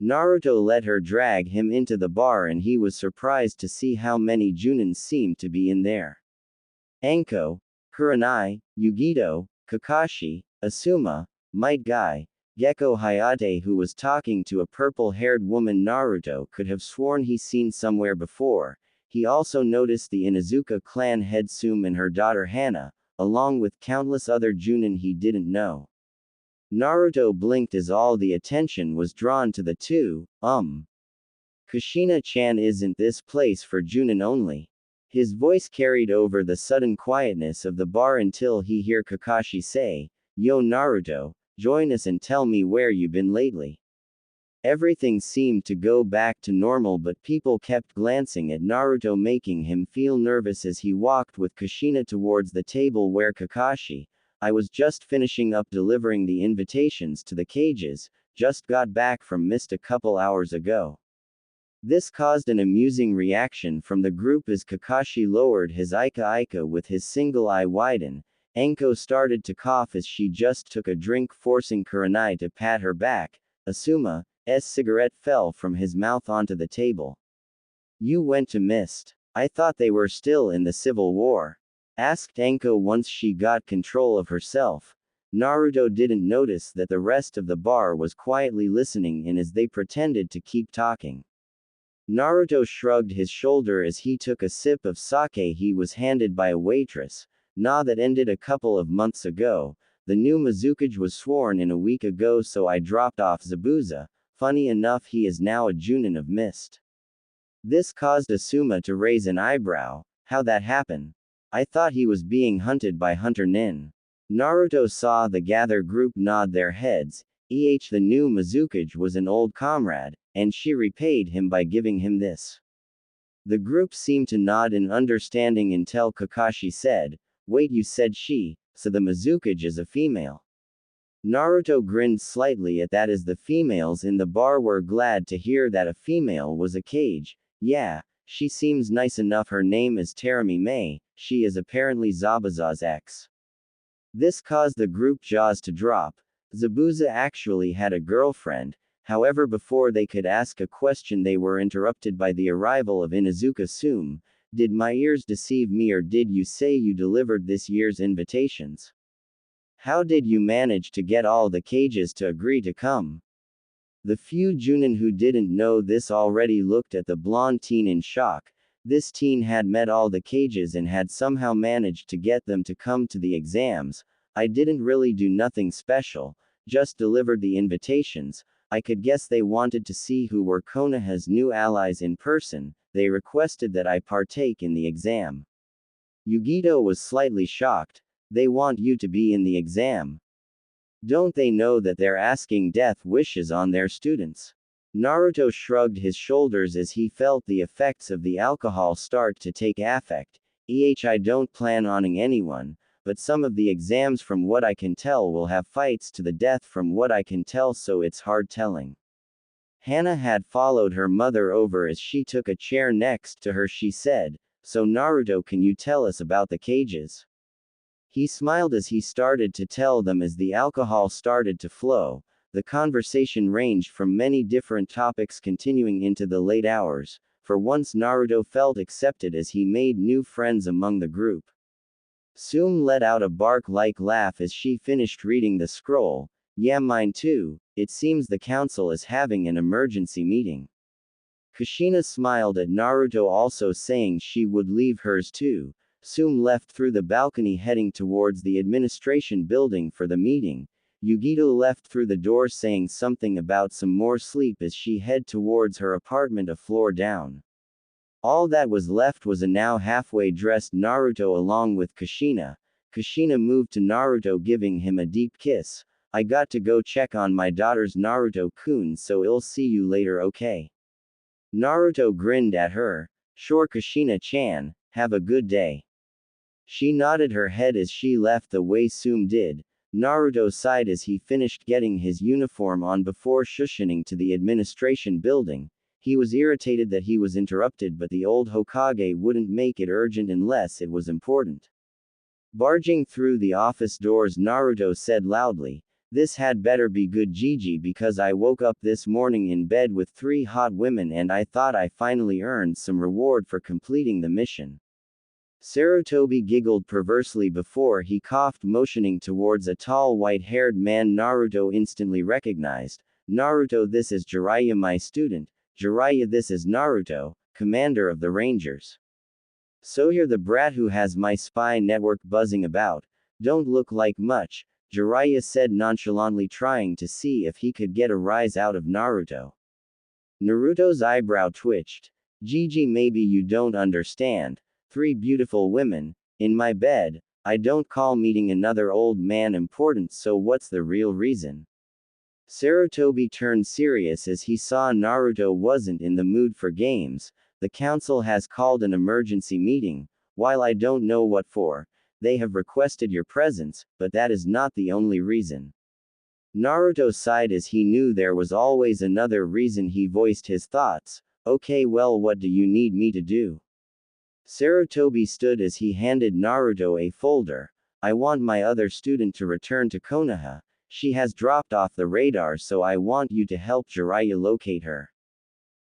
[SPEAKER 1] Naruto let her drag him into the bar and he was surprised to see how many Junins seemed to be in there. Anko, Kurenai, Yugito, Kakashi, Asuma, Might Guy, Gekko Hayate, who was talking to a purple-haired woman Naruto could have sworn he's seen somewhere before. He also noticed the Inuzuka clan head Sume and her daughter Hana, along with countless other Junin he didn't know. Naruto blinked as all the attention was drawn to the two. Kushina-chan, isn't this place for Junin only? His voice carried over the sudden quietness of the bar until he heard Kakashi say, Yo Naruto, join us and tell me where you been lately. Everything seemed to go back to normal, but people kept glancing at Naruto, making him feel nervous as he walked with Kushina towards the table where Kakashi, I was just finishing up delivering the invitations to the cages, just got back from mist a couple hours ago. This caused an amusing reaction from the group as Kakashi lowered his Ika with his single eye widen. Anko started to cough as she just took a drink, forcing Kurenai to pat her back. Asuma's cigarette fell from his mouth onto the table. You went to Mist. I thought they were still in the Civil War. asked Enko once she got control of herself. Naruto didn't notice that the rest of the bar was quietly listening in as they pretended to keep talking. Naruto shrugged his shoulder as he took a sip of sake he was handed by a waitress. Nah, that ended a couple of months ago. The new Mizukage was sworn in a week ago, so I dropped off Zabuza. Funny enough, he is now a Junin of Mist. This caused Asuma to raise an eyebrow. How that happen? I thought he was being hunted by Hunter Nin. Naruto saw the gather group nod their heads. The new Mizukage was an old comrade, and she repaid him by giving him this. The group seemed to nod in understanding until Kakashi said, "Wait, you said she, so the Mizukage is a female." Naruto grinned slightly at that as the females in the bar were glad to hear that a female was a Kage. Yeah, she seems nice enough. Her name is Terumi May, she is apparently Zabuza's ex. This caused the group jaws to drop. Zabuza actually had a girlfriend, however before they could ask a question they were interrupted by the arrival of Inuzuka Sume. Did my ears deceive me, or did you say you delivered this year's invitations? How did you manage to get all the Kages to agree to come? The few Junin who didn't know this already looked at the blonde teen in shock. This teen had met all the Kages and had somehow managed to get them to come to the exams. I didn't really do nothing special, just delivered the invitations. I could guess they wanted to see who were Konoha's new allies in person. They requested that I partake in the exam. Yugito was slightly shocked. They want you to be in the exam. Don't they know that they're asking death wishes on their students? Naruto shrugged his shoulders as he felt the effects of the alcohol start to take effect. I don't plan on anyone, but some of the exams from what I can tell will have fights to the death from what I can tell, so it's hard telling. Hana had followed her mother over as she took a chair next to her. She said, "So Naruto, can you tell us about the Kages?" He smiled as he started to tell them. As the alcohol started to flow, the conversation ranged from many different topics continuing into the late hours. For once Naruto felt accepted as he made new friends among the group. Sume let out a bark-like laugh as she finished reading the scroll. Yeah, mine too. It seems the council is having an emergency meeting. Kushina smiled at Naruto, also saying she would leave hers too. Sume left through the balcony heading towards the administration building for the meeting. Yugito left through the door saying something about some more sleep as she head towards her apartment a floor down. All that was left was a now halfway dressed Naruto along with Kushina. Kushina moved to Naruto, giving him a deep kiss. I got to go check on my daughters, Naruto-kun, so I'll see you later, okay? Naruto grinned at her. Sure, Kushina-chan, have a good day. She nodded her head as she left the way Sume did. Naruto sighed as he finished getting his uniform on before shushing to the administration building. He was irritated that he was interrupted, but the old Hokage wouldn't make it urgent unless it was important. Barging through the office doors, Naruto said loudly, "This had better be good, Gigi, because I woke up this morning in bed with 3 hot women and I thought I finally earned some reward for completing the mission." Sarutobi giggled perversely before he coughed, motioning towards a tall white-haired man Naruto instantly recognized. "Naruto, this is Jiraiya, my student. Jiraiya, this is Naruto, commander of the Rangers. So you're the brat who has my spy network buzzing about. Don't look like much," Jiraiya said nonchalantly, trying to see if he could get a rise out of Naruto. Naruto's eyebrow twitched. "Gigi, maybe you don't understand. 3 beautiful women, in my bed. I don't call meeting another old man important, so what's the real reason?" Sarutobi turned serious as he saw Naruto wasn't in the mood for games. "The council has called an emergency meeting. While I don't know what for, they have requested your presence, but that is not the only reason." Naruto sighed as he knew there was always another reason. He voiced his thoughts. "Okay, well, what do you need me to do?" Sarutobi stood as he handed Naruto a folder. "I want my other student to return to Konoha. She has dropped off the radar, so I want you to help Jiraiya locate her."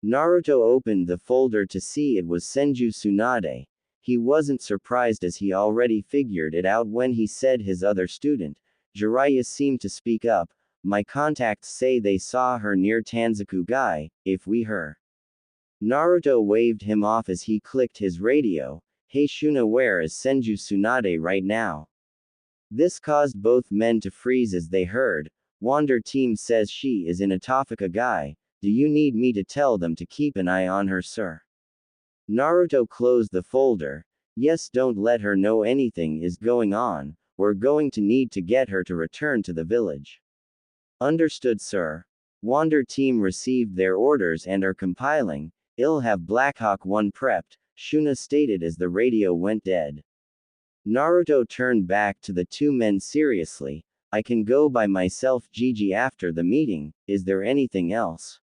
[SPEAKER 1] Naruto opened the folder to see it was Senju Tsunade. He wasn't surprised as he already figured it out when he said his other student, Jiraiya seemed to speak up. My contacts say they saw her near Tanzaku-gai, if we her. Naruto waved him off as he clicked his radio. Hey Shuna, where is Senju Tsunade right now? This caused both men to freeze as they heard. Wander Team says she is in Atofika-gai. Do you need me to tell them to keep an eye on her, sir? Naruto closed the folder. Yes, don't let her know anything is going on. We're going to need to get her to return to the village. Understood, sir. Wander Team received their orders and are compiling. I'll have Blackhawk 1 prepped, Shuna stated as the radio went dead. Naruto turned back to the two men seriously. I can go by myself, Gigi, after the meeting. Is there anything else?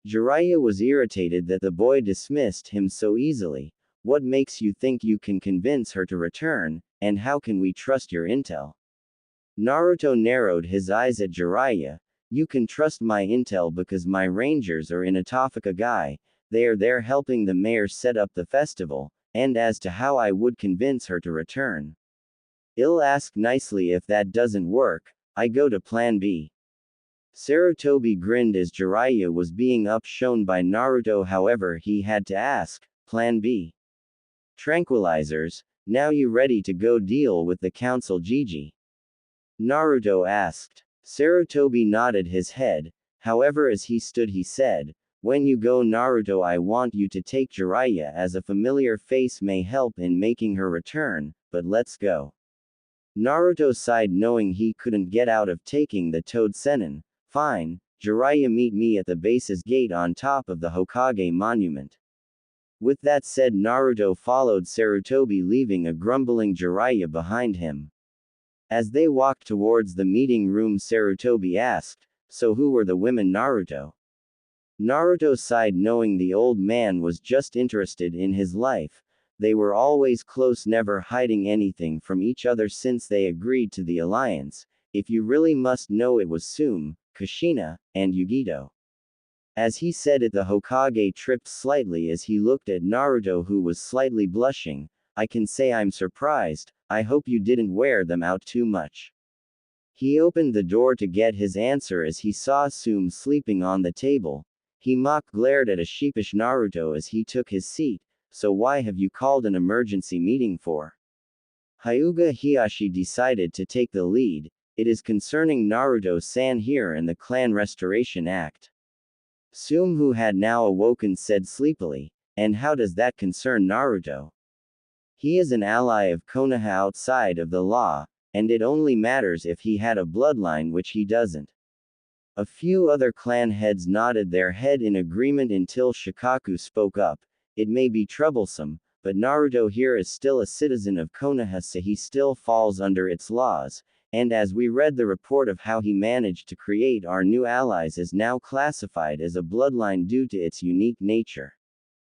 [SPEAKER 1] Jiraiya was irritated that the boy dismissed him so easily. What makes you think you can convince her to return, and how can we trust your intel? Naruto narrowed his eyes at Jiraiya. You can trust my intel because my rangers are in Atofika-gai. They are there helping the mayor set up the festival, and as to how I would convince her to return, I'll ask nicely. If that doesn't work, I go to plan B. Sarutobi grinned as Jiraiya was being upshown by Naruto. However, he had to ask, plan B? Tranquilizers, now you ready to go deal with the council, Gigi? Naruto asked. Sarutobi nodded his head. However, as he stood he said, when you go, Naruto, I want you to take Jiraiya, as a familiar face may help in making her return, but let's go. Naruto sighed, knowing he couldn't get out of taking the Toad Sennin. Fine, Jiraiya, meet me at the base's gate on top of the Hokage monument. With that said, Naruto followed Sarutobi, leaving a grumbling Jiraiya behind him. As they walked towards the meeting room, Sarutobi asked, so who were the women, Naruto? Naruto sighed, knowing the old man was just interested in his life. They were always close, never hiding anything from each other since they agreed to the alliance. If you really must know, it was Sume, Kushina, and Yugito. As he said it, the Hokage tripped slightly as he looked at Naruto, who was slightly blushing. I can say I'm surprised. I hope you didn't wear them out too much. He opened the door to get his answer as he saw Sume sleeping on the table. He glared at a sheepish Naruto as he took his seat. So why have you called an emergency meeting for? Hyuga Hiyashi decided to take the lead. It is concerning Naruto-san here and the clan restoration act. Sume, who had now awoken, said sleepily. And how does that concern Naruto? He is an ally of Konoha outside of the law, and it only matters if he had a bloodline, which he doesn't. A few other clan heads nodded their head in agreement until Shikaku spoke up. It may be troublesome, but Naruto here is still a citizen of Konoha, so he still falls under its laws, and as we read the report of how he managed to create our new allies, is now classified as a bloodline due to its unique nature.